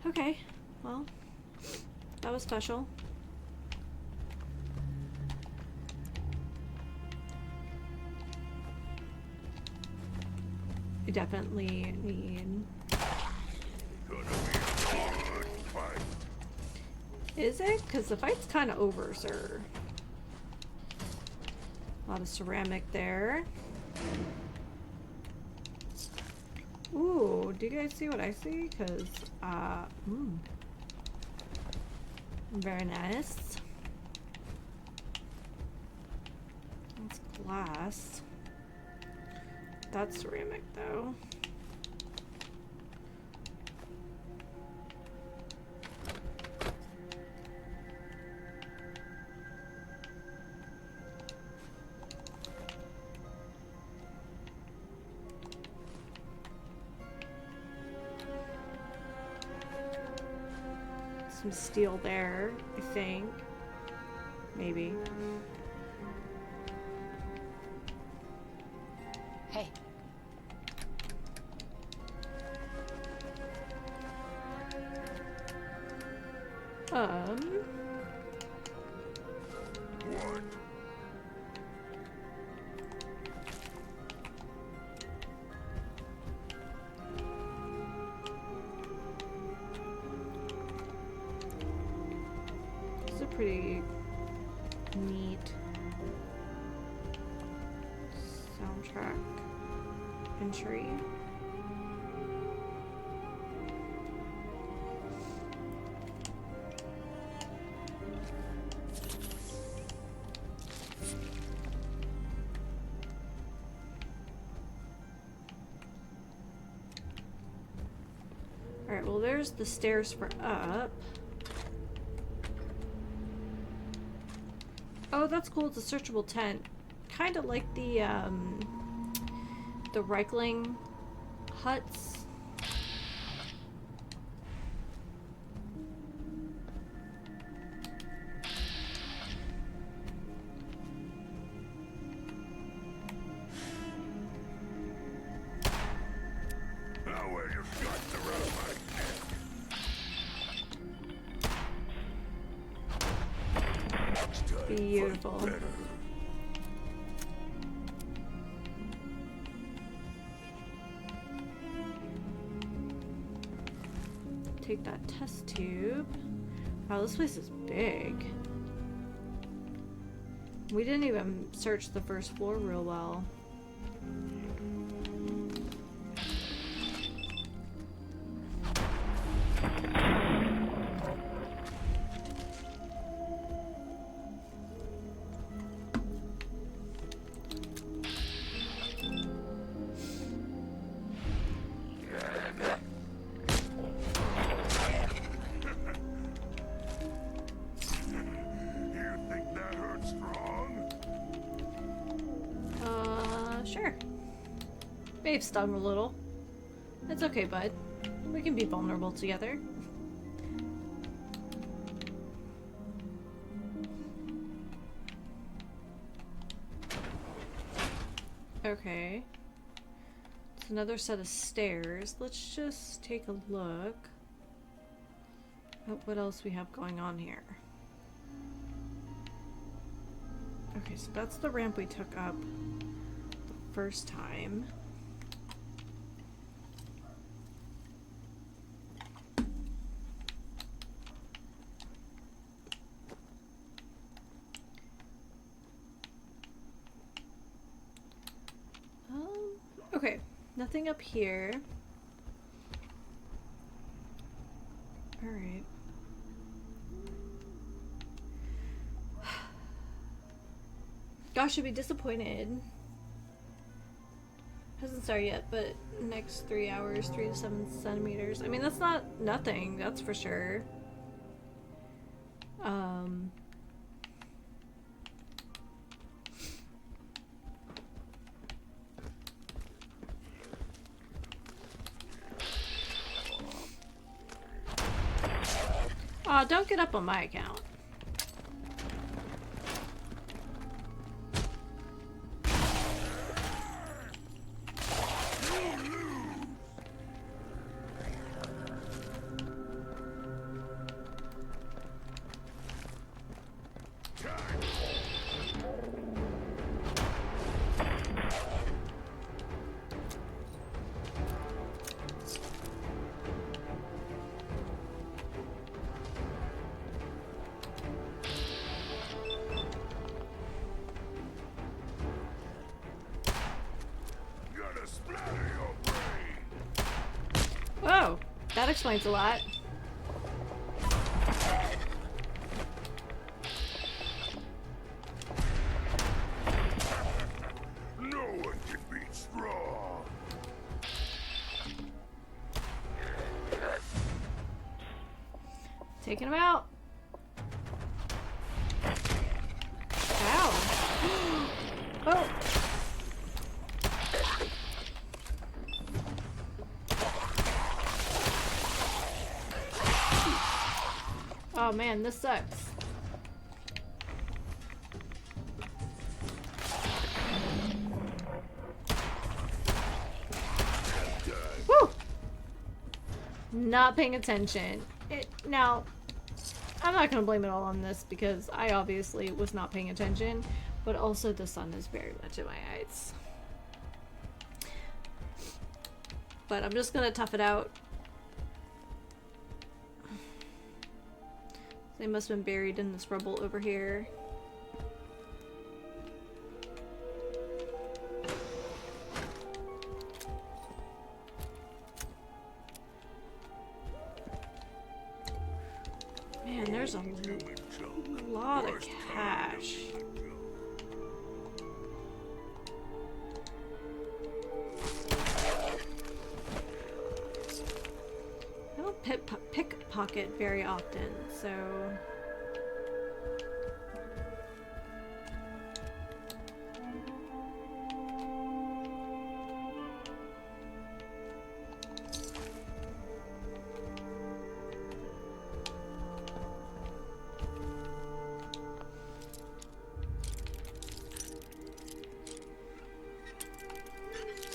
okay, well, that was special. I definitely need... Is it? Because the fight's kind of over, sir. A lot of ceramic there. Ooh, do you guys see what I see? Because, very nice. That's glass. That's ceramic, though. Some steel there, I think. Maybe. Hey. Track. Entry. Alright, well there's the stairs for up. Oh, that's cool. It's a searchable tent. Kind of like the Reichling huts. Beautiful. Take that test tube. Wow, this place is big. We didn't even search the first floor real well. Sure. May have stung a little. It's okay, bud. We can be vulnerable together. Okay. It's another set of stairs. Let's just take a look at what else we have going on here. Okay, so that's the ramp we took up the first time. Okay, nothing up here. All right. Gosh, I'd be disappointed. Hasn't started yet, but next 3 hours, 3 to 7 centimeters. I mean, that's not nothing, that's for sure. Aw, don't get up on my account. Whoa, that explains a lot. No one can beat strong. Taking him out. Ow. Oh. Oh man, this sucks. Woo! Not paying attention. Now, I'm not gonna blame it all on this because I obviously was not paying attention, but also the sun is very much in my eyes. But I'm just gonna tough it out. They must have been buried in this rubble over here. there's a lot of cash. I don't pickpocket very often, so...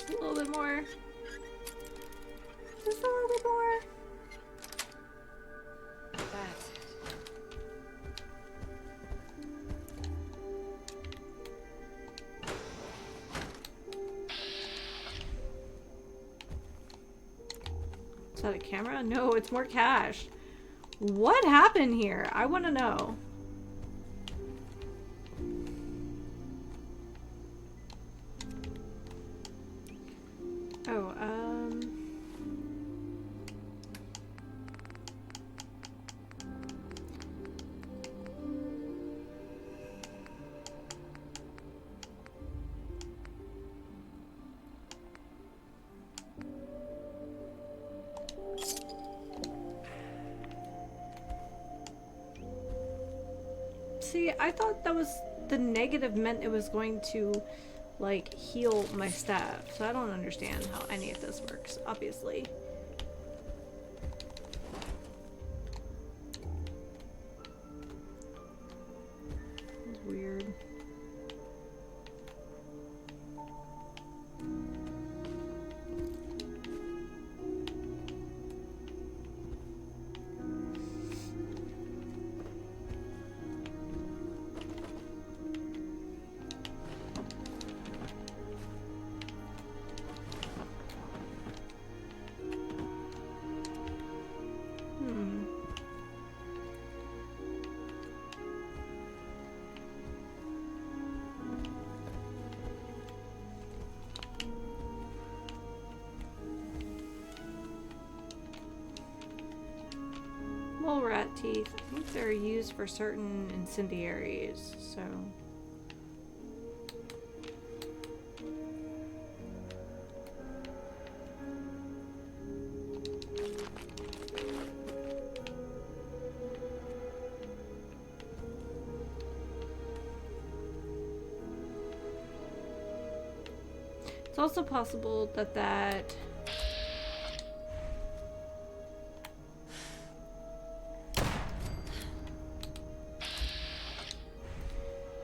Just a little bit more. Just a little bit more. That's it. Is that a camera? No, it's more cash. What happened here? I want to know. Oh, see, I thought that was the negative meant it was going to, like, heal my staff. So I don't understand how any of this works, obviously. It's weird. Mole rat teeth. I think they're used for certain incendiaries, so... It's also possible that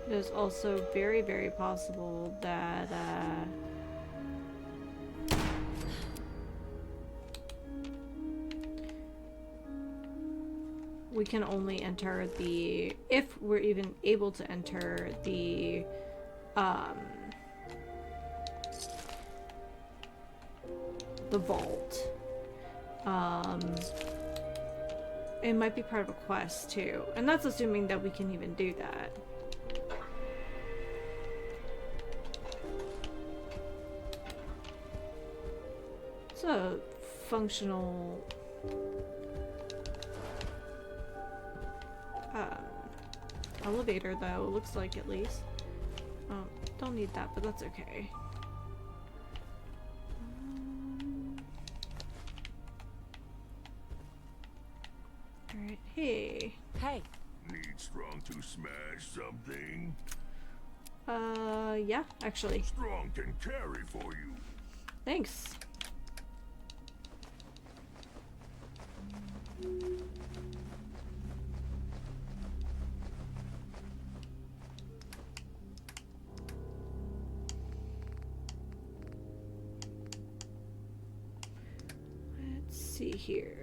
it is also very, very possible that we can only enter the, if we're even able to enter the vault. It might be part of a quest too, and that's assuming that we can even do that. It's a functional elevator though, it looks like, at least. Oh, don't need that, but that's okay. Alright, hey. Hey. Need Strong to smash something? Yeah, actually. Strong can carry for you. Thanks. Let's see here.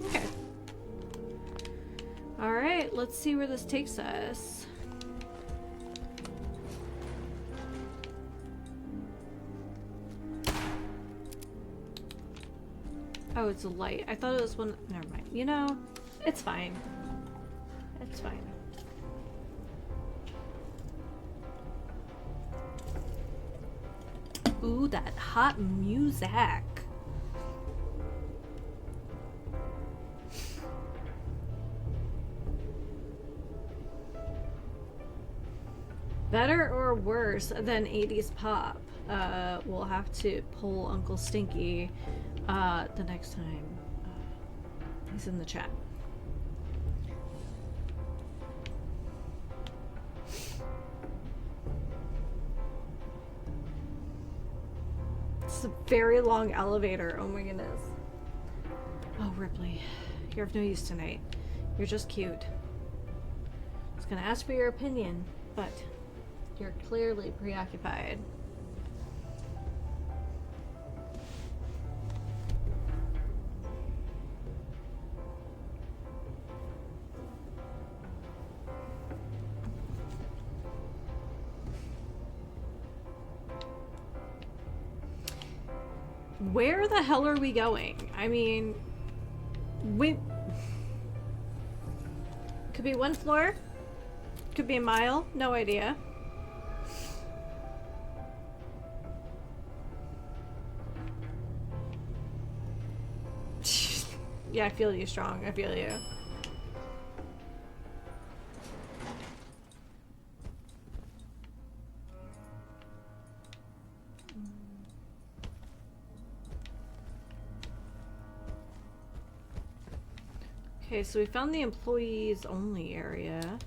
Okay. All right, let's see where this takes us. Oh, it's a light. I thought it was one. Never mind. You know, it's fine. It's fine. Ooh, that hot music. Better or worse than 80s pop? We'll have to pull Uncle Stinky the next time he's in the chat. It's a very long elevator. Oh my goodness. Oh, Ripley, you're of no use tonight. You're just cute. I was gonna ask for your opinion, but you're clearly preoccupied. Where the hell are we going? I mean, could be one floor, could be a mile, no idea. Yeah, I feel you, Strong. I feel you. Okay, so we found the employees only area.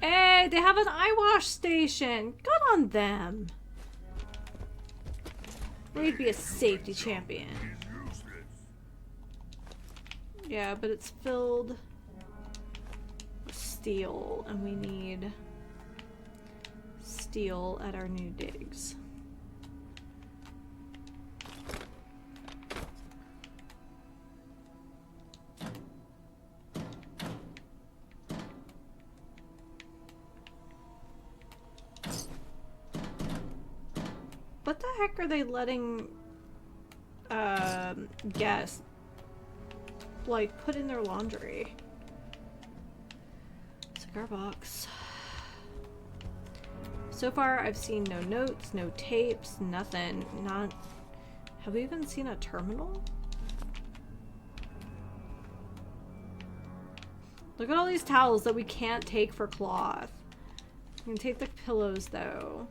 Hey, they have an eye wash station. Good on them. Ready to be a safety champion. Yeah, but it's filled with steel, and we need steel at our new digs. What the heck are they letting guests like put in their laundry? Cigar box. So far I've seen no notes, no tapes, nothing. Not have we even seen a terminal? Look at all these towels that we can't take for cloth. We can take the pillows though.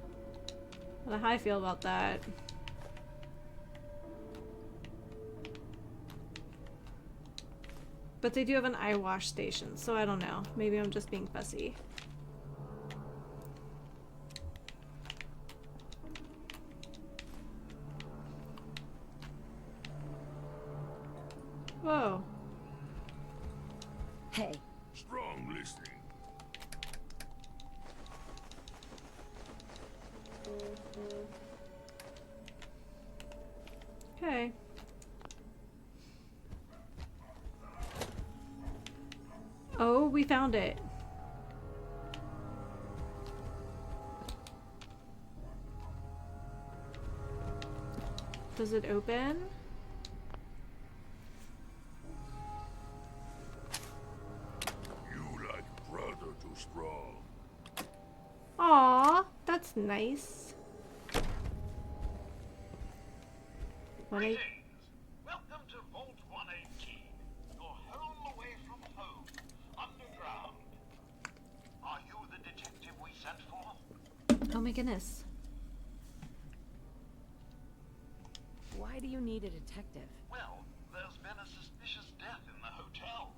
I don't know how I feel about that. But they do have an eye wash station, so I don't know. Maybe I'm just being fussy. Whoa. Hey. Strong listening. Okay. Oh, we found it. Does it open? You like brother to Strong. Aw, that's nice. What I... Welcome to Vault 118. Your home away from home. Underground. Are you the detective we sent for? Oh my goodness. Why do you need a detective? Well, there's been a suspicious death in the hotel.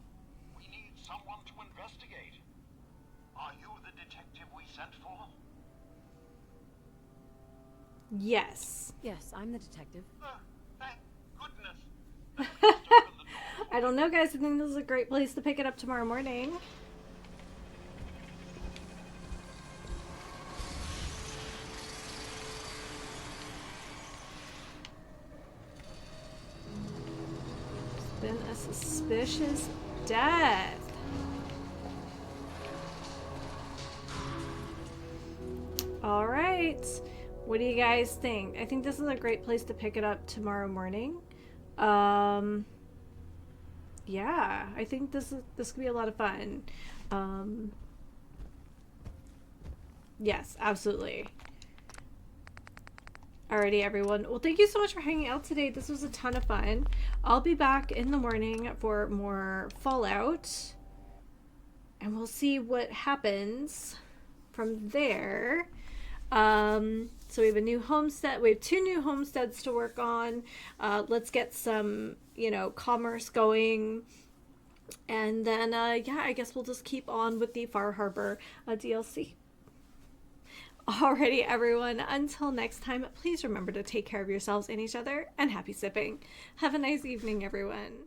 We need someone to investigate. Are you the detective we sent for? Yes. Yes, I'm the detective. Thank goodness. I don't know, guys. I think this is a great place to pick it up tomorrow morning. It's been a suspicious death. All right. What do you guys think? I think this is a great place to pick it up tomorrow morning. Yeah, I think this could be a lot of fun. Yes, absolutely. Alrighty, everyone. Well, thank you so much for hanging out today. This was a ton of fun. I'll be back in the morning for more Fallout. And we'll see what happens from there. So we have a new homestead. We have 2 new homesteads to work on. Let's get some, you know, commerce going. And then, yeah, I guess we'll just keep on with the Far Harbor DLC. Alrighty, everyone. Until next time, please remember to take care of yourselves and each other, and happy sipping. Have a nice evening, everyone.